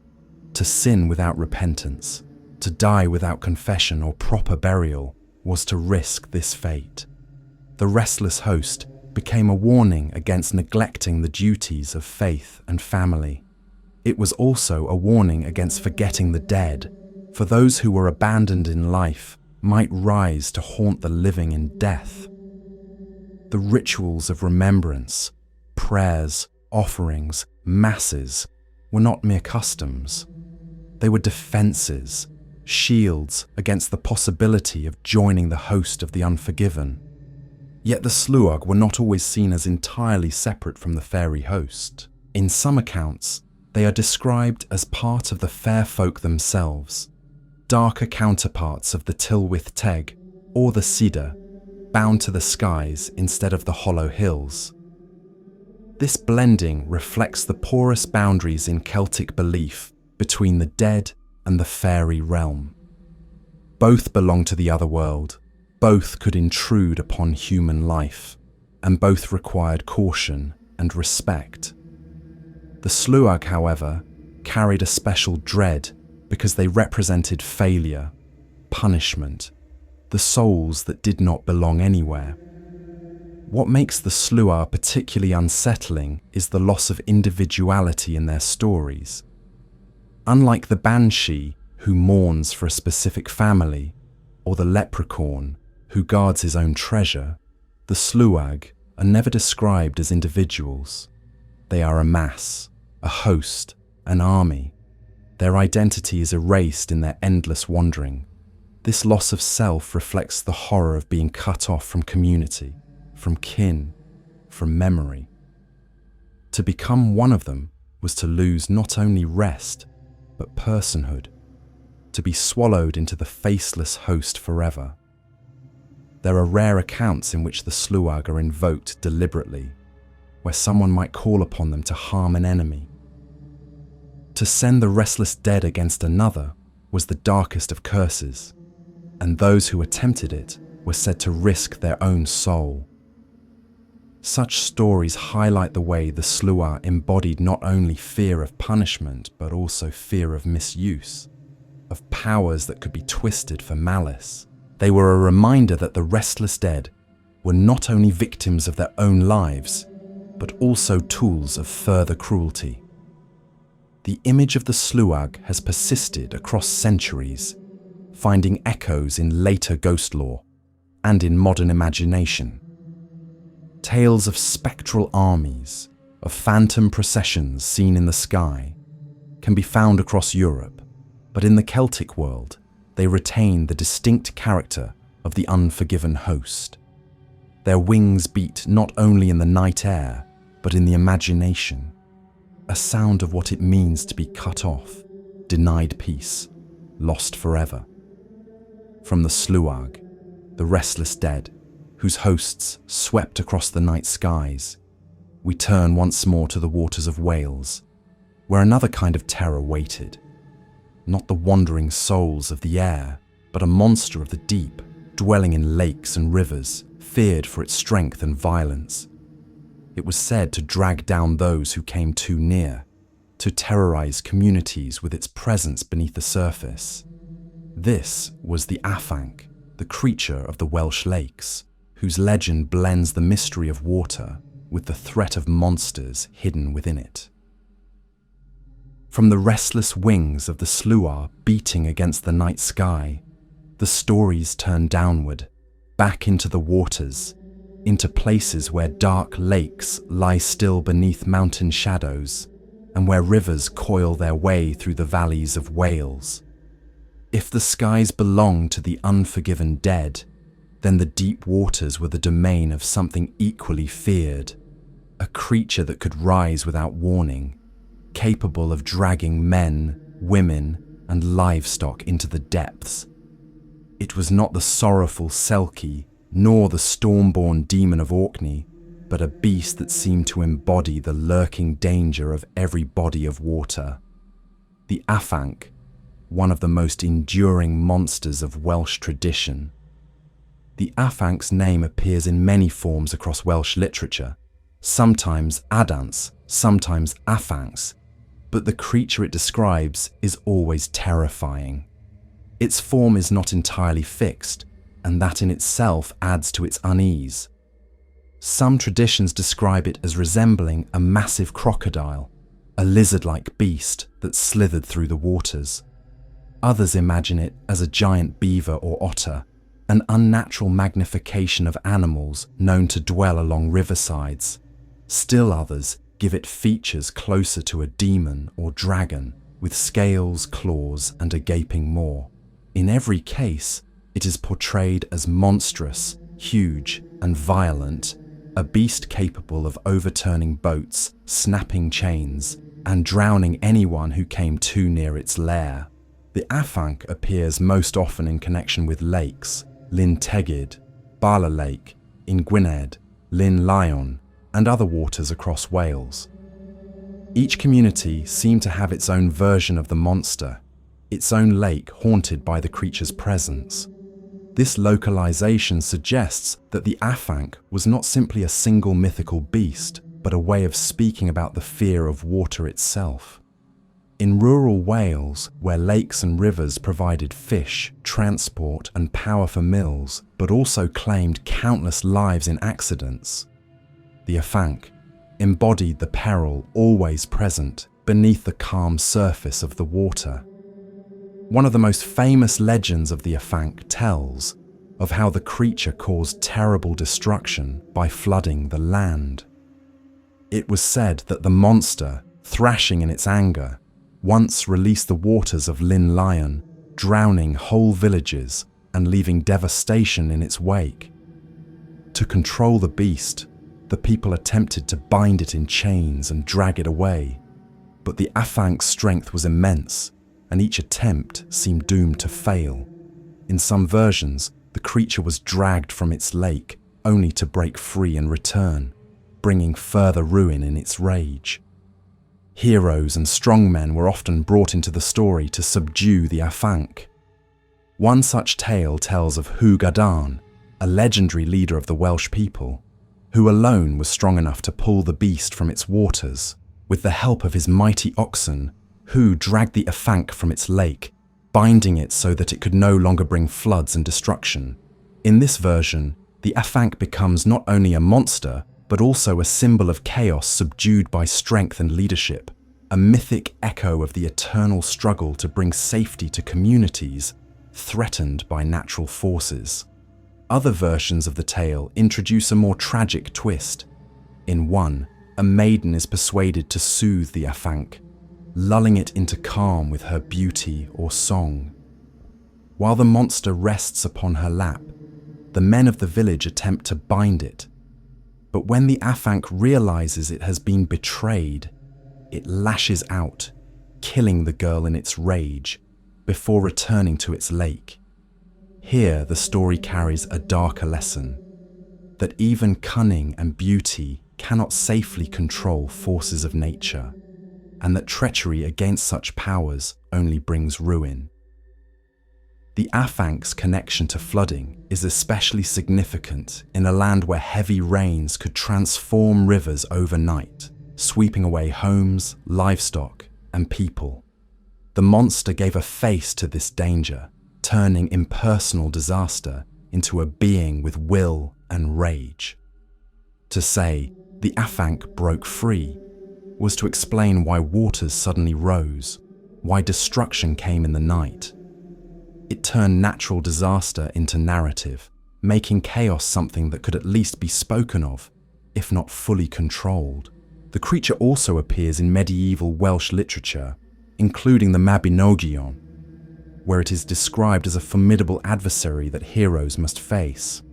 to sin without repentance, to die without confession or proper burial was to risk this fate. The restless host became a warning against neglecting the duties of faith and family. It was also a warning against forgetting the dead, for those who were abandoned in life might rise to haunt the living in death. The rituals of remembrance, prayers, offerings, masses were not mere customs. They were defenses, shields against the possibility of joining the host of the unforgiven. Yet the Sluagh were not always seen as entirely separate from the fairy host. In some accounts, they are described as part of the fair folk themselves, darker counterparts of the Tylwyth Teg or the Cedar, bound to the skies instead of the hollow hills. This blending reflects the porous boundaries in Celtic belief between the dead and the fairy realm. Both belong to the other world, both could intrude upon human life, and both required caution and respect. The Sluagh, however, carried a special dread because they represented failure, punishment, the souls that did not belong anywhere. What makes the Sluagh particularly unsettling is the loss of individuality in their stories. Unlike the Banshee, who mourns for a specific family, or the Leprechaun, who guards his own treasure, the Sluagh are never described as individuals. They are a mass, a host, an army. Their identity is erased in their endless wandering. This loss of self reflects the horror of being cut off from community, from kin, from memory. To become one of them was to lose not only rest, but personhood, to be swallowed into the faceless host forever. There are rare accounts in which the Sluagh are invoked deliberately, where someone might call upon them to harm an enemy. To send the restless dead against another was the darkest of curses, and those who attempted it were said to risk their own soul. Such stories highlight the way the Sluagh embodied not only fear of punishment, but also fear of misuse, of powers that could be twisted for malice. They were a reminder that the restless dead were not only victims of their own lives, but also tools of further cruelty. The image of the Sluagh has persisted across centuries, finding echoes in later ghost lore and in modern imagination. Tales of spectral armies, of phantom processions seen in the sky, can be found across Europe, but in the Celtic world, they retain the distinct character of the unforgiven host. Their wings beat not only in the night air, but in the imagination, a sound of what it means to be cut off, denied peace, lost forever. From the Sluagh, the restless dead, whose hosts swept across the night skies, we turn once more to the waters of Wales, where another kind of terror waited. Not the wandering souls of the air, but a monster of the deep, dwelling in lakes and rivers, feared for its strength and violence. It was said to drag down those who came too near, to terrorize communities with its presence beneath the surface. This was the Afanc, the creature of the Welsh lakes, whose legend blends the mystery of water with the threat of monsters hidden within it. From the restless wings of the Sluagh beating against the night sky, the stories turn downward, back into the waters, into places where dark lakes lie still beneath mountain shadows, and where rivers coil their way through the valleys of Wales. If the skies belonged to the unforgiven dead, then the deep waters were the domain of something equally feared, a creature that could rise without warning, capable of dragging men, women, and livestock into the depths. It was not the sorrowful Selkie, nor the storm-born demon of Orkney, but a beast that seemed to embody the lurking danger of every body of water. The Afanc, one of the most enduring monsters of Welsh tradition. The Afanc's name appears in many forms across Welsh literature, sometimes Adance, sometimes Afancs, but the creature it describes is always terrifying. Its form is not entirely fixed, and that in itself adds to its unease. Some traditions describe it as resembling a massive crocodile, a lizard-like beast that slithered through the waters. Others imagine it as a giant beaver or otter, an unnatural magnification of animals known to dwell along riversides. Still others give it features closer to a demon or dragon, with scales, claws, and a gaping maw. In every case, it is portrayed as monstrous, huge, and violent, a beast capable of overturning boats, snapping chains, and drowning anyone who came too near its lair. The Afanc appears most often in connection with lakes, Llyn Tegid, Bala Lake, in Gwynedd, Llyn Lyon, and other waters across Wales. Each community seemed to have its own version of the monster, its own lake haunted by the creature's presence. This localization suggests that the Afanc was not simply a single mythical beast, but a way of speaking about the fear of water itself. In rural Wales, where lakes and rivers provided fish, transport, and power for mills, but also claimed countless lives in accidents, the Afanc embodied the peril always present beneath the calm surface of the water. One of the most famous legends of the Afanc tells of how the creature caused terrible destruction by flooding the land. It was said that the monster, thrashing in its anger, once released the waters of Llyn Lyon, drowning whole villages and leaving devastation in its wake. To control the beast, the people attempted to bind it in chains and drag it away, but the Afanc's strength was immense, and each attempt seemed doomed to fail. In some versions, the creature was dragged from its lake, only to break free and return, bringing further ruin in its rage. Heroes and strongmen were often brought into the story to subdue the Afanc. One such tale tells of Hugh Gadarn, a legendary leader of the Welsh people, who alone was strong enough to pull the beast from its waters. With the help of his mighty oxen, Hugh dragged the Afanc from its lake, binding it so that it could no longer bring floods and destruction. In this version, the Afanc becomes not only a monster, but also a symbol of chaos subdued by strength and leadership, a mythic echo of the eternal struggle to bring safety to communities threatened by natural forces. Other versions of the tale introduce a more tragic twist. In one, a maiden is persuaded to soothe the Afanc, lulling it into calm with her beauty or song. While the monster rests upon her lap, the men of the village attempt to bind it. But when the Afanc realizes it has been betrayed, it lashes out, killing the girl in its rage, before returning to its lake. Here, the story carries a darker lesson, that even cunning and beauty cannot safely control forces of nature, and that treachery against such powers only brings ruin. The Afanc's connection to flooding is especially significant in a land where heavy rains could transform rivers overnight, sweeping away homes, livestock, and people. The monster gave a face to this danger, turning impersonal disaster into a being with will and rage. To say, the Afanc broke free was to explain why waters suddenly rose, why destruction came in the night. It turned natural disaster into narrative, making chaos something that could at least be spoken of, if not fully controlled. The creature also appears in medieval Welsh literature, including the Mabinogion, where it is described as a formidable adversary that heroes must face.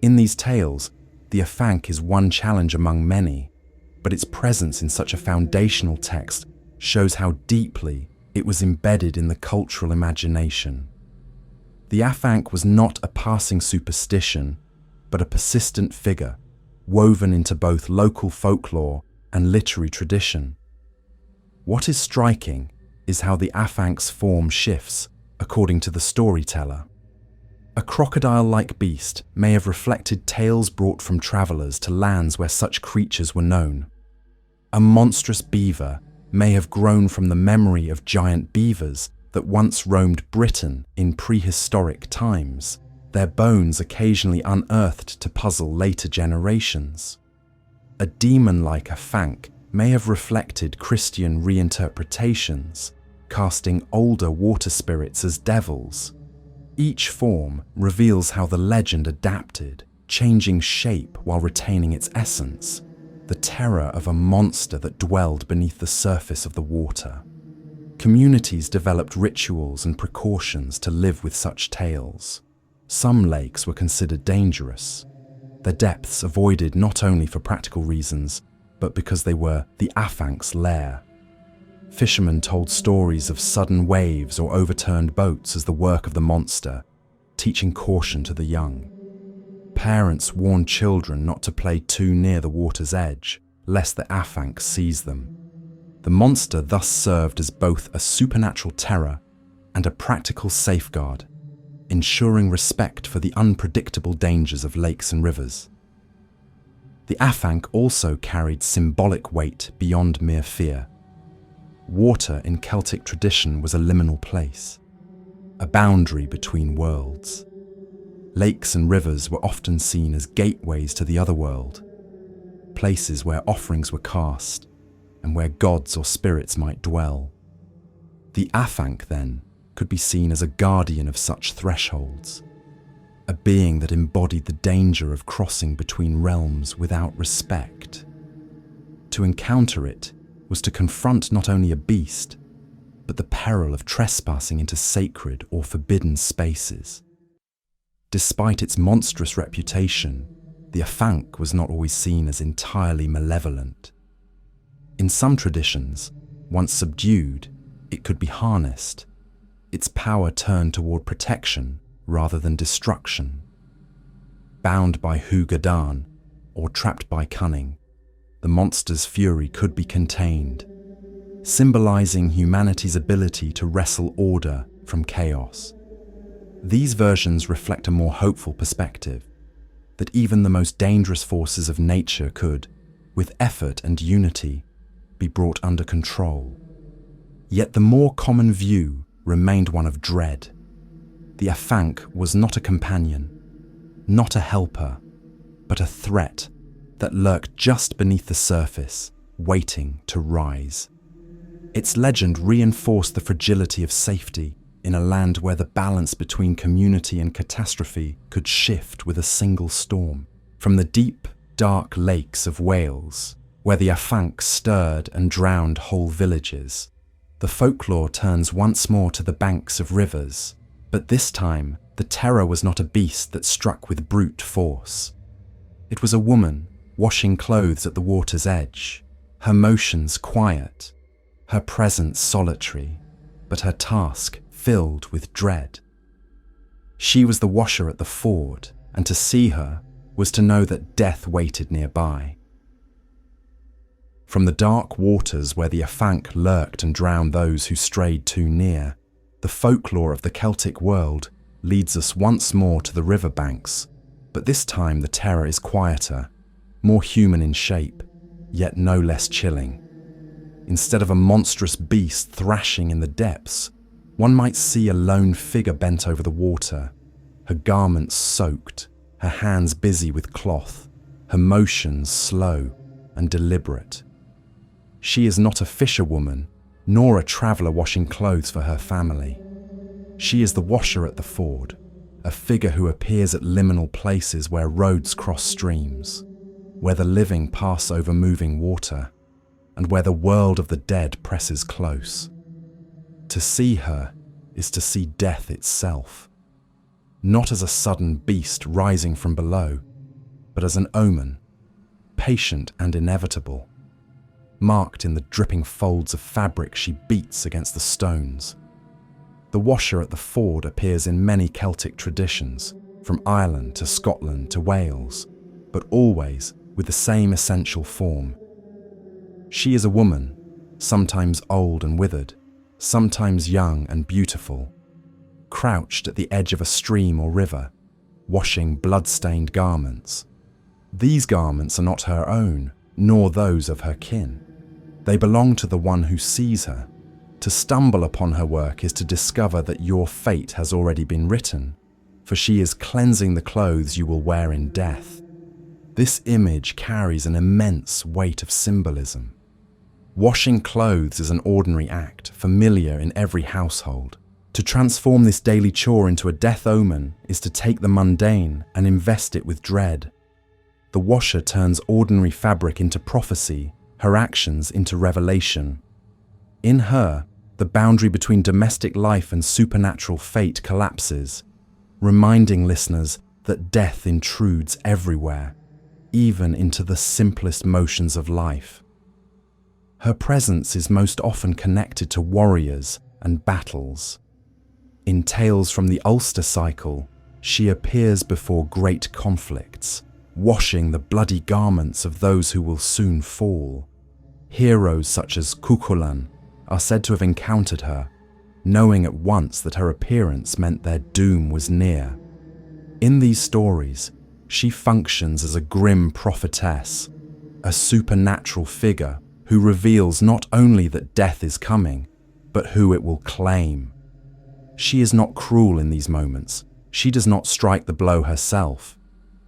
In these tales, the Afanc is one challenge among many, but its presence in such a foundational text shows how deeply it was embedded in the cultural imagination. The Afanc was not a passing superstition, but a persistent figure, woven into both local folklore and literary tradition. What is striking is how the Afanc's form shifts according to the storyteller. A crocodile-like beast may have reflected tales brought from travellers to lands where such creatures were known. A monstrous beaver may have grown from the memory of giant beavers that once roamed Britain in prehistoric times, their bones occasionally unearthed to puzzle later generations. A demon-like Afanc may have reflected Christian reinterpretations, casting older water spirits as devils. Each form reveals how the legend adapted, changing shape while retaining its essence, the terror of a monster that dwelled beneath the surface of the water. Communities developed rituals and precautions to live with such tales. Some lakes were considered dangerous, their depths avoided not only for practical reasons, but because they were the Afanc's lair. Fishermen told stories of sudden waves or overturned boats as the work of the monster, teaching caution to the young. Parents warned children not to play too near the water's edge, lest the Afanc seize them. The monster thus served as both a supernatural terror and a practical safeguard, ensuring respect for the unpredictable dangers of lakes and rivers. The Afanc also carried symbolic weight beyond mere fear. Water in Celtic tradition was a liminal place, a boundary between worlds. Lakes and rivers were often seen as gateways to the other world, places where offerings were cast and where gods or spirits might dwell. The Afanc, then, could be seen as a guardian of such thresholds, a being that embodied the danger of crossing between realms without respect. To encounter it was to confront not only a beast, but the peril of trespassing into sacred or forbidden spaces. Despite its monstrous reputation, the Afanc was not always seen as entirely malevolent. In some traditions, once subdued, it could be harnessed, its power turned toward protection rather than destruction. Bound by Hu-Gadan, or trapped by cunning, the monster's fury could be contained, symbolizing humanity's ability to wrestle order from chaos. These versions reflect a more hopeful perspective, that even the most dangerous forces of nature could, with effort and unity, be brought under control. Yet the more common view remained one of dread. The Afanc was not a companion, not a helper, but a threat that lurked just beneath the surface, waiting to rise. Its legend reinforced the fragility of safety in a land where the balance between community and catastrophe could shift with a single storm. From the deep, dark lakes of Wales, where the Afanc stirred and drowned whole villages, the folklore turns once more to the banks of rivers, but this time the terror was not a beast that struck with brute force. It was a woman washing clothes at the water's edge, her motions quiet, her presence solitary, but her task filled with dread. She was the washer at the ford, and to see her was to know that death waited nearby. From the dark waters where the Afanc lurked and drowned those who strayed too near, the folklore of the Celtic world leads us once more to the river banks, but this time the terror is quieter, more human in shape, yet no less chilling. Instead of a monstrous beast thrashing in the depths, one might see a lone figure bent over the water, her garments soaked, her hands busy with cloth, her motions slow and deliberate. She is not a fisherwoman, nor a traveller washing clothes for her family. She is the washer at the ford, a figure who appears at liminal places where roads cross streams, where the living pass over moving water, and where the world of the dead presses close. To see her is to see death itself, not as a sudden beast rising from below, but as an omen, patient and inevitable, marked in the dripping folds of fabric she beats against the stones. The washer at the ford appears in many Celtic traditions, from Ireland to Scotland to Wales, but always with the same essential form. She is a woman, sometimes old and withered, sometimes young and beautiful, crouched at the edge of a stream or river, washing blood-stained garments. These garments are not her own, nor those of her kin. They belong to the one who sees her. To stumble upon her work is to discover that your fate has already been written, for she is cleansing the clothes you will wear in death. This image carries an immense weight of symbolism. Washing clothes is an ordinary act, familiar in every household. To transform this daily chore into a death omen is to take the mundane and invest it with dread. The washer turns ordinary fabric into prophecy, her actions into revelation. In her, the boundary between domestic life and supernatural fate collapses, reminding listeners that death intrudes everywhere, even into the simplest motions of life. Her presence is most often connected to warriors and battles. In tales from the Ulster cycle, she appears before great conflicts, washing the bloody garments of those who will soon fall. Heroes such as Cuchulainn are said to have encountered her, knowing at once that her appearance meant their doom was near. In these stories, she functions as a grim prophetess, a supernatural figure who reveals not only that death is coming, but who it will claim. She is not cruel in these moments. She does not strike the blow herself.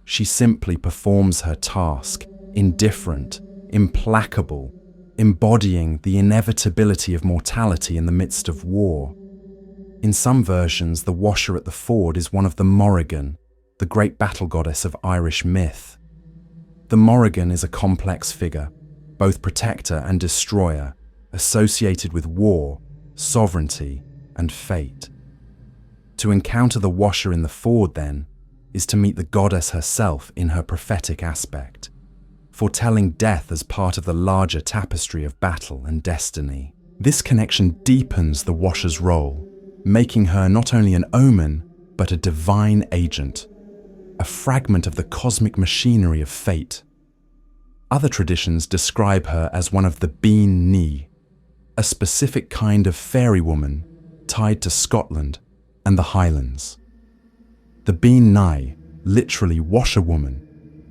She simply performs her task, indifferent, implacable, embodying the inevitability of mortality in the midst of war. In some versions, the washer at the ford is one of the Morrigan, the great battle goddess of Irish myth. The Morrigan is a complex figure, both protector and destroyer, associated with war, sovereignty, and fate. To encounter the washer in the ford, then, is to meet the goddess herself in her prophetic aspect, foretelling death as part of the larger tapestry of battle and destiny. This connection deepens the washer's role, making her not only an omen, but a divine agent, a fragment of the cosmic machinery of fate. Other traditions describe her as one of the Bean Ni, a specific kind of fairy woman tied to Scotland and the Highlands. The Bean Ni, literally washerwoman,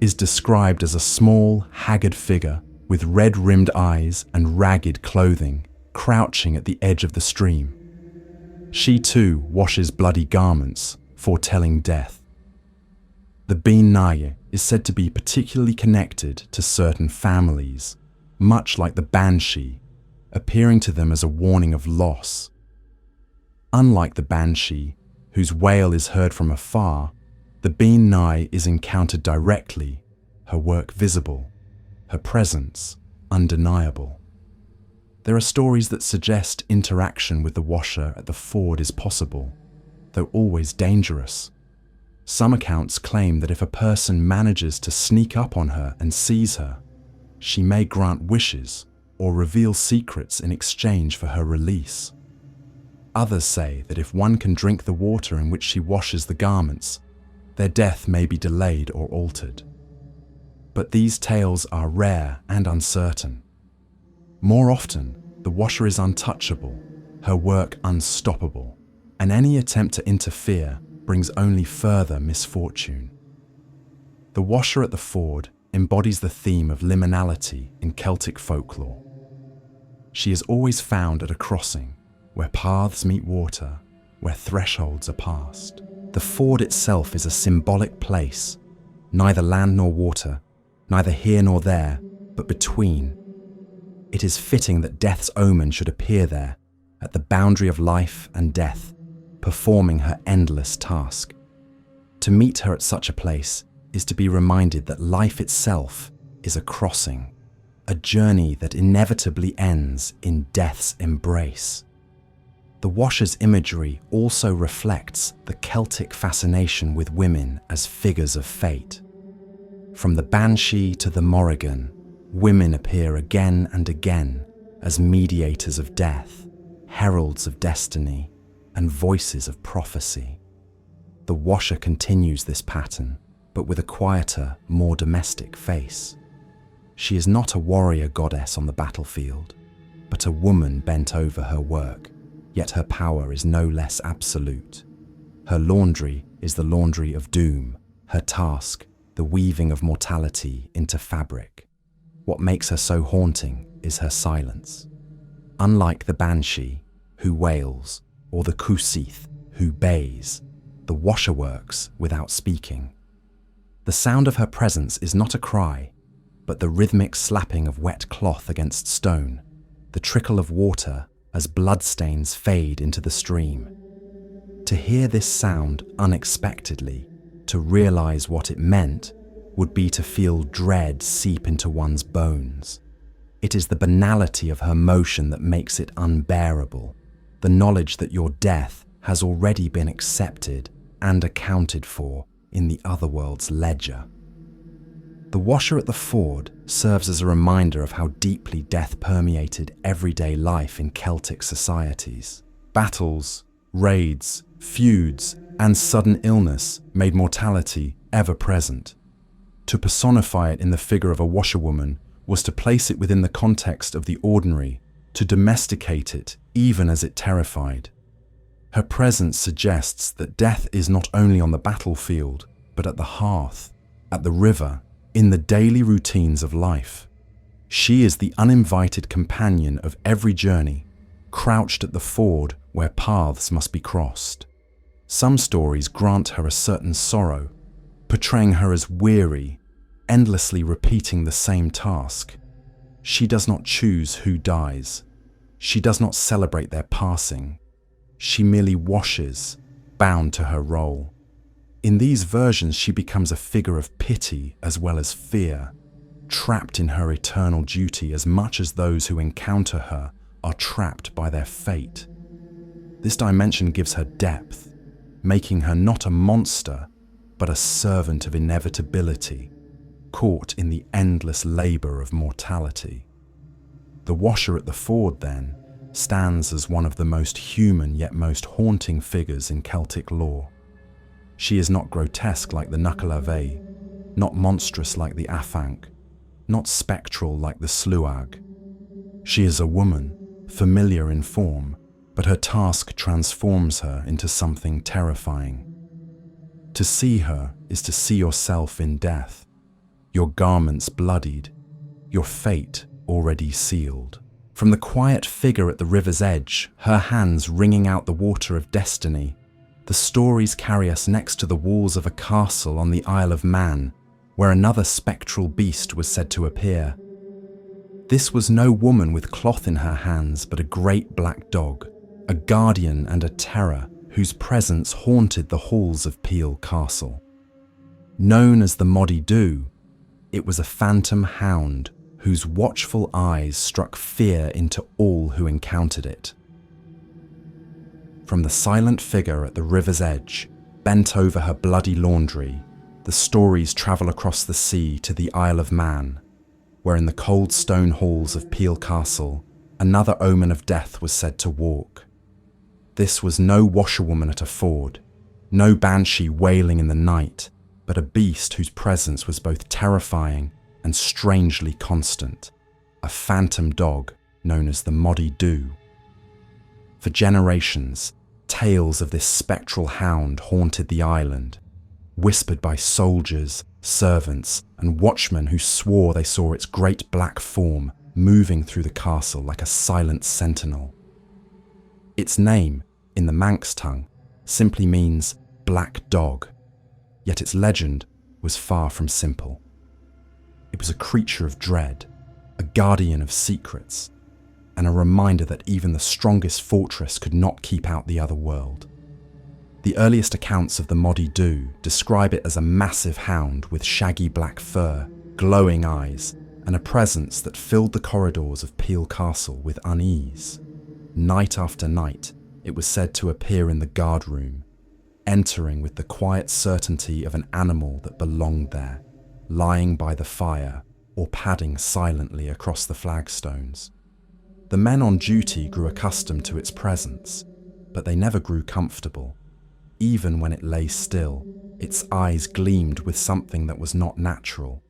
is described as a small, haggard figure with red-rimmed eyes and ragged clothing, crouching at the edge of the stream. She too washes bloody garments, foretelling death. The Bean Ni is said to be particularly connected to certain families, much like the Banshee, appearing to them as a warning of loss. Unlike the Banshee, whose wail is heard from afar, the Bean Ni is encountered directly, her work visible, her presence undeniable. There are stories that suggest interaction with the washer at the ford is possible, though always dangerous. Some accounts claim that if a person manages to sneak up on her and sees her, she may grant wishes or reveal secrets in exchange for her release. Others say that if one can drink the water in which she washes the garments, their death may be delayed or altered. But these tales are rare and uncertain. More often, the washer is untouchable, her work unstoppable, and any attempt to interfere brings only further misfortune. The washer at the ford embodies the theme of liminality in Celtic folklore. She is always found at a crossing, where paths meet water, where thresholds are passed. The ford itself is a symbolic place, neither land nor water, neither here nor there, but between. It is fitting that death's omen should appear there, at the boundary of life and death, performing her endless task. To meet her at such a place is to be reminded that life itself is a crossing, a journey that inevitably ends in death's embrace. The Washer's imagery also reflects the Celtic fascination with women as figures of fate. From the Banshee to the Morrigan, women appear again and again as mediators of death, heralds of destiny, and voices of prophecy. The Washer continues this pattern, but with a quieter, more domestic face. She is not a warrior goddess on the battlefield, but a woman bent over her work, yet her power is no less absolute. Her laundry is the laundry of doom, her task, the weaving of mortality into fabric. What makes her so haunting is her silence. Unlike the Banshee, who wails, or the Cù-Sìth, who bays, the Washer works without speaking. The sound of her presence is not a cry, but the rhythmic slapping of wet cloth against stone, the trickle of water as bloodstains fade into the stream. To hear this sound unexpectedly, to realize what it meant, would be to feel dread seep into one's bones. It is the banality of her motion that makes it unbearable, the knowledge that your death has already been accepted and accounted for in the otherworld's ledger. The Washer at the ford serves as a reminder of how deeply death permeated everyday life in Celtic societies. Battles, raids, feuds, and sudden illness made mortality ever present. To personify it in the figure of a washerwoman was to place it within the context of the ordinary, to domesticate it even as it terrified. Her presence suggests that death is not only on the battlefield, but at the hearth, at the river, in the daily routines of life. She is the uninvited companion of every journey, crouched at the ford where paths must be crossed. Some stories grant her a certain sorrow, portraying her as weary, endlessly repeating the same task. She does not choose who dies. She does not celebrate their passing. She merely washes, bound to her role. In these versions, she becomes a figure of pity as well as fear, trapped in her eternal duty as much as those who encounter her are trapped by their fate. This dimension gives her depth, making her not a monster, but a servant of inevitability, caught in the endless labor of mortality. The Washer at the ford, then, stands as one of the most human yet most haunting figures in Celtic lore. She is not grotesque like the Nuckelavee, not monstrous like the Afanc, not spectral like the Sluagh. She is a woman, familiar in form, but her task transforms her into something terrifying. To see her is to see yourself in death, your garments bloodied, your fate already sealed. From the quiet figure at the river's edge, her hands wringing out the water of destiny, the stories carry us next to the walls of a castle on the Isle of Man, where another spectral beast was said to appear. This was no woman with cloth in her hands, but a great black dog, a guardian and a terror whose presence haunted the halls of Peel Castle. Known as the Moddey Dhoo, it was a phantom hound whose watchful eyes struck fear into all who encountered it. From the silent figure at the river's edge, bent over her bloody laundry, the stories travel across the sea to the Isle of Man, where in the cold stone halls of Peel Castle, another omen of death was said to walk. This was no washerwoman at a ford, no banshee wailing in the night, but a beast whose presence was both terrifying and strangely constant, a phantom dog known as the Moddey Dhoo. For generations, tales of this spectral hound haunted the island, whispered by soldiers, servants, and watchmen who swore they saw its great black form moving through the castle like a silent sentinel. Its name, in the Manx tongue, simply means black dog, yet its legend was far from simple. It was a creature of dread, a guardian of secrets, and a reminder that even the strongest fortress could not keep out the other world. The earliest accounts of the Moddey Dhoo describe it as a massive hound with shaggy black fur, glowing eyes, and a presence that filled the corridors of Peel Castle with unease. Night after night, it was said to appear in the guard room, entering with the quiet certainty of an animal that belonged there, lying by the fire or padding silently across the flagstones. The men on duty grew accustomed to its presence, but they never grew comfortable. Even when it lay still, its eyes gleamed with something that was not natural,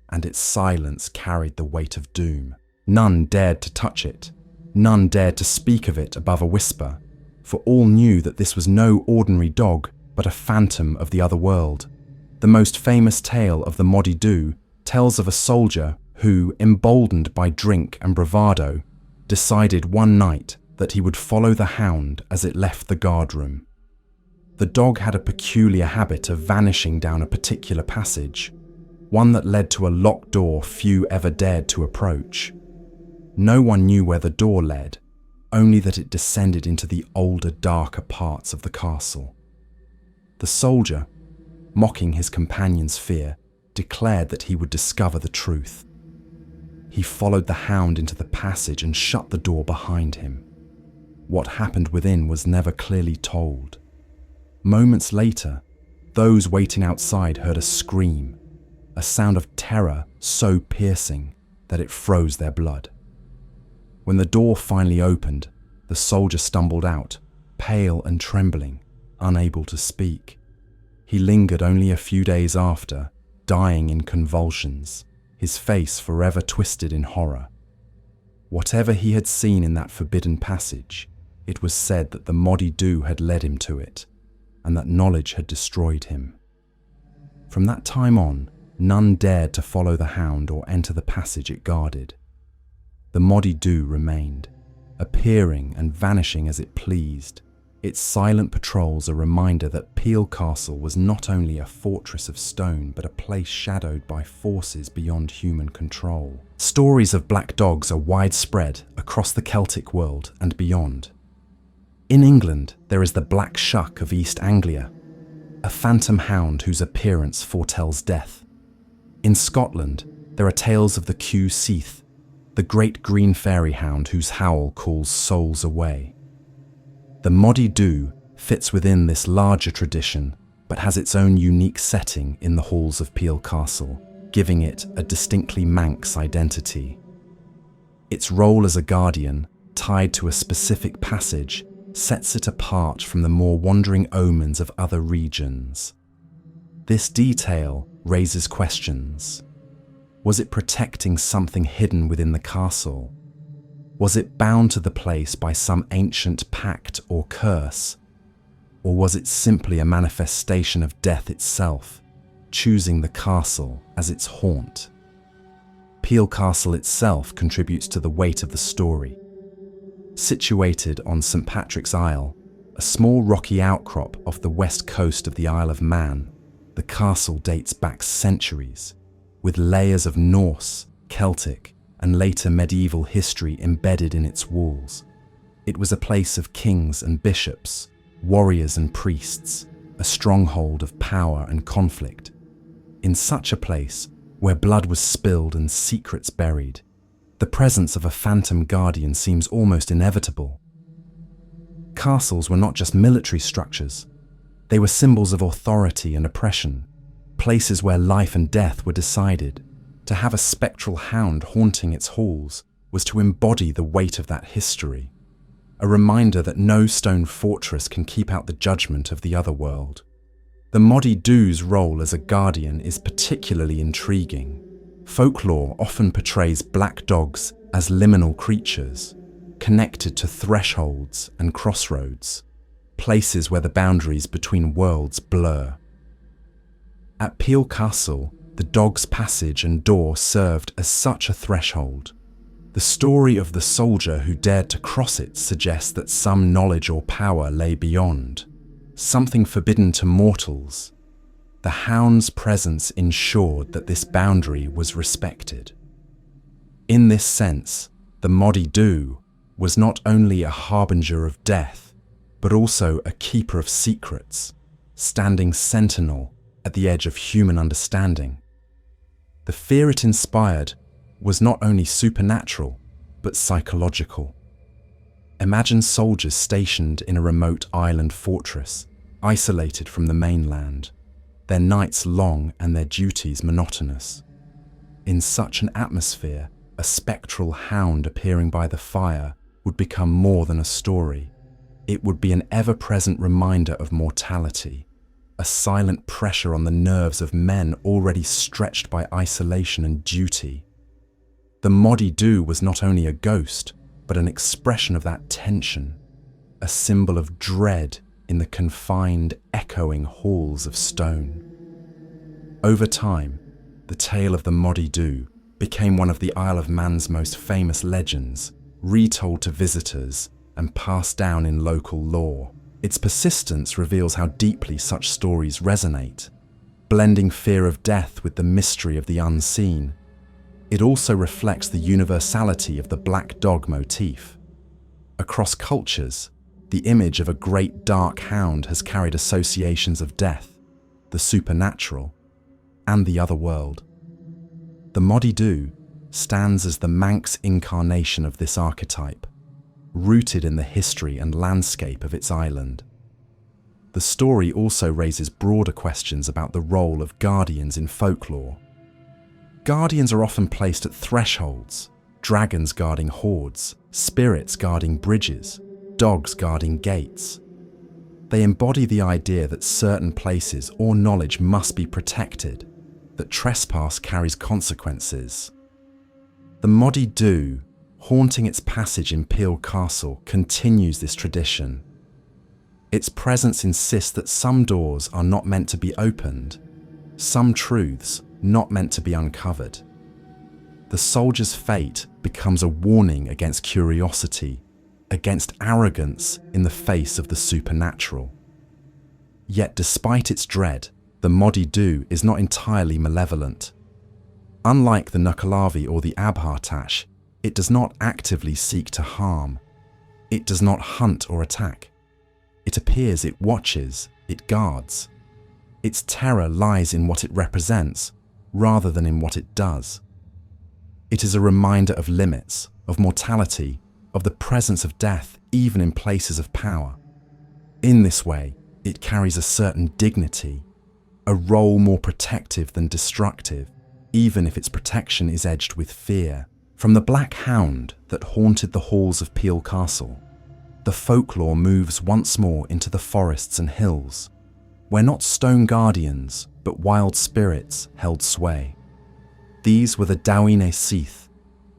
and its silence carried the weight of doom. None dared to touch it. None dared to speak of it above a whisper, for all knew that this was no ordinary dog, but a phantom of the other world. The most famous tale of the Moddey Dhoo tells of a soldier who, emboldened by drink and bravado, decided one night that he would follow the Hound as it left the guard room. The dog had a peculiar habit of vanishing down a particular passage, one that led to a locked door few ever dared to approach. No one knew where the door led, only that it descended into the older, darker parts of the castle. The soldier, mocking his companion's fear, declared that he would discover the truth. He followed the Hound into the passage and shut the door behind him. What happened within was never clearly told. Moments later, those waiting outside heard a scream, a sound of terror so piercing that it froze their blood. When the door finally opened, the soldier stumbled out, pale and trembling, unable to speak. He lingered only a few days after, dying in convulsions, his face forever twisted in horror. Whatever he had seen in that forbidden passage, it was said that the Moddey Dhoo had led him to it, and that knowledge had destroyed him. From that time on, none dared to follow the Hound or enter the passage it guarded. The Moddey Dhoo remained, appearing and vanishing as it pleased, its silent patrols a reminder that Peel Castle was not only a fortress of stone but a place shadowed by forces beyond human control. Stories of black dogs are widespread across the Celtic world and beyond. In England, there is the Black Shuck of East Anglia, a phantom hound whose appearance foretells death. In Scotland, there are tales of the Cù-Sìth, the great green fairy hound whose howl calls souls away. The Moddey Dhoo fits within this larger tradition, but has its own unique setting in the halls of Peel Castle, giving it a distinctly Manx identity. Its role as a guardian, tied to a specific passage, sets it apart from the more wandering omens of other regions. This detail raises questions. Was it protecting something hidden within the castle? Was it bound to the place by some ancient pact or curse? Or was it simply a manifestation of death itself, choosing the castle as its haunt? Peel Castle itself contributes to the weight of the story. Situated on St. Patrick's Isle, a small rocky outcrop off the west coast of the Isle of Man, the castle dates back centuries, with layers of Norse, Celtic, and later medieval history embedded in its walls. It was a place of kings and bishops, warriors and priests, a stronghold of power and conflict. In such a place, where blood was spilled and secrets buried, the presence of a phantom guardian seems almost inevitable. Castles were not just military structures. They were symbols of authority and oppression, places where life and death were decided. To have a spectral hound haunting its halls was to embody the weight of that history, a reminder that no stone fortress can keep out the judgment of the other world. The Moddey Dhoo's role as a guardian is particularly intriguing. Folklore often portrays black dogs as liminal creatures, connected to thresholds and crossroads, places where the boundaries between worlds blur. At Peel Castle, the dog's passage and door served as such a threshold. The story of the soldier who dared to cross it suggests that some knowledge or power lay beyond, something forbidden to mortals. The Hound's presence ensured that this boundary was respected. In this sense, the Moddey Dhoo was not only a harbinger of death, but also a keeper of secrets, standing sentinel at the edge of human understanding. The fear it inspired was not only supernatural, but psychological. Imagine soldiers stationed in a remote island fortress, isolated from the mainland, their nights long and their duties monotonous. In such an atmosphere, a spectral hound appearing by the fire would become more than a story. It would be an ever-present reminder of mortality, a silent pressure on the nerves of men already stretched by isolation and duty. The Moddey Dhoo was not only a ghost, but an expression of that tension, a symbol of dread in the confined, echoing halls of stone. Over time, the tale of the Moddey Dhoo became one of the Isle of Man's most famous legends, retold to visitors and passed down in local lore. Its persistence reveals how deeply such stories resonate, blending fear of death with the mystery of the unseen. It also reflects the universality of the black dog motif. Across cultures, the image of a great dark hound has carried associations of death, the supernatural, and the other world. The Moddey Dhoo stands as the Manx incarnation of this archetype, rooted in the history and landscape of its island. The story also raises broader questions about the role of guardians in folklore. Guardians are often placed at thresholds, dragons guarding hoards, spirits guarding bridges, dogs guarding gates. They embody the idea that certain places or knowledge must be protected, that trespass carries consequences. The Moddey Dhoo, haunting its passage in Peel Castle, continues this tradition. Its presence insists that some doors are not meant to be opened, some truths not meant to be uncovered. The soldier's fate becomes a warning against curiosity, against arrogance in the face of the supernatural. Yet despite its dread, the Moddey Dhoo is not entirely malevolent. Unlike the Nuckelavee or the Abhartach, it does not actively seek to harm. It does not hunt or attack. It appears, it watches, it guards. Its terror lies in what it represents, rather than in what it does. It is a reminder of limits, of mortality, of the presence of death even in places of power. In this way, it carries a certain dignity, a role more protective than destructive, even if its protection is edged with fear. From the black hound that haunted the halls of Peel Castle, the folklore moves once more into the forests and hills, where not stone guardians, but wild spirits held sway. These were the Cù-Sìth,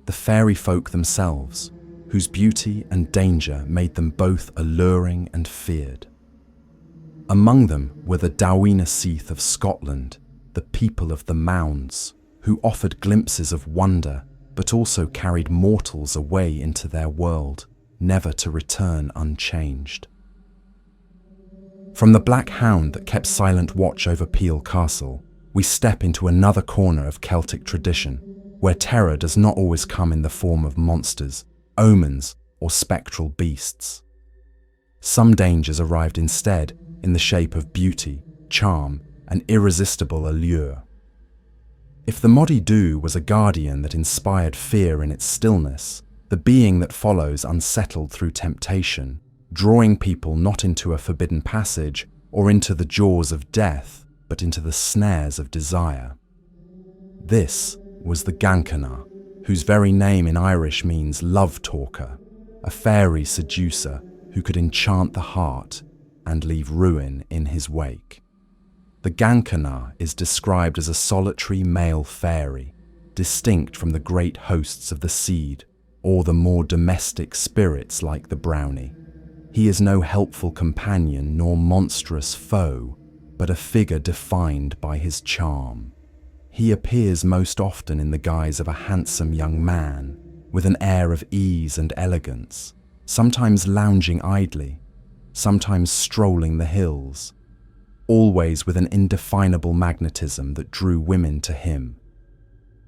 the fairy folk themselves, whose beauty and danger made them both alluring and feared. Among them were the Cù-Sìth of Scotland, the people of the mounds, who offered glimpses of wonder, but also carried mortals away into their world, never to return unchanged. From the black hound that kept silent watch over Peel Castle, we step into another corner of Celtic tradition, where terror does not always come in the form of monsters, omens, or spectral beasts. Some dangers arrived instead in the shape of beauty, charm, and irresistible allure. If the Moddey Dhoo was a guardian that inspired fear in its stillness, the being that follows unsettled through temptation, drawing people not into a forbidden passage or into the jaws of death, but into the snares of desire. This was the Gancanagh, whose very name in Irish means love talker, a fairy seducer who could enchant the heart and leave ruin in his wake. The Gancanagh is described as a solitary male fairy, distinct from the great hosts of the seed or the more domestic spirits like the Brownie. He is no helpful companion nor monstrous foe, but a figure defined by his charm. He appears most often in the guise of a handsome young man, with an air of ease and elegance, sometimes lounging idly, sometimes strolling the hills, always with an indefinable magnetism that drew women to him.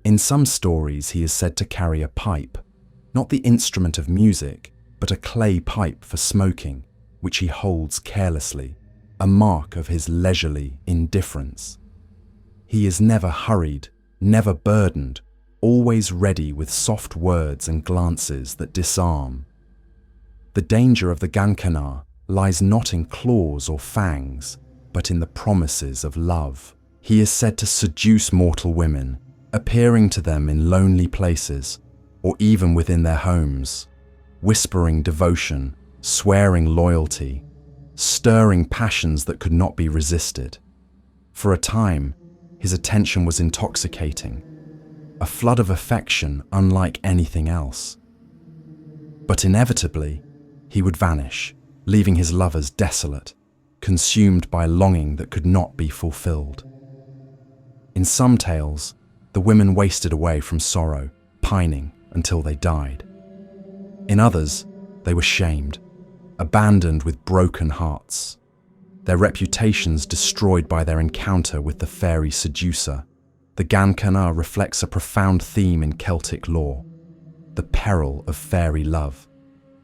In some stories he is said to carry a pipe, not the instrument of music, but a clay pipe for smoking, which he holds carelessly, a mark of his leisurely indifference. He is never hurried, never burdened, always ready with soft words and glances that disarm. The danger of the Gancanagh lies not in claws or fangs, but in the promises of love. He is said to seduce mortal women, appearing to them in lonely places, or even within their homes, whispering devotion, swearing loyalty, stirring passions that could not be resisted. For a time, his attention was intoxicating, a flood of affection unlike anything else. But inevitably, he would vanish, leaving his lovers desolate, consumed by longing that could not be fulfilled. In some tales, the women wasted away from sorrow, pining until they died. In others, they were shamed, abandoned with broken hearts, their reputations destroyed by their encounter with the fairy seducer. The Gancanagh reflects a profound theme in Celtic lore, the peril of fairy love.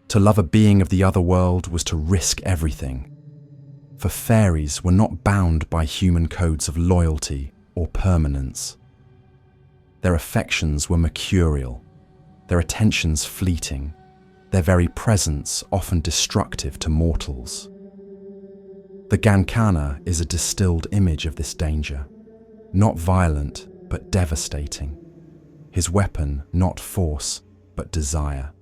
To love a being of the other world was to risk everything, for fairies were not bound by human codes of loyalty or permanence. Their affections were mercurial, their attentions fleeting, their very presence often destructive to mortals. The Gancanagh is a distilled image of this danger, not violent but devastating. His weapon not force but desire.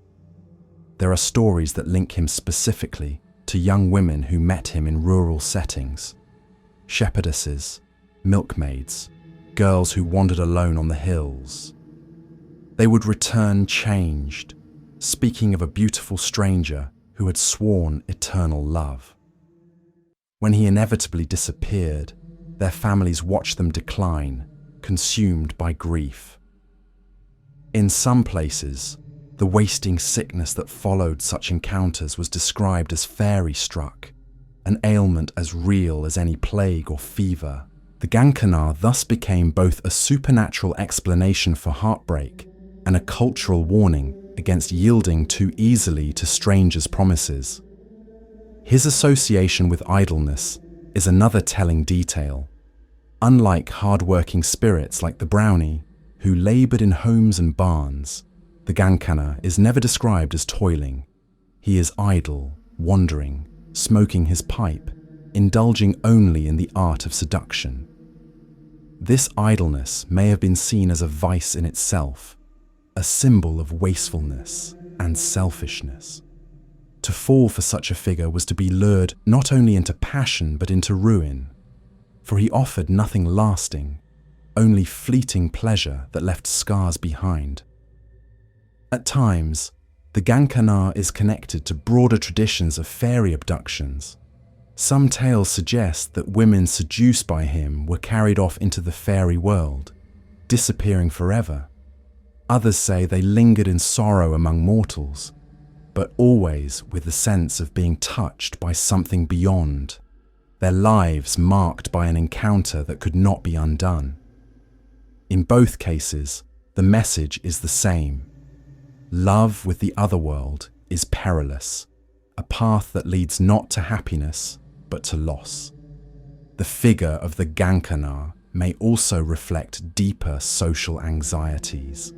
There are stories that link him specifically to young women who met him in rural settings, shepherdesses, milkmaids, girls who wandered alone on the hills. They would return changed, speaking of a beautiful stranger who had sworn eternal love. When he inevitably disappeared, their families watched them decline, consumed by grief. In some places, the wasting sickness that followed such encounters was described as fairy-struck, an ailment as real as any plague or fever. The Gancanagh thus became both a supernatural explanation for heartbreak and a cultural warning against yielding too easily to strangers' promises. His association with idleness is another telling detail. Unlike hard-working spirits like the Brownie, who laboured in homes and barns, the Gancanagh is never described as toiling. He is idle, wandering, smoking his pipe, indulging only in the art of seduction. This idleness may have been seen as a vice in itself, a symbol of wastefulness and selfishness. To fall for such a figure was to be lured not only into passion but into ruin, for he offered nothing lasting, only fleeting pleasure that left scars behind. At times, the Gancanagh is connected to broader traditions of fairy abductions. Some tales suggest that women seduced by him were carried off into the fairy world, disappearing forever. Others say they lingered in sorrow among mortals, but always with the sense of being touched by something beyond, their lives marked by an encounter that could not be undone. In both cases, the message is the same. Love with the otherworld is perilous, a path that leads not to happiness, but to loss. The figure of the Gancanagh may also reflect deeper social anxieties.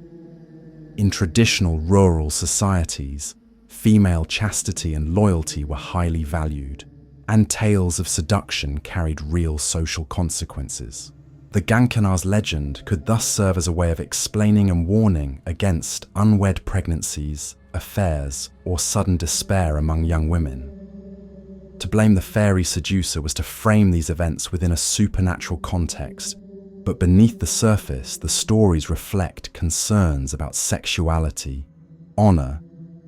In traditional rural societies, female chastity and loyalty were highly valued, and tales of seduction carried real social consequences. The Gancanagh's legend could thus serve as a way of explaining and warning against unwed pregnancies, affairs, or sudden despair among young women. To blame the fairy seducer was to frame these events within a supernatural context, but beneath the surface, the stories reflect concerns about sexuality, honor,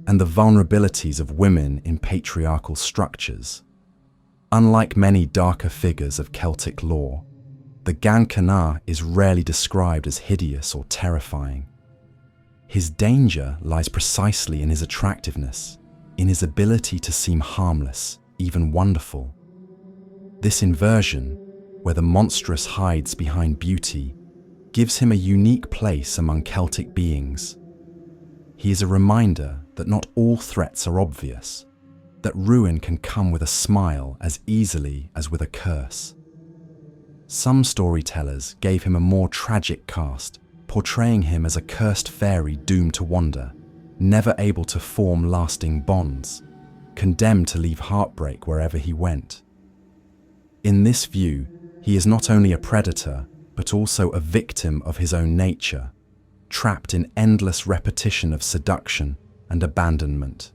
and the vulnerabilities of women in patriarchal structures. Unlike many darker figures of Celtic lore, the Gancanagh is rarely described as hideous or terrifying. His danger lies precisely in his attractiveness, in his ability to seem harmless, even wonderful. This inversion, where the monstrous hides behind beauty, gives him a unique place among Celtic beings. He is a reminder that not all threats are obvious, that ruin can come with a smile as easily as with a curse. Some storytellers gave him a more tragic cast, portraying him as a cursed fairy doomed to wander, never able to form lasting bonds, condemned to leave heartbreak wherever he went. In this view, he is not only a predator, but also a victim of his own nature, trapped in endless repetition of seduction and abandonment.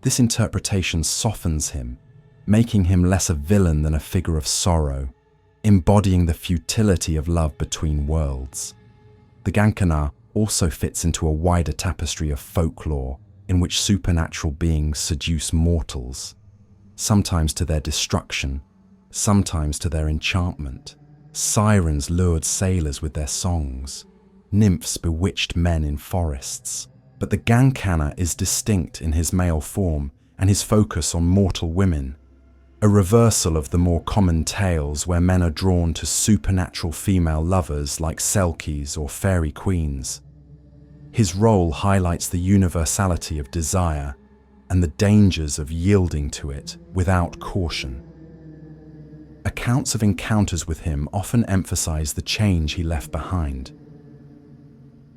This interpretation softens him, making him less a villain than a figure of sorrow, embodying the futility of love between worlds. The Gancanagh also fits into a wider tapestry of folklore in which supernatural beings seduce mortals, sometimes to their destruction, sometimes to their enchantment. Sirens lured sailors with their songs, nymphs bewitched men in forests. But the Gancanagh is distinct in his male form and his focus on mortal women, a reversal of the more common tales where men are drawn to supernatural female lovers like Selkies or fairy queens. His role highlights the universality of desire and the dangers of yielding to it without caution. Accounts of encounters with him often emphasize the change he left behind.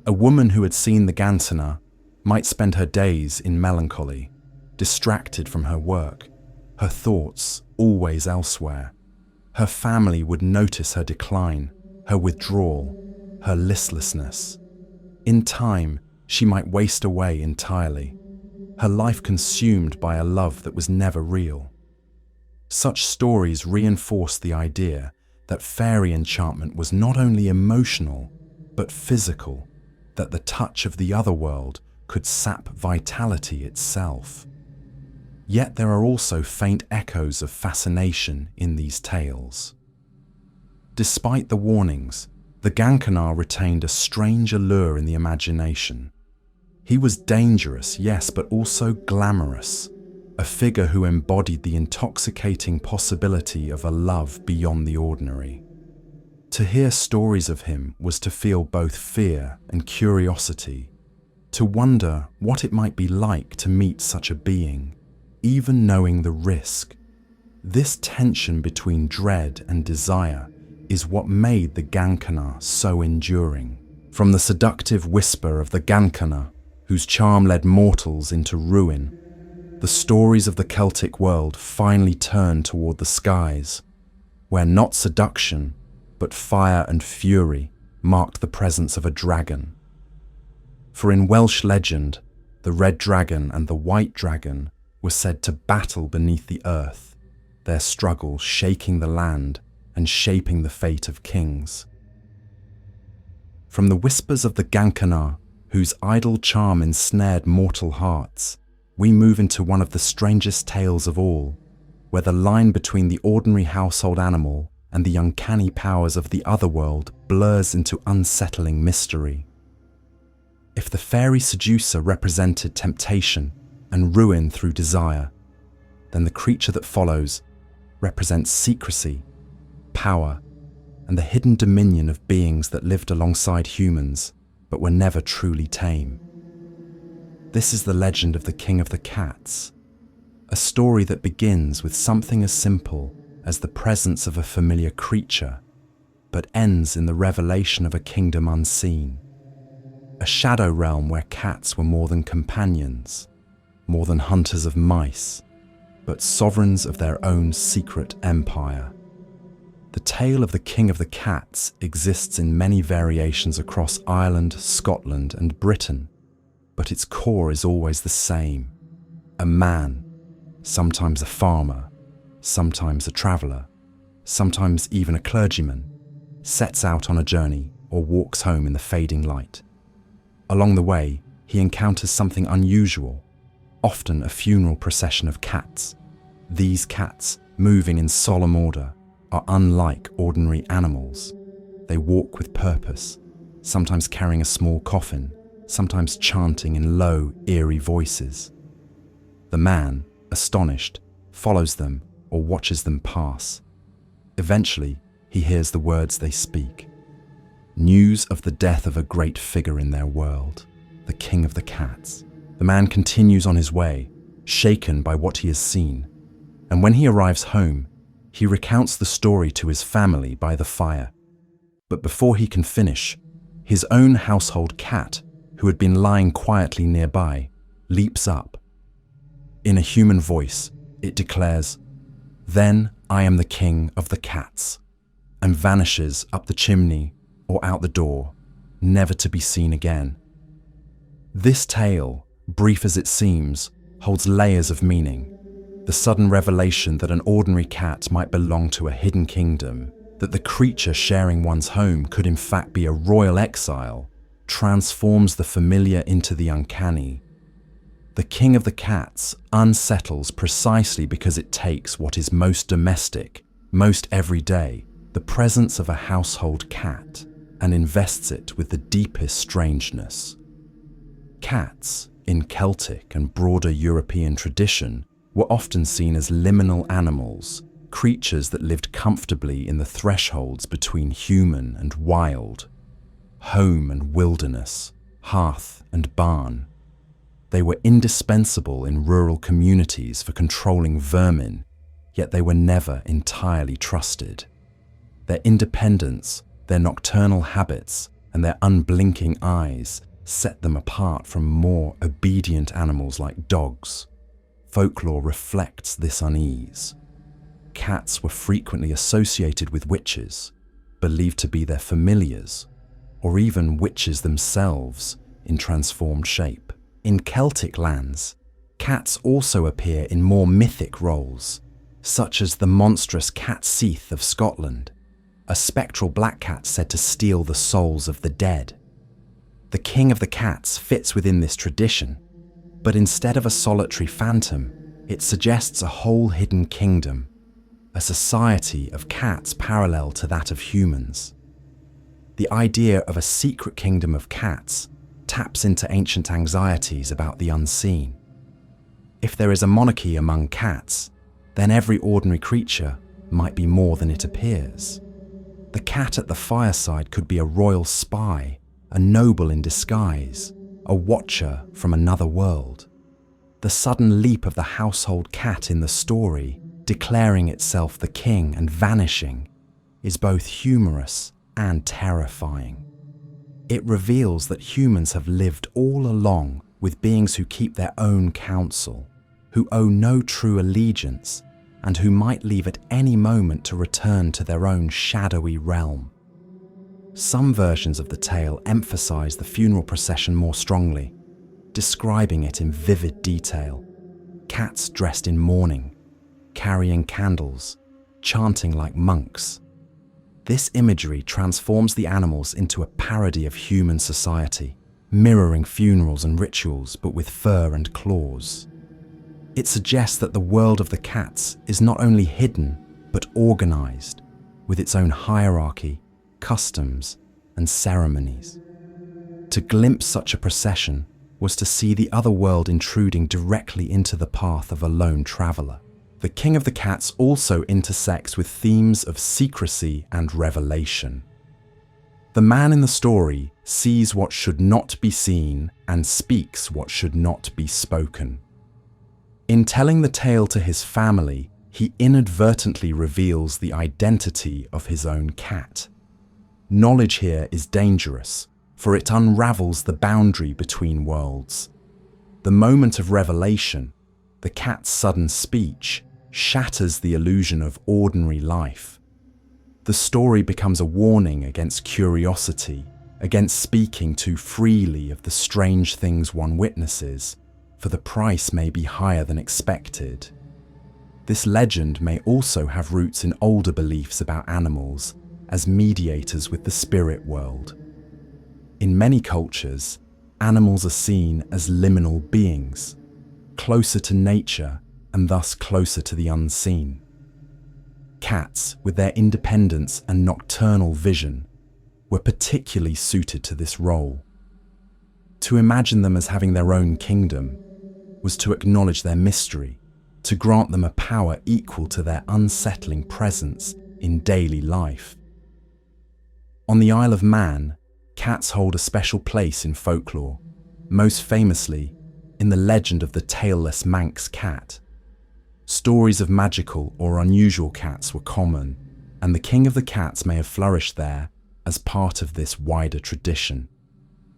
A woman who had seen the Gancanagh might spend her days in melancholy, distracted from her work, her thoughts always elsewhere. Her family would notice her decline, her withdrawal, her listlessness. In time, she might waste away entirely, her life consumed by a love that was never real. Such stories reinforce the idea that fairy enchantment was not only emotional, but physical, that the touch of the other world could sap vitality itself. Yet there are also faint echoes of fascination in these tales. Despite the warnings, the Gancanagh retained a strange allure in the imagination. He was dangerous, yes, but also glamorous, a figure who embodied the intoxicating possibility of a love beyond the ordinary. To hear stories of him was to feel both fear and curiosity, to wonder what it might be like to meet such a being, even knowing the risk. This tension between dread and desire is what made the Gancanagh so enduring. From the seductive whisper of the Gancanagh, whose charm led mortals into ruin, the stories of the Celtic world finally turned toward the skies, where not seduction, but fire and fury marked the presence of a dragon. For in Welsh legend, the red dragon and the white dragon were said to battle beneath the earth, their struggle shaking the land and shaping the fate of kings. From the whispers of the Gancanagh, whose idle charm ensnared mortal hearts, we move into one of the strangest tales of all, where the line between the ordinary household animal and the uncanny powers of the otherworld blurs into unsettling mystery. If the fairy seducer represented temptation and ruin through desire, then the creature that follows represents secrecy, power, and the hidden dominion of beings that lived alongside humans but were never truly tame. This is the legend of the King of the Cats, a story that begins with something as simple as the presence of a familiar creature, but ends in the revelation of a kingdom unseen, a shadow realm where cats were more than companions, more than hunters of mice, but sovereigns of their own secret empire. The tale of the King of the Cats exists in many variations across Ireland, Scotland, and Britain, but its core is always the same. A man, sometimes a farmer, sometimes a traveller, sometimes even a clergyman, sets out on a journey or walks home in the fading light. Along the way, he encounters something unusual, often a funeral procession of cats. These cats, moving in solemn order, are unlike ordinary animals. They walk with purpose, sometimes carrying a small coffin, sometimes chanting in low, eerie voices. The man, astonished, follows them or watches them pass. Eventually, he hears the words they speak. News of the death of a great figure in their world, the King of the Cats. The man continues on his way, shaken by what he has seen, and when he arrives home, he recounts the story to his family by the fire. But before he can finish, his own household cat, who had been lying quietly nearby, leaps up. In a human voice, it declares, "Then I am the king of the cats," and vanishes up the chimney or out the door, never to be seen again. This tale, brief as it seems, holds layers of meaning. The sudden revelation that an ordinary cat might belong to a hidden kingdom, that the creature sharing one's home could in fact be a royal exile, transforms the familiar into the uncanny. The king of the cats unsettles precisely because it takes what is most domestic, most everyday, the presence of a household cat, and invests it with the deepest strangeness. Cats, in Celtic and broader European tradition, were often seen as liminal animals, creatures that lived comfortably in the thresholds between human and wild, home and wilderness, hearth and barn. They were indispensable in rural communities for controlling vermin, yet they were never entirely trusted. Their independence, their nocturnal habits, and their unblinking eyes set them apart from more obedient animals like dogs. Folklore reflects this unease. Cats were frequently associated with witches, believed to be their familiars, or even witches themselves in transformed shape. In Celtic lands, cats also appear in more mythic roles, such as the monstrous Cù-Sìth of Scotland, a spectral black cat said to steal the souls of the dead. The king of the cats fits within this tradition, but instead of a solitary phantom, it suggests a whole hidden kingdom, a society of cats parallel to that of humans. The idea of a secret kingdom of cats taps into ancient anxieties about the unseen. If there is a monarchy among cats, then every ordinary creature might be more than it appears. The cat at the fireside could be a royal spy, a noble in disguise, a watcher from another world. The sudden leap of the household cat in the story, declaring itself the king and vanishing, is both humorous and terrifying. It reveals that humans have lived all along with beings who keep their own counsel, who owe no true allegiance, and who might leave at any moment to return to their own shadowy realm. Some versions of the tale emphasize the funeral procession more strongly, describing it in vivid detail. Cats dressed in mourning, carrying candles, chanting like monks. This imagery transforms the animals into a parody of human society, mirroring funerals and rituals but with fur and claws. It suggests that the world of the cats is not only hidden but organized, with its own hierarchy, customs, and ceremonies. To glimpse such a procession was to see the other world intruding directly into the path of a lone traveler. The king of the cats also intersects with themes of secrecy and revelation. The man in the story sees what should not be seen and speaks what should not be spoken. In telling the tale to his family, he inadvertently reveals the identity of his own cat. Knowledge here is dangerous, for it unravels the boundary between worlds. The moment of revelation, the cat's sudden speech, shatters the illusion of ordinary life. The story becomes a warning against curiosity, against speaking too freely of the strange things one witnesses, for the price may be higher than expected. This legend may also have roots in older beliefs about animals as mediators with the spirit world. In many cultures, animals are seen as liminal beings, closer to nature and thus closer to the unseen. Cats, with their independence and nocturnal vision, were particularly suited to this role. To imagine them as having their own kingdom was to acknowledge their mystery, to grant them a power equal to their unsettling presence in daily life. On the Isle of Man, cats hold a special place in folklore, most famously in the legend of the tailless Manx cat. Stories of magical or unusual cats were common, and the king of the cats may have flourished there as part of this wider tradition.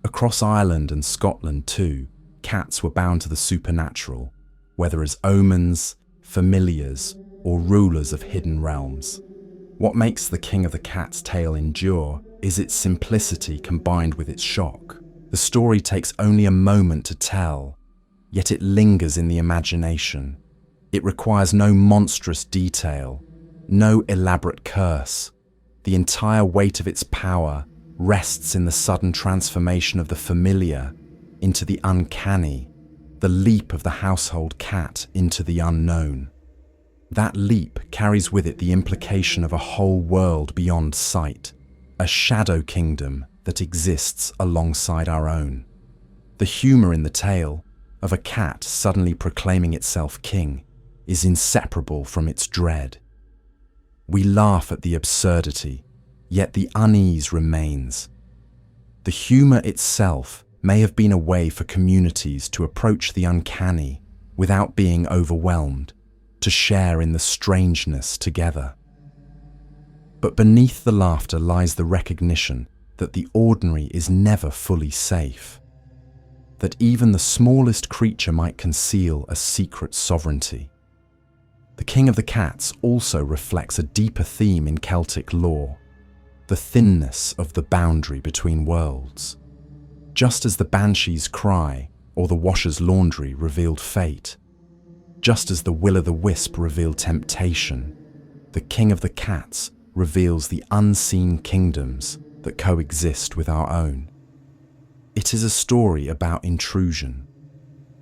Across Ireland and Scotland too, cats were bound to the supernatural, whether as omens, familiars, or rulers of hidden realms. What makes the King of the Cat's tale endure is its simplicity combined with its shock. The story takes only a moment to tell, yet it lingers in the imagination. It requires no monstrous detail, no elaborate curse. The entire weight of its power rests in the sudden transformation of the familiar into the uncanny, the leap of the household cat into the unknown. That leap carries with it the implication of a whole world beyond sight, a shadow kingdom that exists alongside our own. The humour in the tale of a cat suddenly proclaiming itself king is inseparable from its dread. We laugh at the absurdity, yet the unease remains. The humour itself may have been a way for communities to approach the uncanny without being overwhelmed, to share in the strangeness together. But beneath the laughter lies the recognition that the ordinary is never fully safe, that even the smallest creature might conceal a secret sovereignty. The King of the Cats also reflects a deeper theme in Celtic lore, the thinness of the boundary between worlds. Just as the Banshee's cry or the washer's laundry revealed fate, just as the will-o'-the-wisp revealed temptation, the King of the Cats reveals the unseen kingdoms that coexist with our own. It is a story about intrusion,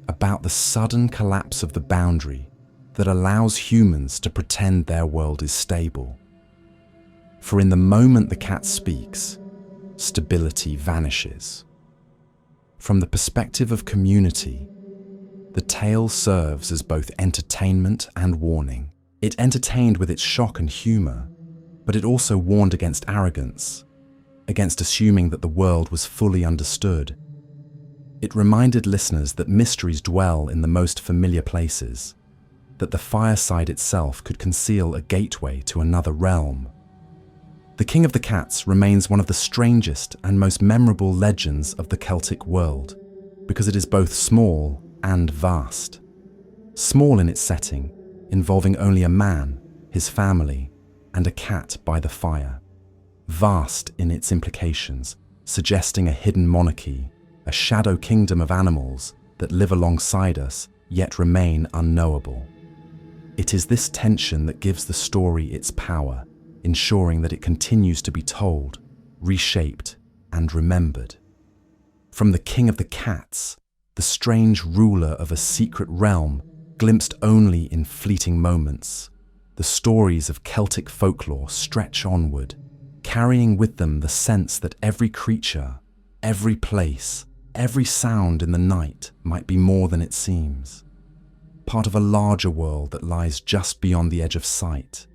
about the sudden collapse of the boundary that allows humans to pretend their world is stable. For in the moment the cat speaks, stability vanishes. From the perspective of community, the tale serves as both entertainment and warning. It entertained with its shock and humour, but it also warned against arrogance, against assuming that the world was fully understood. It reminded listeners that mysteries dwell in the most familiar places, that the fireside itself could conceal a gateway to another realm. The King of the Cats remains one of the strangest and most memorable legends of the Celtic world, because it is both small and vast. Small in its setting, involving only a man, his family, and a cat by the fire. Vast in its implications, suggesting a hidden monarchy, a shadow kingdom of animals that live alongside us yet remain unknowable. It is this tension that gives the story its power, ensuring that it continues to be told, reshaped, and remembered. From the King of the Cats, the strange ruler of a secret realm glimpsed only in fleeting moments, the stories of Celtic folklore stretch onward, carrying with them the sense that every creature, every place, every sound in the night might be more than it seems, part of a larger world that lies just beyond the edge of sight.